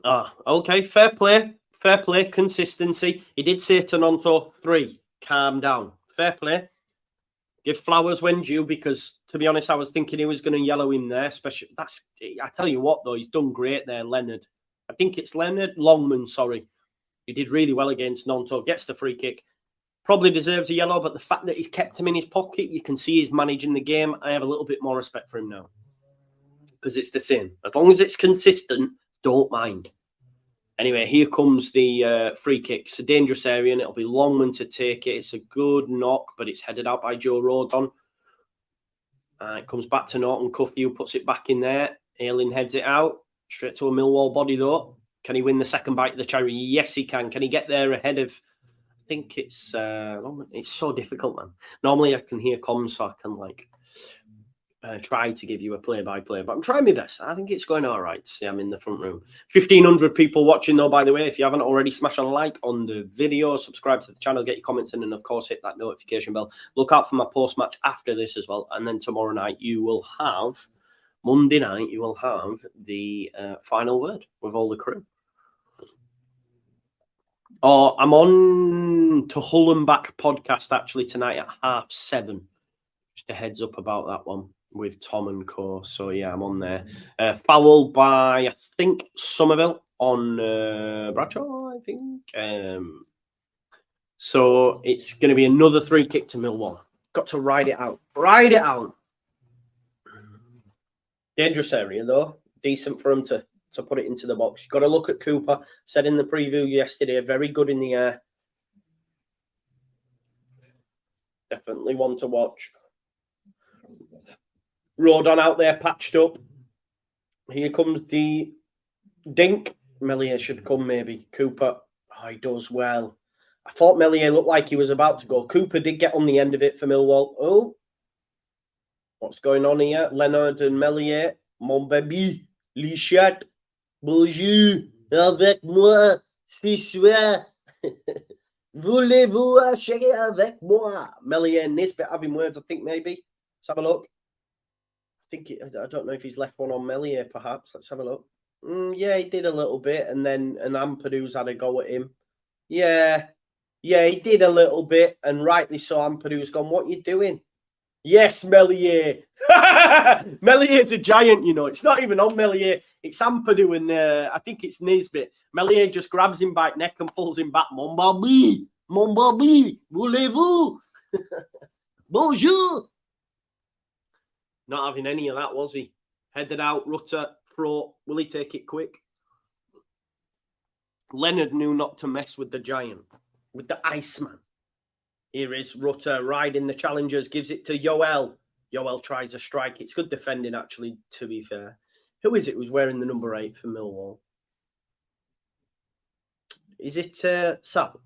Okay, fair play. Fair play, consistency. He did say to Nonto, 3, calm down. Fair play. Give flowers when due, because to be honest, I was thinking he was going to yellow him there. I tell you what, though, he's done great there, Leonard. I think it's Leonard Longman, sorry. He did really well against Nonto. Gets the free kick. Probably deserves a yellow, but the fact that he's kept him in his pocket, you can see he's managing the game. I have a little bit more respect for him now. Because it's the same. As long as it's consistent, don't mind. Anyway, here comes the free kick. It's a dangerous area, and it'll be Longman to take it. It's a good knock, but it's headed out by Joe Rodon. It comes back to Norton Cuffy, who puts it back in there. Ayling heads it out. Straight to a Millwall body, though. Can he win the second bite of the cherry? Yes, he can. Can he get there ahead of... I think it's so difficult, man. Normally, I can hear comms, so I can, try to give you a play-by-play, but I'm trying my best. I think it's going all right. See, I'm in the front room. 1,500 people watching, though, by the way. If you haven't already, smash a like on the video, subscribe to the channel, get your comments in, and, of course, hit that notification bell. Look out for my post-match after this as well, and then tomorrow night, Monday night, you will have the final word with all the crew. Oh, I'm on to Hull and Back podcast, actually, tonight at 7:30. Just a heads up about that one with Tom and co. So, yeah, I'm on there. Foul by, I think, Somerville on Bradshaw, I think. So it's going to be another free kick to Millwall. Got to ride it out. Ride it out. Dangerous area, though. Decent for him to put it into the box. You've got to look at Cooper. Said in the preview yesterday, very good in the air. Definitely one to watch. Rodon out there patched up. Here comes the dink. Meslier should come, maybe. Cooper. Oh, he does well. I thought Meslier looked like he was about to go. Cooper did get on the end of it for Millwall. Oh. What's going on here? Leonard and Meslier. Mon baby. Lichat. Bonjour. Avec moi. Ce soir. Voulez-vous checker avec moi? Melier Nisbet having words, I think, maybe. Let's have a look. I don't know if he's left one on Melier, perhaps. Let's have a look. Yeah, he did a little bit, and then Ampadu's had a go at him. Yeah, he did a little bit, and rightly so. Ampadu's gone, what you doing? Yes, Melier. Melier's a giant, you know. It's not even on Melier. It's Ampadu, and I think it's Nisbet. Melier just grabs him by the neck and pulls him back. Mon babi, voulez-vous? Bonjour. Not having any of that, was he? Headed out, Rutter, pro. Will he take it quick? Leonard knew not to mess with the giant, with the Iceman. Here is Rutter riding the challengers, gives it to Yoel. Yoel tries a strike. It's good defending, actually, to be fair. Who is it who's wearing the number 8 for Millwall? Is it Sab?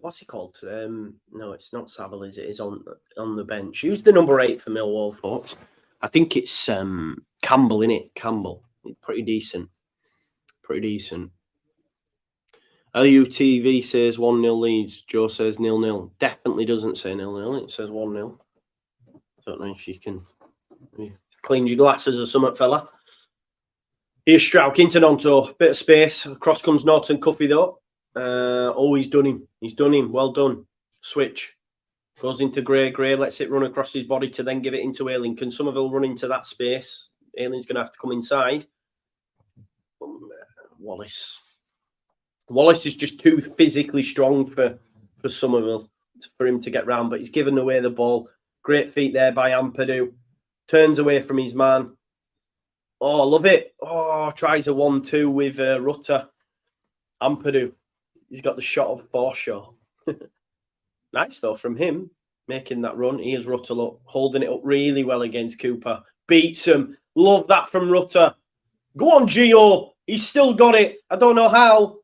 What's he called? No, it's not Saville, is it? It's on the bench. Who's the number 8 for Millwall, folks? I think it's Campbell, innit? Campbell. Pretty decent. Pretty decent. LUTV says 1-0 Leeds. Joe says 0-0. Definitely doesn't say 0-0. It says 1-0. Don't know if you can clean your glasses or something, fella. Here's Strauch into Nonto. Bit of space. Across comes Norton Cuffy, though. He's done him. He's done him. Well done. Switch. Goes into Gray. Gray lets it run across his body to then give it into Ayling. Can Somerville run into that space? Ayling's going to have to come inside. Wallace. Wallace is just too physically strong for Somerville, for him to get round, but he's given away the ball. Great feet there by Ampadu. Turns away from his man. Oh, love it. Oh, tries a 1-2 with Rutter. Ampadu. He's got the shot of Forshaw. Nice, though, from him, making that run. Here's Rutter, look, holding it up really well against Cooper. Beats him. Love that from Rutter. Go on, Gio. He's still got it. I don't know how.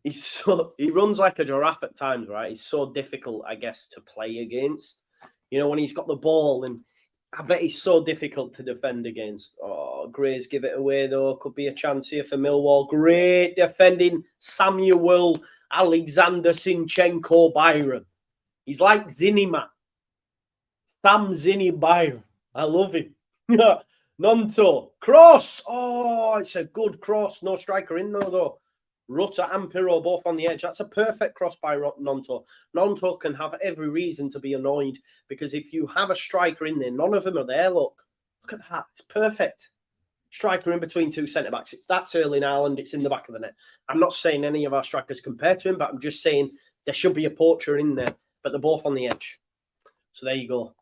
He runs like a giraffe at times, right? He's so difficult, I guess, to play against. You know, when he's got the ball, and I bet he's so difficult to defend against. Oh, Gray's give it away, though. Could be a chance here for Millwall. Great defending Samuel Alexander Sinchenko Byron. He's like Zinny, man. Sam Zinny Byron. I love him. Nonto. Cross. Oh, it's a good cross. No striker in there, though. Rutter and Pirro both on the edge. That's a perfect cross by Nonto. Nonto can have every reason to be annoyed, because if you have a striker in there, none of them are there, look. Look at that. It's perfect. Striker in between two centre-backs. If that's Erling Haaland, it's in the back of the net. I'm not saying any of our strikers compare to him, but I'm just saying there should be a poacher in there, but they're both on the edge. So there you go.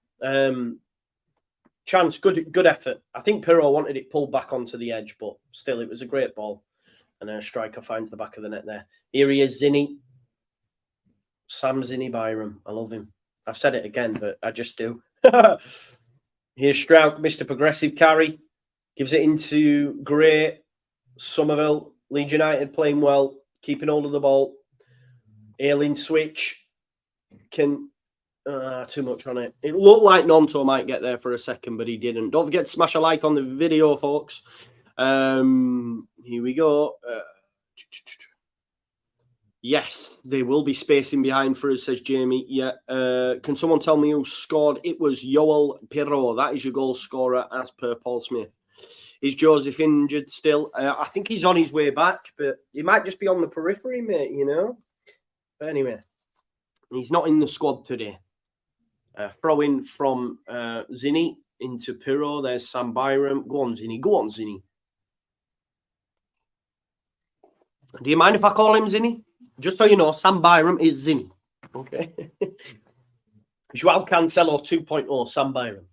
Chance, good effort. I think Pirro wanted it pulled back onto the edge, but still, it was a great ball. And a striker finds the back of the net there. Here he is, Zinny. Sam Zinny Byram. I love him. I've said it again, but I just do. Here's Strauch, Mr. Progressive carry. Gives it into Gray. Somerville. Leeds United playing well. Keeping hold of the ball. Ayling switch. Can... too much on it. It looked like Nonto might get there for a second, but he didn't. Don't forget to smash a like on the video, folks. Here we go. Yes, they will be spacing behind for us, says Jamie. Yeah. Can someone tell me who scored? It was Yoel Pirro. That is your goal scorer, as per Paul Smith. Is Joseph injured still? I think he's on his way back, but he might just be on the periphery, mate, you know? But anyway, he's not in the squad today. Throw in from Zinny into Pirro. There's Sam Byram. Go on, Zinny. Go on, Zinny. Do you mind if I call him Zinny? Just so you know, Sam Byram is Zinny. Okay. Joao Cancelo 2.0, Sam Byram.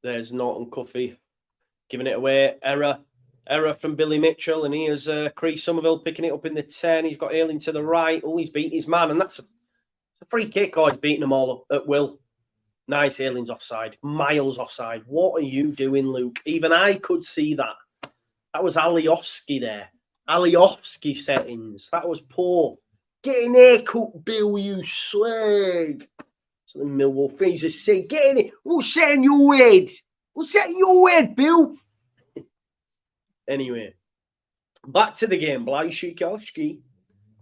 There's Norton Cuffy giving it away. Error from Billy Mitchell. And here's Chris Somerville picking it up in the 10. He's got Ayling to the right. Oh, he's beat his man. And that's a free kick. Oh, he's beating them all at will. Nice, Ayling's offside. Miles offside. What are you doing, Luke? Even I could see that. That was Alioski there. Alioski settings. That was poor. Get in there, Cook Bill, you slag. So the Millwall freezers say, get in it. What's that in your head? What's that in your head, Bill? Anyway, back to the game. Blaszczykowski,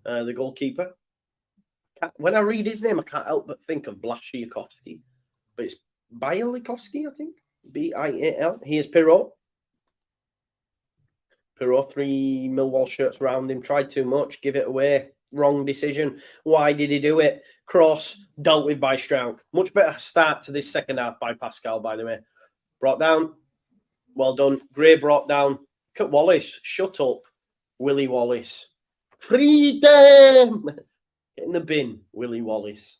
the goalkeeper. When I read his name, I can't help but think of Blaszczykowski. But it's Bialikowski, I think. B-I-A-L. Here's Pirot. Pirot, 3 Millwall shirts around him. Tried too much. Give it away. Wrong decision. Why did he do it? Cross. Dealt with by Strauch. Much better start to this second half by Pascal, by the way. Brought down. Well done. Gray brought down. Cut Wallace. Shut up. Willie Wallace. Freedom! Get in the bin, Willie Wallace.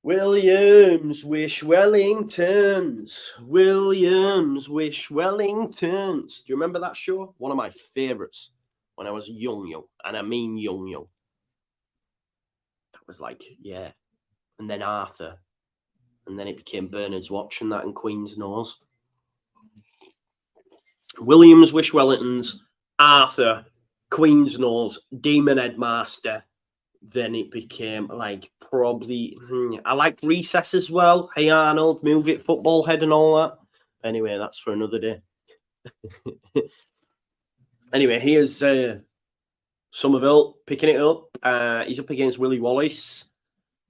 Williams, wish Wellingtons. Williams, wish Wellingtons. Do you remember that show? One of my favourites when I was young. And I mean young. That was like, yeah. And then Arthur. And then it became Bernard's Watch and that and Queen's Nose. Williams, wish Wellingtons. Arthur, Queen's Nose, Demon Headmaster. Then it became like probably, I like Recess as well. Hey Arnold, Move It, Football Head and all that. Anyway, that's for another day. Anyway, here's Somerville picking it up. He's up against Willie Wallace.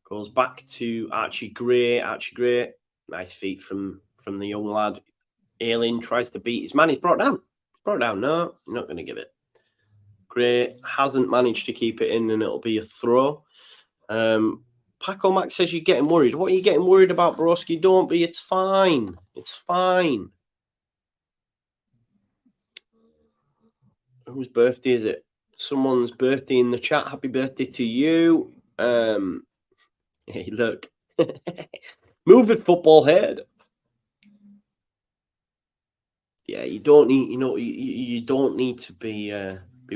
Goes back to Archie Gray. Archie Gray, nice feet from the young lad. Ailing tries to beat his man. He's brought down. No, you're not going to give it. Gray hasn't managed to keep it in, and it'll be a throw. Paco Max says you're getting worried. What are you getting worried about, Broski? Don't be. It's fine. It's fine. Whose birthday is it? Someone's birthday in the chat. Happy birthday to you. Hey, look. Move it, Football Head. Yeah, you don't need. You don't need to be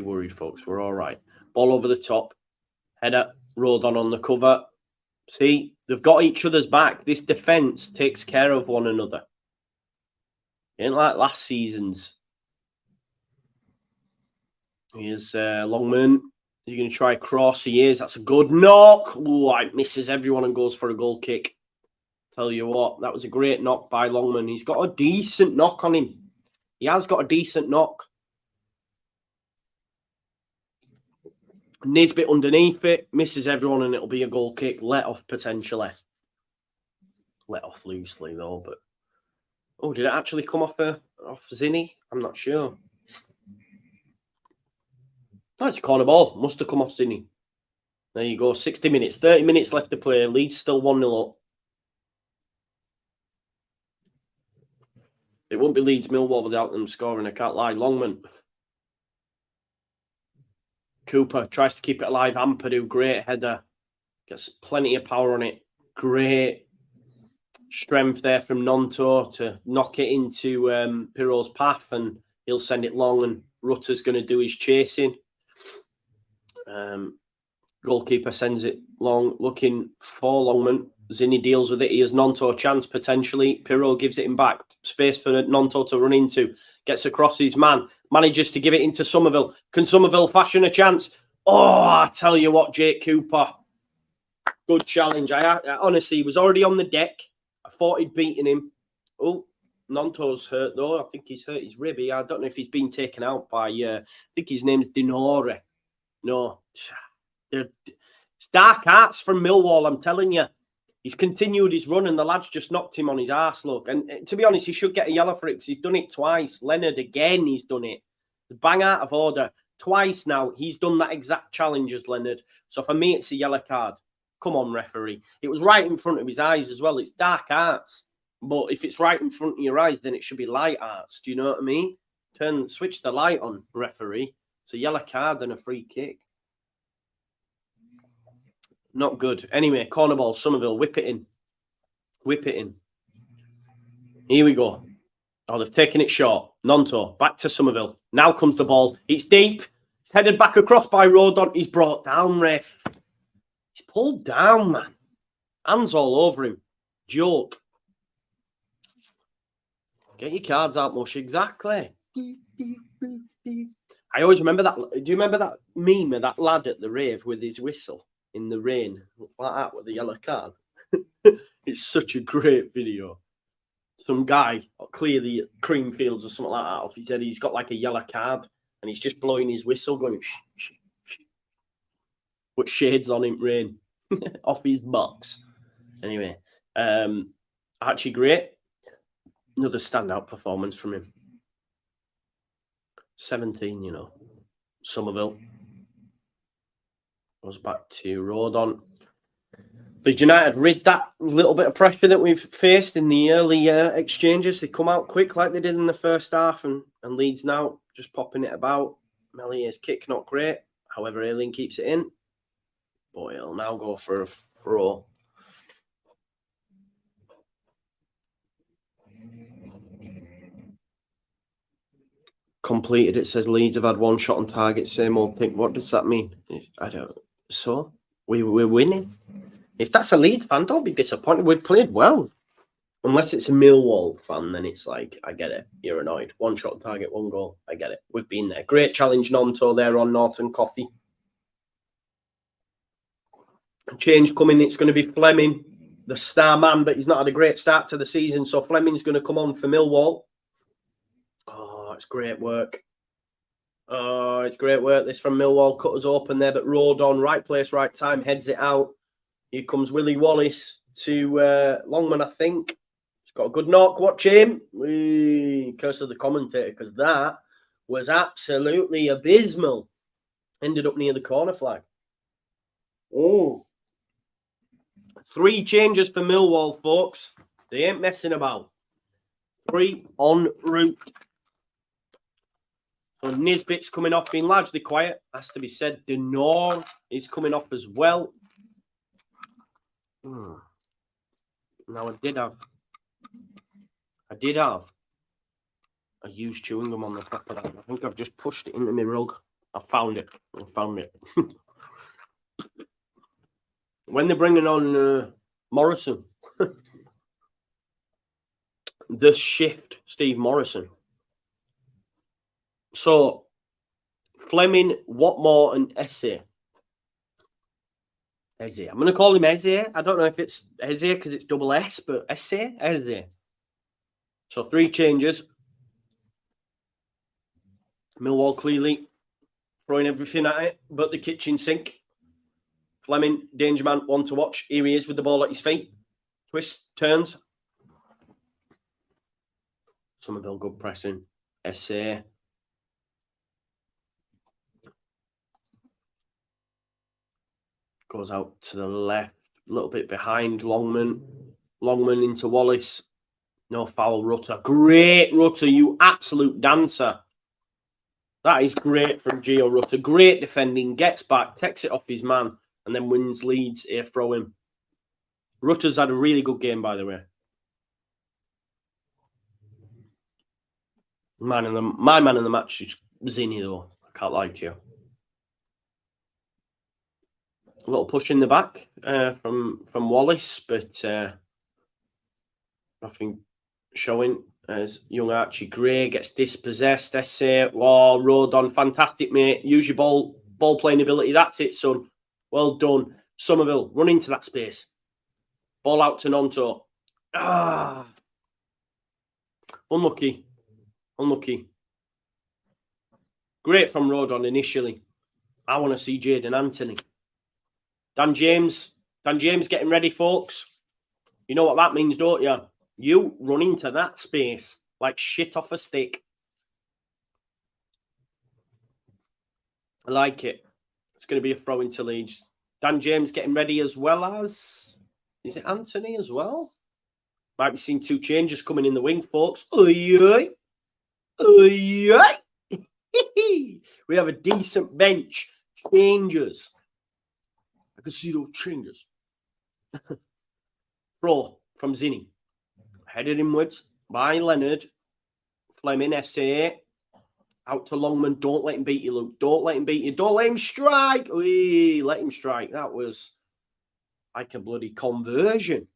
worried, folks. We're all right. Ball over the top. Header. Rodon on the cover. See, they've got each other's back. This defence takes care of one another. It ain't like last season's. Here's Longman. He's going to try cross. He is. That's a good knock. Ooh, it misses everyone and goes for a goal kick. Tell you what, that was a great knock by Longman. He's got a decent knock on him. He has got a decent knock. Nisbet underneath it, misses everyone, and it'll be a goal kick. Let off potentially. Let off loosely though, but did it actually come off Zinni? I'm not sure. That's a corner ball. Must have come off Zinni. There you go. 60 minutes, 30 minutes left to play. Leeds still 1-0 up. It won't be Leeds Millwall without them scoring. I can't lie. Longman. Cooper tries to keep it alive. Ampadu, great header. Gets plenty of power on it. Great strength there from Nonto to knock it into Pirot's path, and he'll send it long, and Rutter's going to do his chasing. Goalkeeper sends it long, looking for Longman. Zinni deals with it. He has Nonto chance potentially. Pirot gives it him back. Space for Nonto to run into. Gets across his man. Manages to give it into Somerville. Can Somerville fashion a chance? Oh, I tell you what, Jake Cooper. Good challenge. I honestly, he was already on the deck. I thought he'd beaten him. Oh, Nonto's hurt though. I think he's hurt his ribby. I don't know if he's been taken out by, I think his name's Dinore. No. It's dark arts from Millwall, I'm telling you. He's continued his run and the lad's just knocked him on his arse, look. And to be honest, he should get a yellow for it because he's done it twice. Leonard, again, he's done it. Bang out of order. Twice now, he's done that exact challenge as Leonard. So for me, it's a yellow card. Come on, referee. It was right in front of his eyes as well. It's dark arts. But if it's right in front of your eyes, then it should be light arts. Do you know what I mean? Switch the light on, referee. It's a yellow card and a free kick. Not good. Anyway, corner ball, Somerville, whip it in. Whip it in. Here we go. Oh, they've taken it short. Nonto, back to Somerville. Now comes the ball. It's deep. It's headed back across by Rodon. He's brought down, ref. He's pulled down, man. Hands all over him. Joke. Get your cards out, Mush. Exactly. I always remember that. Do you remember that meme of that lad at the rave with his whistle? In the rain, like that with the yellow card. It's such a great video. some guy, clearly at Creamfields or something like that, off his head. He's got like a yellow card and he's just blowing his whistle, going, put shades on him, rain, off his box. Anyway, Archie great. Another standout performance from him. 17, you know. Somerville. Goes back to Rodon. Leeds United rid that little bit of pressure that we've faced in the early exchanges. They come out quick like they did in the first half, and Leeds now just popping it about. Mellier's kick not great. However, Aileen keeps it in. But he'll now go for a throw. Completed, it says Leeds have had one shot on target, same old thing. What does that mean? I don't. So we're winning. If that's a Leeds fan, don't be disappointed. We've played well. Unless it's a Millwall fan, then it's like, I get it. You're annoyed. One shot on target, one goal. I get it. We've been there. Great challenge, Nonto there on Norton Coffee. Change coming. It's going to be Fleming, the star man, but he's not had a great start to the season. So Fleming's going to come on for Millwall. Oh, it's great work. Oh, it's great work. This from Millwall. Cut us open there, but Rodon, right place, right time, heads it out. Here comes Willie Wallace to Longman, I think. He's got a good knock. Watch him. Curse of the commentator, because that was absolutely abysmal. Ended up near the corner flag. Oh. 3 changes for Millwall, folks. They ain't messing about. 3 en route. So Nisbet's coming off, being largely quiet. Has to be said. Denor is coming off as well. Now I did have a used chewing gum on the top of that. I think I've just pushed it into my rug. I found it. When they're bringing on Morrison, the shift, Steve Morrison. So Fleming, Watmore, and Eze. I'm going to call him Eze. I don't know if it's Eze because it's double S, but Eze. So 3 changes. Millwall clearly throwing everything at it, but the kitchen sink. Fleming, danger man, one to watch. Here he is with the ball at his feet. Twist, turns. Somerville, good pressing. Eze. Goes out to the left, a little bit behind Longman. Longman into Wallace. No foul, Rutter. Great, Rutter, you absolute dancer. That is great from Gio Rutter. Great defending, gets back, takes it off his man, and then wins Leeds here, throw him. Rutter's had a really good game, by the way. My man in the match is Zinni, though. I can't lie to you. A little push in the back from Wallace, but nothing showing as young Archie Gray gets dispossessed. Esse, oh, Rodon, fantastic, mate. Use your ball playing ability. That's it, son. Well done. Somerville, run into that space. Ball out to Nonto. Unlucky. Great from Rodon initially. I want to see Jaden Anthony. Dan James getting ready, folks. You know what that means, don't you? You run into that space like shit off a stick. I like it. It's going to be a throw into Leeds. Dan James getting ready as well as... Is it Anthony as well? Might be seeing 2 changes coming in the wing, folks. We have a decent bench. Changes. I can see those changes. Throw from Zinni. Headed inwards by Leonard. Fleming, SA. Out to Longman. Don't let him beat you, Luke. Don't let him beat you. Don't let him strike. Wee, let him strike. That was like a bloody conversion.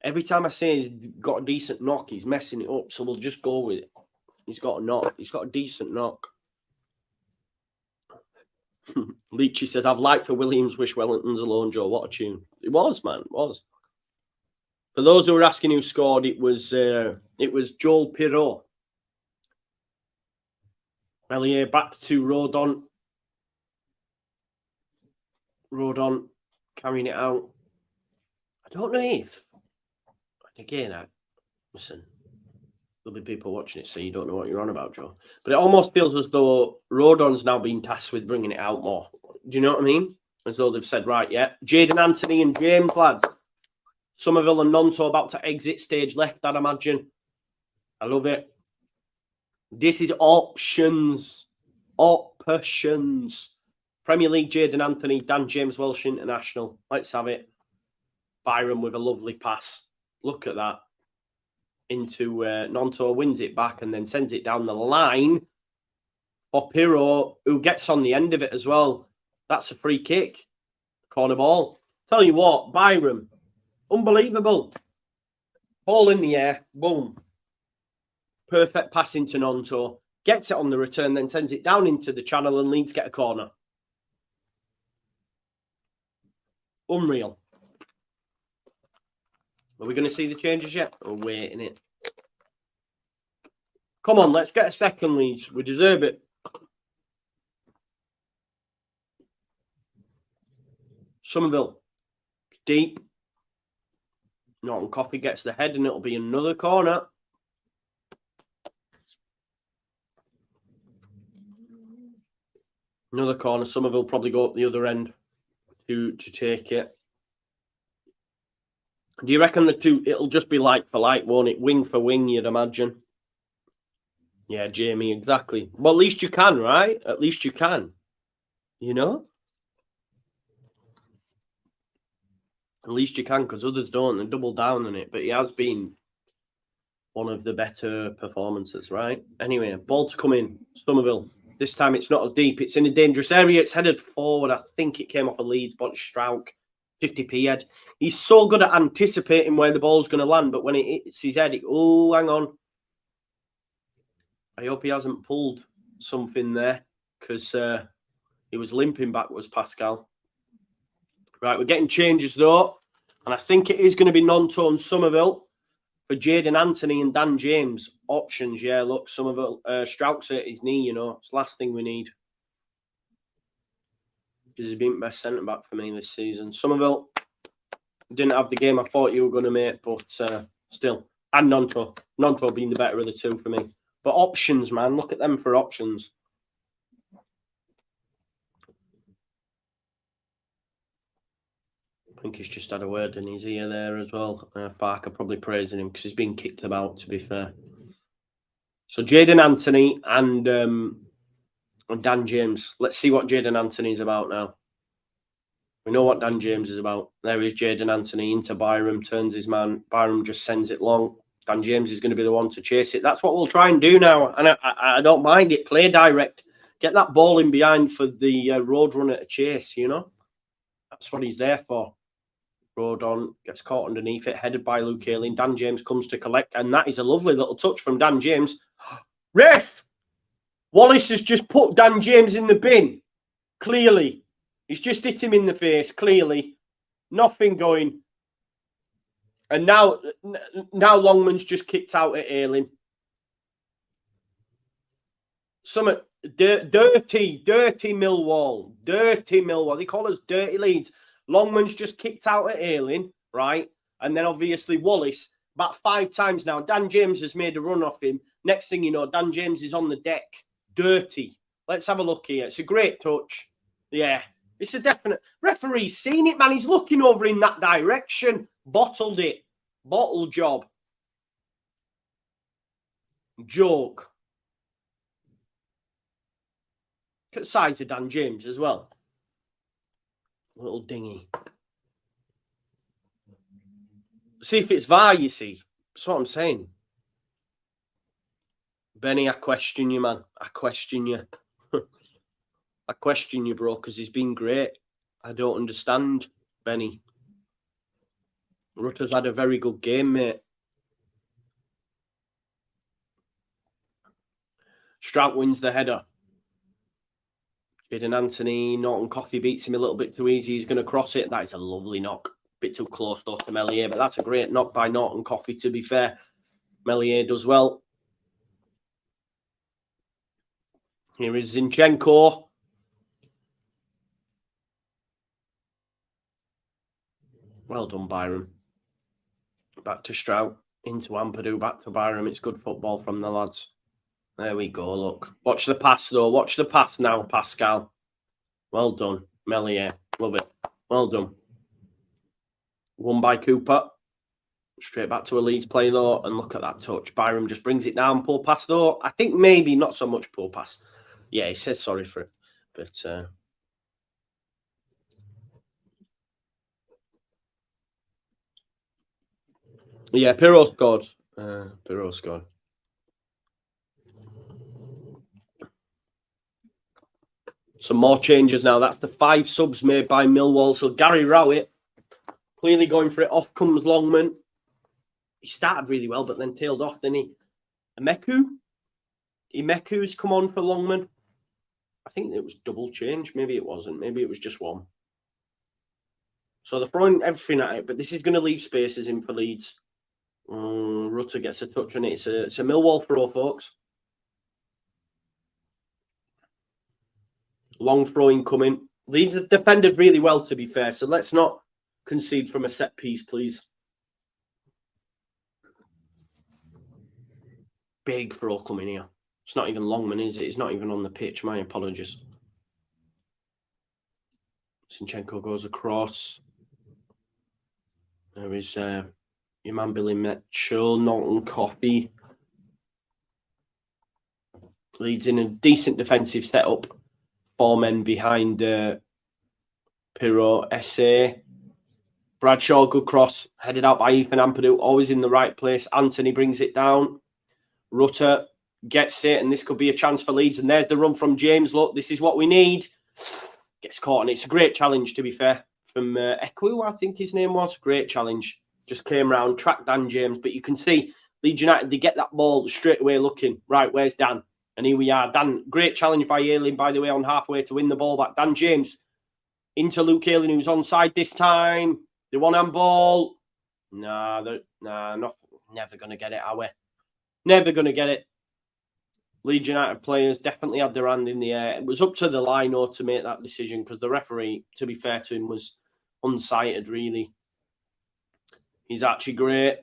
Every time I say he's got a decent knock, he's messing it up. So we'll just go with it. He's got a knock. He's got a decent knock. Leachy says, I've liked for Williams, wish Wellington's alone, Joe. What a tune. It was, man. It was. For those who were asking who scored, it was Joel Pirot. Elliot back to Rodon. Rodon carrying it out. I don't know if, again, listen, there'll be people watching it, so you don't know what you're on about, Joe. But it almost feels as though Rodon's now been tasked with bringing it out more. Do you know what I mean? As though they've said, right, yeah, Jadon Anthony and James, lads. Somerville and Nonto about to exit stage left, I'd imagine. I love it. This is options. Options. Premier League, Jadon Anthony, Dan James Welsh International. Let's have it. Byram with a lovely pass. Look at that. Into Nonto, wins it back and then sends it down the line for Pirot, who gets on the end of it as well. That's a free kick. Corner ball. Tell you what, Byram. Unbelievable. Ball in the air. Boom. Perfect pass into Nonto. Gets it on the return, then sends it down into the channel and Leeds get a corner. Unreal. Are we going to see the changes yet? We're waiting it. Come on, let's get a second, Leeds. We deserve it. Somerville. Deep. Norton Coffey gets the head and it'll be another corner. Another corner. Somerville probably go up the other end to take it. Do you reckon the two, it'll just be like for like, won't it? Wing for wing, you'd imagine. Yeah, Jamie, exactly. Well, at least you can, right? At least you can. You know? At least you can, because others don't and double down on it. But he has been one of the better performances, right? Anyway, ball to come in. Somerville. This time it's not as deep. It's in a dangerous area. It's headed forward. I think it came off a Leeds, but Strauch. 50p head. He's so good at anticipating where the ball's going to land, but when it hits his head, oh, hang on. I hope he hasn't pulled something there because he was limping backwards, Pascal. Right, we're getting changes though, and I think it is going to be Nonto and Somerville for Jadon Anthony and Dan James. Options, yeah, look, Somerville, Strauch's at his knee, you know, it's the last thing we need. Because he's been best centre-back for me this season. Somerville didn't have the game I thought you were going to make, but still. And Nonto. Nonto being the better of the two for me. But options, man. Look at them for options. I think he's just had a word in his ear there as well. Parker probably praising him because he's been kicked about, to be fair. So Jadon Anthony and Dan James. Let's see what Jadon Anthony's about now. We know what Dan James is about. There is Jadon Anthony into Byram, turns his man. Byram just sends it long. Dan James is going to be the one to chase it. That's what we'll try and do now. And I don't mind it. Play direct. Get that ball in behind for the road runner to chase, you know. That's what he's there for. Rodon gets caught underneath it, headed by Luke Ayling. Dan James comes to collect, and that is a lovely little touch from Dan James. Ref! Wallace has just put Dan James in the bin. Clearly. He's just hit him in the face. Clearly. Nothing going. And now Longman's just kicked out at Ayling. Some dirty Millwall. Dirty Millwall. They call us dirty Leeds. Longman's just kicked out at Ayling, right? And then obviously Wallace, about 5 times now. Dan James has made a run off him. Next thing you know, Dan James is on the deck. Dirty. Let's have a look here. It's a great touch. Yeah. It's a definite. Referee's seen it, man. He's looking over in that direction. Bottled it. Bottle job. Joke. Look at the size of Dan James as well. Little dingy. See if it's VAR, you see. That's what I'm saying. Benny, I question you, man. I question you. I question you, bro, because he's been great. I don't understand, Benny. Rutter's had a very good game, mate. Strout wins the header. Jadon Anthony, Norton Coffey beats him a little bit too easy. He's going to cross it. That is a lovely knock. Bit too close though to Meslier, but that's a great knock by Norton Coffey, to be fair. Meslier does well. Here is Zinchenko. Well done, Byram. Back to Strout. Into Ampadu. Back to Byram. It's good football from the lads. There we go, look. Watch the pass, though. Watch the pass now, Pascal. Well done, Meslier. Love it. Well done. Won by Cooper. Straight back to a Leeds play, though. And look at that touch. Byram just brings it down. Poor pass, though. I think maybe not so much poor pass. Yeah, he says sorry for it. But... yeah, Pirro scored. Pirro scored. Some more changes now. That's the 5 subs made by Millwall. So Gary Rowett clearly going for it. Off comes Longman. He started really well, but then tailed off, didn't he? Imeku's come on for Longman. I think it was double change. Maybe it wasn't. Maybe it was just one. So they're throwing everything at it, but this is going to leave spaces in for Leeds. Rutter gets a touch on it. It's a Millwall throw, folks. Long throwing coming. Leeds have defended really well, to be fair, so let's not concede from a set piece, please. Big throw coming here. It's not even Longman, is it? It's not even on the pitch. My apologies. Zinchenko goes across. There is your man Billy Mitchell, Norton Coffey. Leeds in a decent defensive setup. 4 men behind Pirro, SA. Bradshaw, good cross. Headed out by Ethan Ampadu. Always in the right place. Anthony brings it down. Rutter gets it, and this could be a chance for Leeds. And there's the run from James. Look, this is what we need. Gets caught, and it's a great challenge, to be fair, from Eku, I think his name was. Great challenge. Just came round, tracked Dan James. But you can see Leeds United, they get that ball straight away looking. Right, where's Dan? And here we are. Dan, great challenge by Ayling, by the way, on halfway to win the ball back. Dan James into Luke Ayling, who's onside this time. The one-hand ball. Never going to get it, are we? Never going to get it. Leeds United players definitely had their hand in the air. It was up to the lino to make that decision because the referee, to be fair to him, was unsighted, really. He's actually great.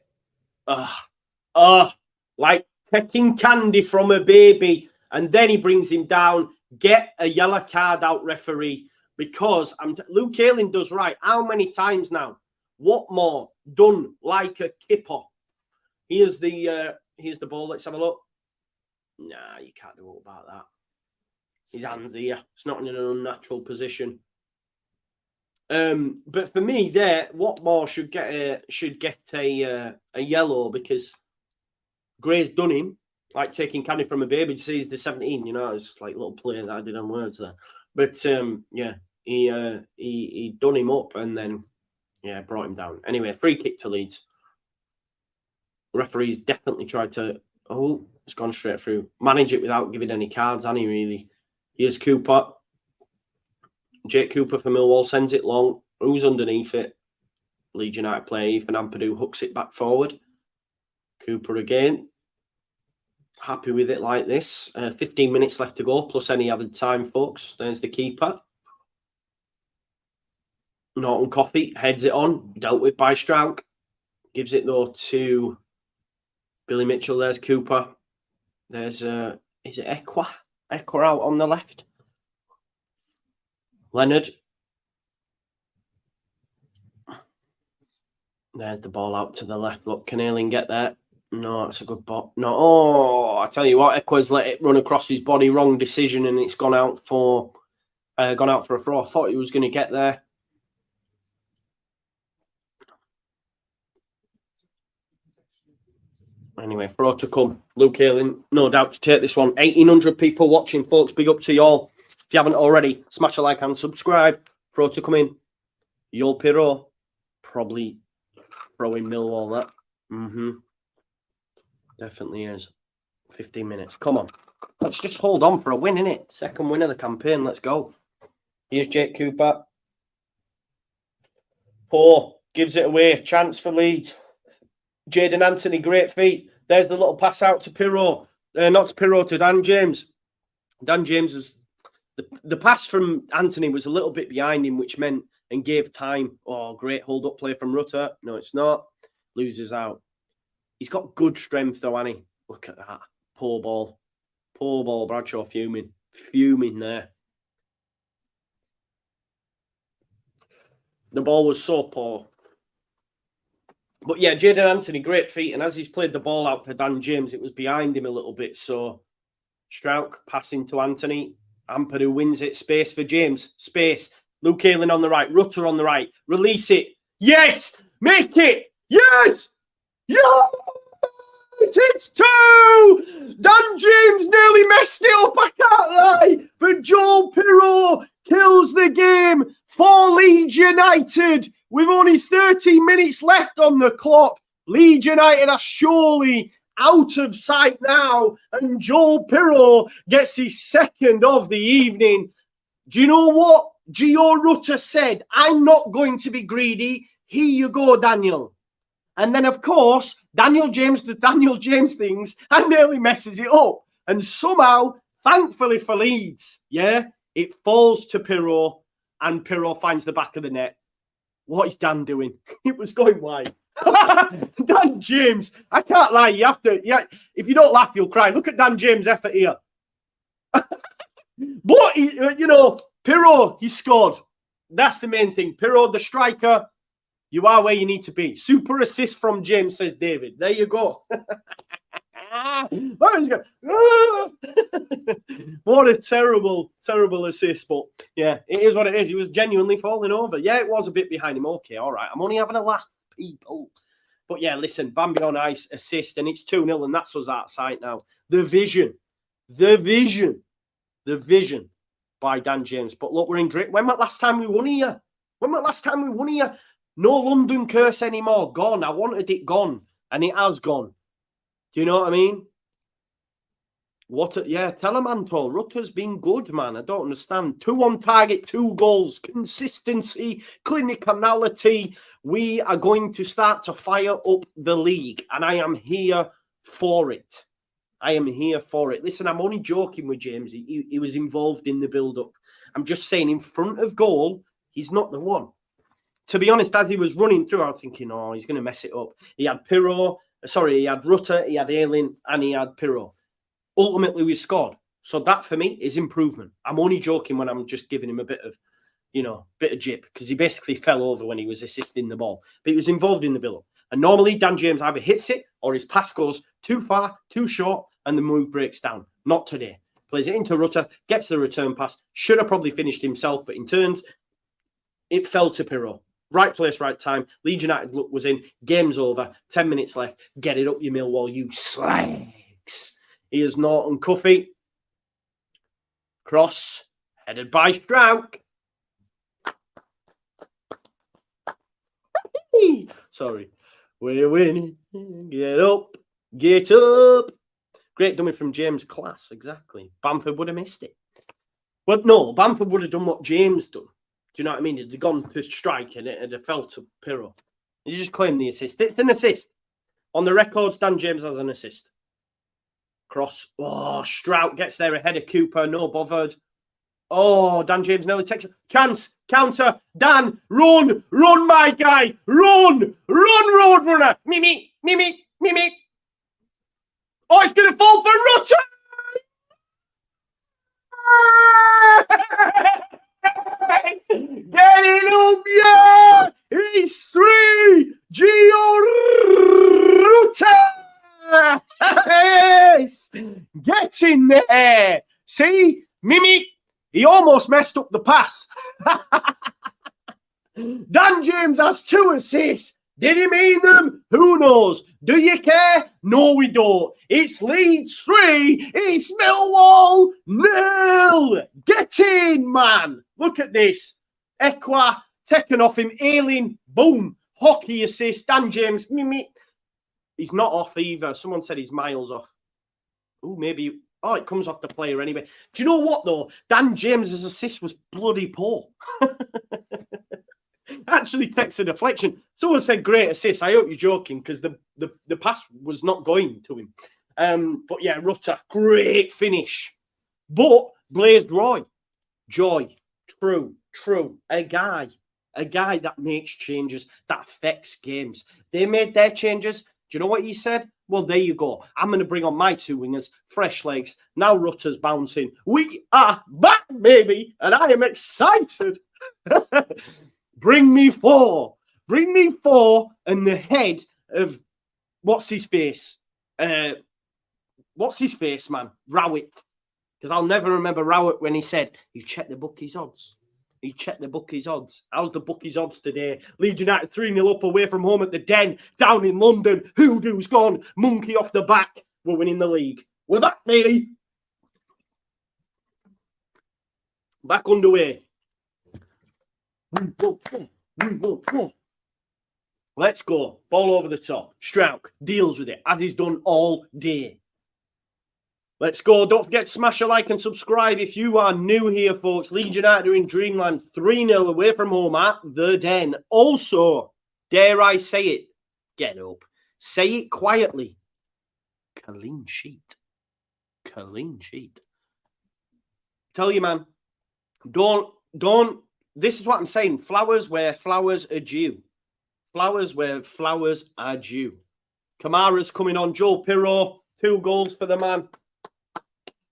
Like taking candy from a baby, and then he brings him down. Get a yellow card out, referee, because Luke Ayling does right. How many times now? What more? Done like a kipper. Here's the ball. Let's have a look. Nah, you can't do all about that. His hands here. It's not in an unnatural position. But for me, Watmore should get a yellow because Gray's done him, like taking candy from a baby. You see, he's the 17. You know, it's like a little play that I did on words there. But yeah, he done him up and then brought him down. Anyway, free kick to Leeds. The referee's definitely tried to. Oh, it's gone straight through. Manage it without giving any cards, hasn't he, really? Here's Cooper. Jake Cooper for Millwall sends it long. Who's underneath it? Leeds United player Ethan Ampadu hooks it back forward. Cooper again. Happy with it like this. 15 minutes left to go, plus any added time, folks. There's the keeper. Norton Coffey heads it on. Dealt with by Strout. Gives it, though, to Billy Mitchell. There's Cooper. There's, is it Equa? Equa out on the left. Leonard. There's the ball out to the left. Look, can Ayling get there? No, it's a good ball. No, I tell you what, Equa's let it run across his body. Wrong decision, and it's gone out for a throw. I thought he was going to get there. Anyway, throw to come. Luke Ayling, no doubt to take this one. 1,800 people watching, folks. Big up to you all. If you haven't already, smash a like and subscribe. Throw to come in. Yul Pirro, probably throwing Millwall that. Definitely is. 15 minutes. Come on. Let's just hold on for a win, innit? Second win of the campaign. Let's go. Here's Jake Cooper. Poor. Gives it away. Chance for Leeds. Jadon Anthony, great feet. There's the little pass out to Pirro. Not to Pirro, to Dan James. Dan James is... The pass from Anthony was a little bit behind him, which meant and gave time. Oh, great hold-up play from Rutter. No, it's not. Loses out. He's got good strength, though, hasn't he? Look at that. Poor ball. Poor ball. Bradshaw fuming. Fuming there. The ball was so poor. But yeah, Jadon Anthony, great feet. And as he's played the ball out for Dan James, it was behind him a little bit. So Strauch passing to Anthony. Ampadu wins it. Space for James. Space. Luke Ayling on the right. Rutter on the right. Release it. Yes! Make it! Yes! Yes! It's 2! Dan James nearly messed it up, I can't lie. But Joel Pirro kills the game for Leeds United. With only 30 minutes left on the clock, Leeds United are surely out of sight now. And Joel Pirro gets his second of the evening. Do you know what Gio Rutter said? I'm not going to be greedy. Here you go, Daniel. And then, of course, Daniel James does Daniel James things and nearly messes it up. And somehow, thankfully for Leeds, yeah, it falls to Pirro and Pirro finds the back of the net. What is Dan doing? It was going wide. Dan James, I can't lie. You have to, yeah. If you don't laugh, you'll cry. Look at Dan James' effort here. But, you know, Pirro, he scored. That's the main thing. Pirro, the striker, you are where you need to be. Super assist from James, says David. There you go. What a terrible, terrible assist. But yeah, it is what it is. He was genuinely falling over. Yeah, it was a bit behind him. Okay, all right. I'm only having a laugh, people. But yeah, listen, Bambi on ice, assist, and it's 2-0, and that's us outside now. The vision by Dan James. But look, we're in Drake. When was the last time we won here? No London curse anymore. Gone. I wanted it gone, and it has gone. Do you know what I mean? Tell him, Anton. Rutter's been good, man. I don't understand. 2 on target, 2 goals, consistency, clinicality. We are going to start to fire up the league, and I am here for it. Listen, I'm only joking with James. He was involved in the build-up. I'm just saying, in front of goal, he's not the one. To be honest, as he was running through, I was thinking, oh, he's going to mess it up. He had Rutter, he had Ayling, and he had Pirro. Ultimately, we scored. So that, for me, is improvement. I'm only joking when I'm just giving him a bit of jip, because he basically fell over when he was assisting the ball. But he was involved in the build-up. And normally, Dan James either hits it or his pass goes too far, too short, and the move breaks down. Not today. Plays it into Rutter, gets the return pass. Should have probably finished himself, but in turns, it fell to Pirro. Right place, right time. Leeds United was in. Game's over. 10 minutes left. Get it up, you Millwall, you slags. Here's Norton Cuffy. Cross. Headed by Strauch. Sorry. We're winning. Get up. Get up. Great dummy from James. Class, exactly. Bamford would have missed it. But no, Bamford would have done what James done. Do you know what I mean? It'd have gone to strike and it had fell to Pirro. You just claim the assist. It's an assist. On the records, Dan James has an assist. Cross. Oh, Strauch gets there ahead of Cooper. No bothered. Oh, Dan James nearly takes a chance. Counter. Dan, run. Run, my guy. Run. Run, road runner. Mimi. Oh, it's going to fall for Rutter. Get it up, yeah! It's 3! Gio Rutter! Yes! Get in there! See? Mimi, he almost messed up the pass. Dan James has 2 assists. Did he mean them? Who knows? Do you care? No, we don't. It's Leeds 3. It's Millwall 0. Get in, man. Look at this. Ekwa taken off him. Ayling, boom. Hockey assist. Dan James, Mimi. He's not off either. Someone said he's miles off. Oh, maybe. Oh, it comes off the player anyway. Do you know what, though? Dan James's assist was bloody poor. Actually texted a deflection. Someone said great assist. I hope you're joking because the pass was not going to him. But yeah, Rutter, great finish. But Blaze Roy, joy, true. A guy that makes changes, that affects games. They made their changes. Do you know what he said? Well, there you go. I'm going to bring on my two wingers, fresh legs. Now Rutter's bouncing. We are back, baby, and I am excited. Bring me four. Bring me four and the head of, what's his face, man? Rowett. Because I'll never remember Rowett when he said, you check the bookies' odds. He checked the bookies' odds. How's the bookies' odds today? Leeds United 3-0 up away from home at the Den, down in London. Hoodoo's gone. Monkey off the back. We're winning the league. We're back, baby. Back underway. Let's go. Ball over the top. Strauch deals with it, as he's done all day. Let's go. Don't forget to smash a like and subscribe if you are new here, folks. Leeds United are in Dreamland 3-0 away from home at the Den. Also, dare I say it? Get up. Say it quietly. Clean sheet. Clean sheet. Tell you, man. Don't. This is what I'm saying. Flowers where flowers are due. Flowers where flowers are due. Kamara's coming on. Joe Pirro. 2 goals for the man.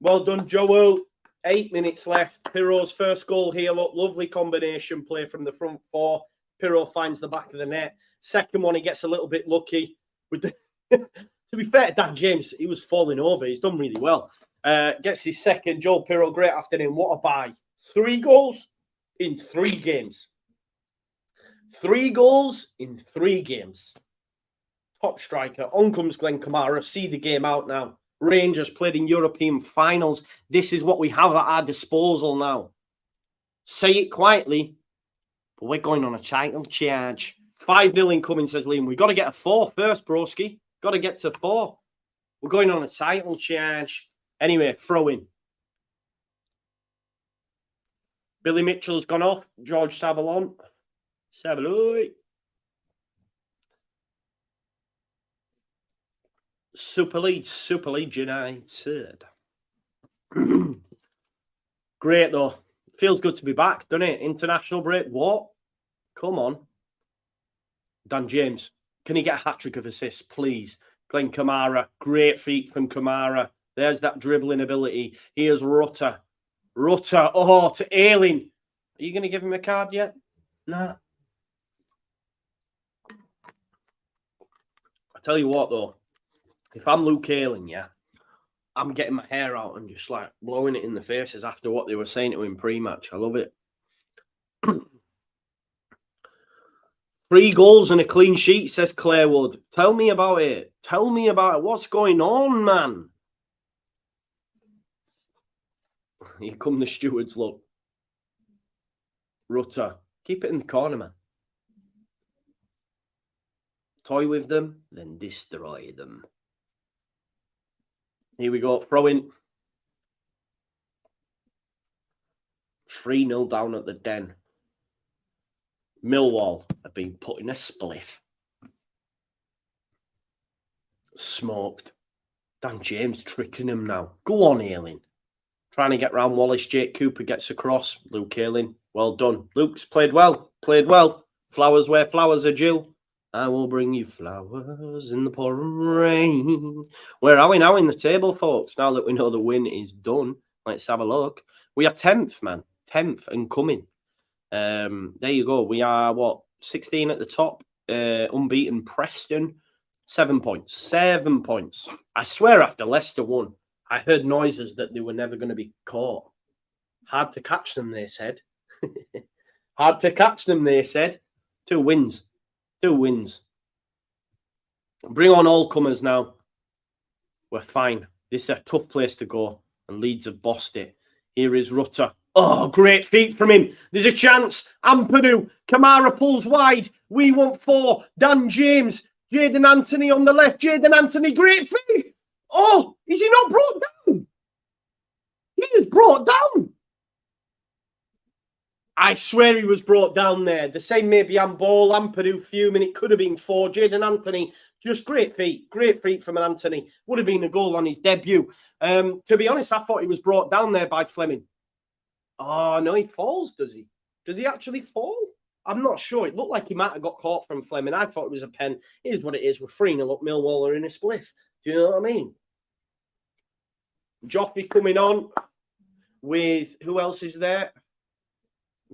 Well done, Joel. 8 minutes left. Pirro's first goal here. Look, lovely combination play from the front 4. Pirro finds the back of the net. Second one, he gets a little bit lucky. With the to be fair to Dan James, he was falling over. He's done really well. Gets his second. Joel Pirro, great afternoon. What a buy. 3 goals in 3 games. 3 goals in 3 games. Top striker. On comes Glenn Kamara. See the game out now. Rangers played in European finals. This is what we have at our disposal now. Say it quietly, but we're going on a title charge. 5-0 incoming, says Liam. We've got to get a 4 first, broski. Got to get to 4. We're going on a title charge. Anyway, throw in. Billy Mitchell's gone off. George Savalon. Savaloy. Super Leeds United. Great, though. Feels good to be back, doesn't it? International break. What? Come on. Dan James. Can he get a hat-trick of assists, please? Glenn Kamara. Great feet from Kamara. There's that dribbling ability. Here's Rutter. Oh, to Ayling. Are you going to give him a card yet? Nah. I tell you what, though. If I'm Luke Ayling, yeah, I'm getting my hair out and just like blowing it in the faces after what they were saying to him pre-match. I love it. 3 goals and a clean sheet, says Clarewood. Tell me about it. Tell me about it. What's going on, man? Here come the stewards, look. Rutter. Keep it in the corner, man. Toy with them, then destroy them. Here we go. Throw in. 3-0 down at the Den. Millwall have been put in a spliff. Smoked. Dan James tricking him now. Go on, Ayling. Trying to get round Wallace. Jake Cooper gets across. Luke Ayling. Well done. Luke's played well. Played well. Flowers where flowers are due. I will bring you flowers in the pouring rain. Where are we now in the table, folks? Now that we know the win is done, let's have a look. We are 10th, man. 10th and coming. There you go. We are, 16 at the top. Unbeaten Preston. 7 points. 7 points. I swear after Leicester won, I heard noises that they were never going to be caught. Hard to catch them, they said. Hard to catch them, they said. 2 wins. 2 wins. Bring on all comers now. We're fine. This is a tough place to go. And Leeds have bossed it. Here is Rutter. Oh, great feet from him. There's a chance. Ampadu. Kamara pulls wide. We want 4. Dan James. Jadon Anthony on the left. Jadon Anthony, great feet. Oh, is he not brought down? He is brought down. I swear he was brought down there. The same maybe on ball, Ampadu fuming. It could have been 4. Jadon Anthony, just great feet from an Anthony. Would have been a goal on his debut. To be honest, I thought he was brought down there by Fleming. Oh, no, he falls, does he? Does he actually fall? I'm not sure. It looked like he might have got caught from Fleming. I thought it was a pen. It is what it is. We're 3-0 up. Millwall are in a spliff. Do you know what I mean? Joffy coming on with, who else is there?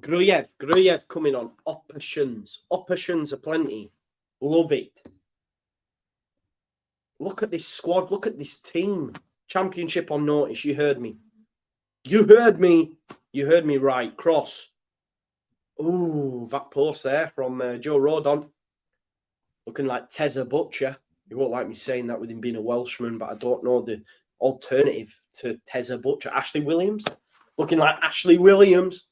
Gruyev coming on. Options are plenty. Love it. Look at this squad. Look at this team. Championship on notice. You heard me. You heard me right. Cross. Ooh, back post there from Joe Rodon. Looking like Tezza Butcher. You won't like me saying that with him being a Welshman, but I don't know the alternative to Tezza Butcher. Ashley Williams. Looking like Ashley Williams.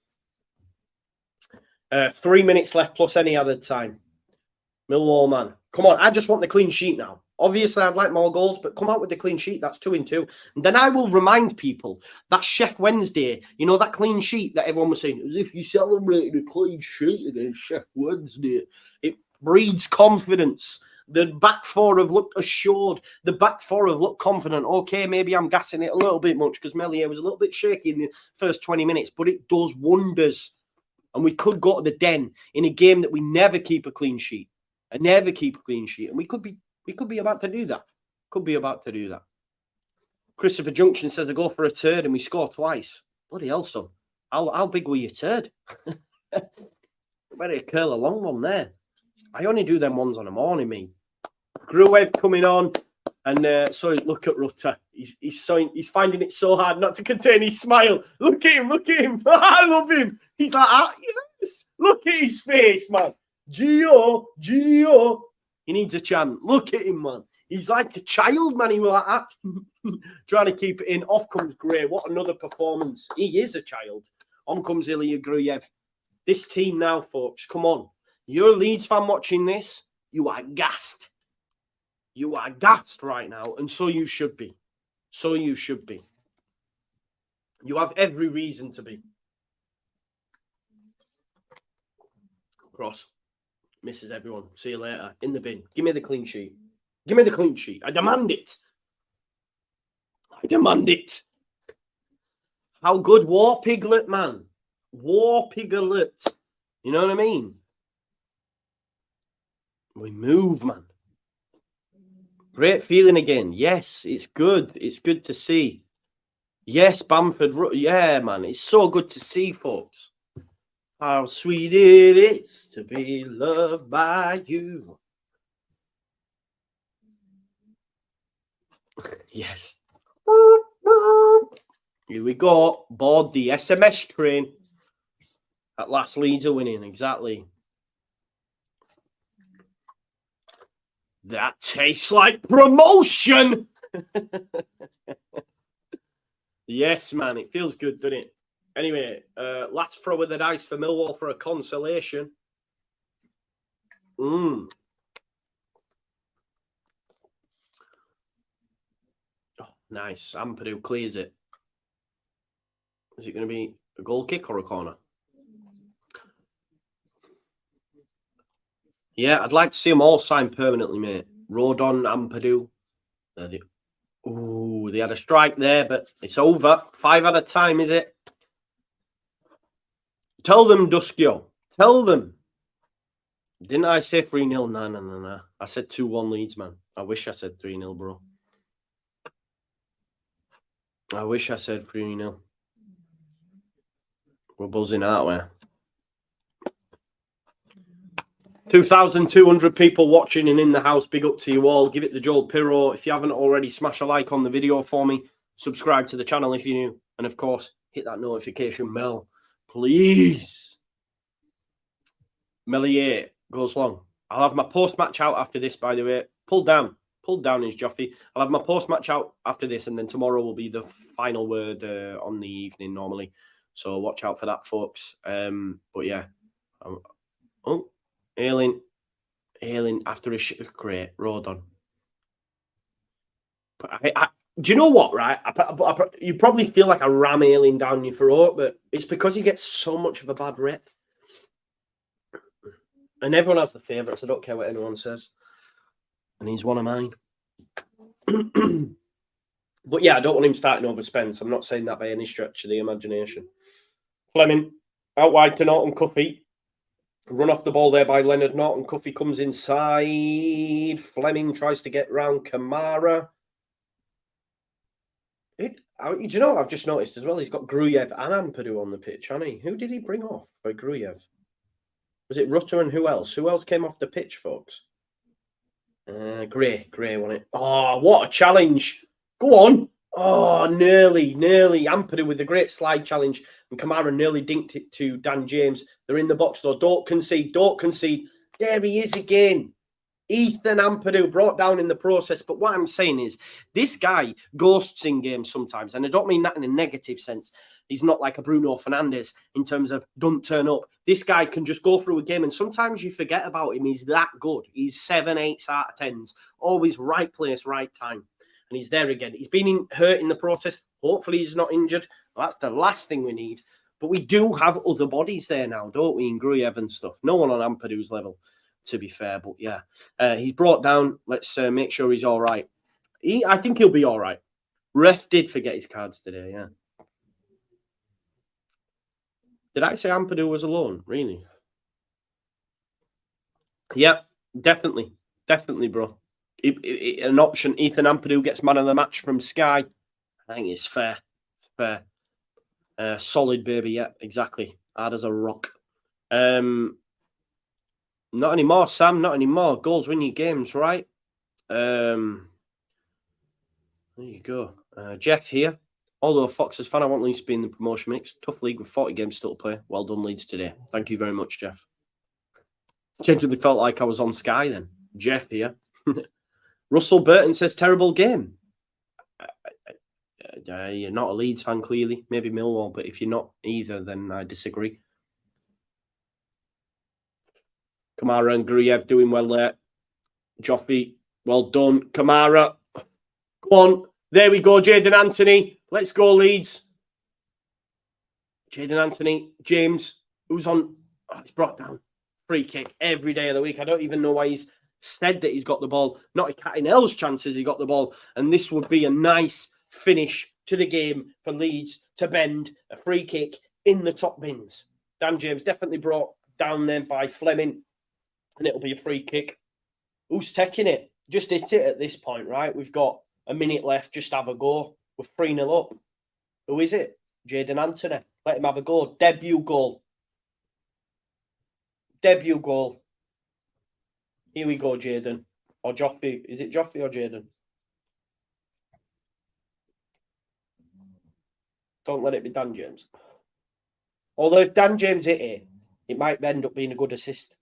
3 minutes left plus any added time. Millwall, man. Come on, I just want the clean sheet now. Obviously, I'd like more goals, but come out with the clean sheet. That's 2-2. And then I will remind people that Chef Wednesday, you know, that clean sheet that everyone was saying, as if you celebrated a clean sheet against Chef Wednesday. It breeds confidence. The back four have looked assured. The back four have looked confident. Okay, maybe I'm gassing it a little bit much because Melier was a little bit shaky in the first 20 minutes, but it does wonders. And we could go to the den in a game that we never keep a clean sheet. And we could be about to do that. Christopher Junction says I go for a turd and we score twice. Bloody hell, son. How big were your turd? Better curl a long one there. I only do them ones on a morning, me. Gruev coming on. And so look at Rutter. He's finding it so hard not to contain his smile. Look at him. I love him. He's like, yes. Look at his face, man. Gio. He needs a chant. Look at him, man. He's like a child, man. He was like that. Trying to keep it in. Off comes Gray. What another performance. He is a child. On comes Ilya Gruyev. This team now, folks. Come on. You're a Leeds fan watching this. You are gassed. You are gassed right now, and so you should be. You have every reason to be. Cross. Misses everyone. See you later. In the bin. Give me the clean sheet. I demand it. How good? War Piglet, man. War Piglet. You know what I mean? We move, man. Great feeling again. Yes, it's good. It's good to see. Yes, Bamford. Yeah, man. It's so good to see, folks. How sweet it is to be loved by you. Yes. Here we go. Board the SMS train. At last, Leeds are winning. Exactly. That tastes like promotion. Yes, man. It feels good, doesn't it? Anyway, last throw of the dice for Millwall for a consolation. Oh, nice. Ampadu clears it. Is it going to be a goal kick or a corner? Yeah, I'd like to see them all signed permanently, mate. Rodon, Ampadu. Ooh, they had a strike there, but it's over. 5 out of time, is it? Tell them, Duskio. Tell them. Didn't I say 3-0? No. I said 2-1 Leeds, man. I wish I said 3-0, bro. I wish I said 3-0. We're buzzing, aren't we? 2,200 people watching and in the house. Big up to you all. Give it the Joel Pirro. If you haven't already, smash a like on the video for me. Subscribe to the channel if you're new. And, of course, hit that notification bell. Please. Melier goes long. I'll have my post-match out after this, by the way. Pull down is Joffy. I'll have my post-match out after this, and then tomorrow will be the final word on the evening normally. So watch out for that, folks. But, yeah. Oh. Ailing after a great Rodon. But Do you know what, right? You probably feel like a ram ailing down your throat, but it's because he gets so much of a bad rep. And everyone has the favourites. I don't care what anyone says. And he's one of mine. But yeah, I don't want him starting over Spence. I'm not saying that by any stretch of the imagination. Fleming, out wide to Norton Cuffy. Run off the ball there by Leonard. Norton Cuffy comes inside. Fleming tries to get round Kamara. Do you know what I've just noticed as well? He's got Gruyev and Ampadu on the pitch, hasn't he? Who did he bring off by Gruyev? Was it Rutter and who else? Who else came off the pitch, folks? Gray won it. Oh, what a challenge. Go on. Oh, nearly. Ampadu with a great slide challenge. And Kamara nearly dinked it to Dan James. They're in the box, though. Don't concede. There he is again. Ethan Ampadu brought down in the process. But what I'm saying is, this guy ghosts in games sometimes. And I don't mean that in a negative sense. He's not like a Bruno Fernandes in terms of don't turn up. This guy can just go through a game and sometimes you forget about him. He's that good. He's 7, 8 out of 10s. Always right place, right time. And he's there again. He's been hurt in the process. Hopefully he's not injured. Well, that's the last thing we need. But we do have other bodies there now, don't we? In Gruyev and stuff. No one on Ampadu's level, to be fair. But yeah, he's brought down. Let's make sure he's all right. I think he'll be all right. Ref did forget his cards today, yeah. Did I say Ampadu was alone? Really? Yep, definitely. Definitely, bro. An option. Ethan Ampadu gets man of the match from Sky. I think it's fair. It's fair. Solid, baby. Yeah, exactly. Hard as a rock. Not anymore, Sam. Not anymore. Goals win you games, right? There you go. Jeff here. Although a Foxes fan, I want Leeds to be in the promotion mix. Tough league with 40 games still to play. Well done, Leeds, today. Thank you very much, Jeff. Genuinely felt like I was on Sky then. Jeff here. Russell Burton says, terrible game. You're not a Leeds fan, clearly. Maybe Millwall, but if you're not either, then I disagree. Kamara and Gruyev doing well there. Joffy, well done. Kamara, go on. There we go, Jayden Anthony. Let's go, Leeds. Jayden Anthony, James, who's on? Oh, it's brought down. Free kick every day of the week. I don't even know why he's said that he's got the ball. Not a cat in hell's chances he got the ball. And this would be a nice finish to the game for Leeds to bend a free kick in the top bins. Dan James definitely brought down then by Fleming. And it'll be a free kick. Who's taking it? Just hit it at this point, right? We've got a minute left. Just have a go. We're 3-0 up. Who is it? Jayden Anthony. Let him have a go. Debut goal. Debut goal. Here we go, Jayden. Or Joffy. Is it Joffy or Jayden? Don't let it be Dan James. Although if Dan James hit it, it might end up being a good assist.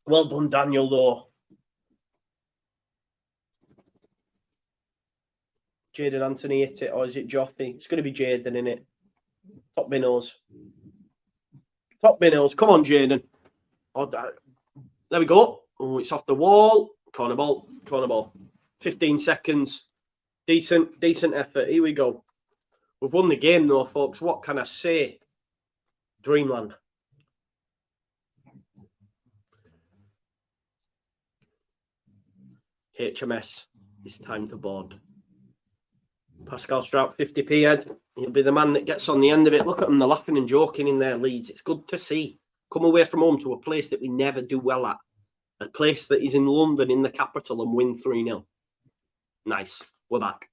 Well done, Daniel, though. Jayden Anthony hit it, or is it Joffy? It's going to be Jayden, isn't it? Top Binnos. Top Binnos. Come on, Jayden. Oh, there we go. Oh, it's off the wall. Corner ball. Corner ball. 15 seconds. Decent effort. Here we go. We've won the game, though, folks. What can I say? Dreamland. HMS. It's time to board. Pascal Strout, 50p head. He'll be the man that gets on the end of it. Look at them. They're laughing and joking in their Leeds. It's good to see. Come away from home to a place that we never do well at. A place that is in London, in the capital, and win 3-0. Nice. We're back.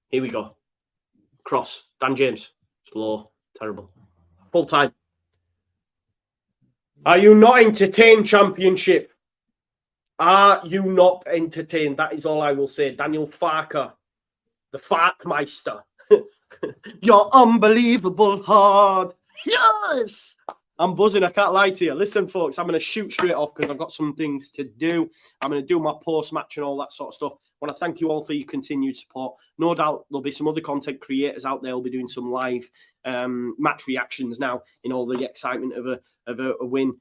Here we go. Cross. Dan James. Slow. Terrible. Full time. Are you not entertained, Championship? Are you not entertained? That is all I will say. Daniel Farker. The Farkmeister. You're unbelievable hard. Yes! I'm buzzing. I can't lie to you. Listen, folks, I'm going to shoot straight off because I've got some things to do. I'm going to do my post-match and all that sort of stuff. I want to thank you all for your continued support. No doubt there'll be some other content creators out there who'll be doing some live match reactions now in all the excitement of a win.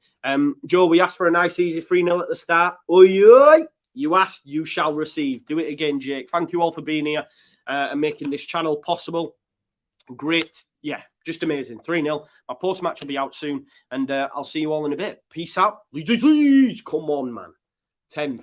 Joe, we asked for a nice, easy 3-0 at the start. Oi, oi! You asked, you shall receive. Do it again, Jake. Thank you all for being here and making this channel possible. Great. Yeah, just amazing. 3-0. My post-match will be out soon, and I'll see you all in a bit. Peace out. Leeds, Leeds. Come on, man. 10.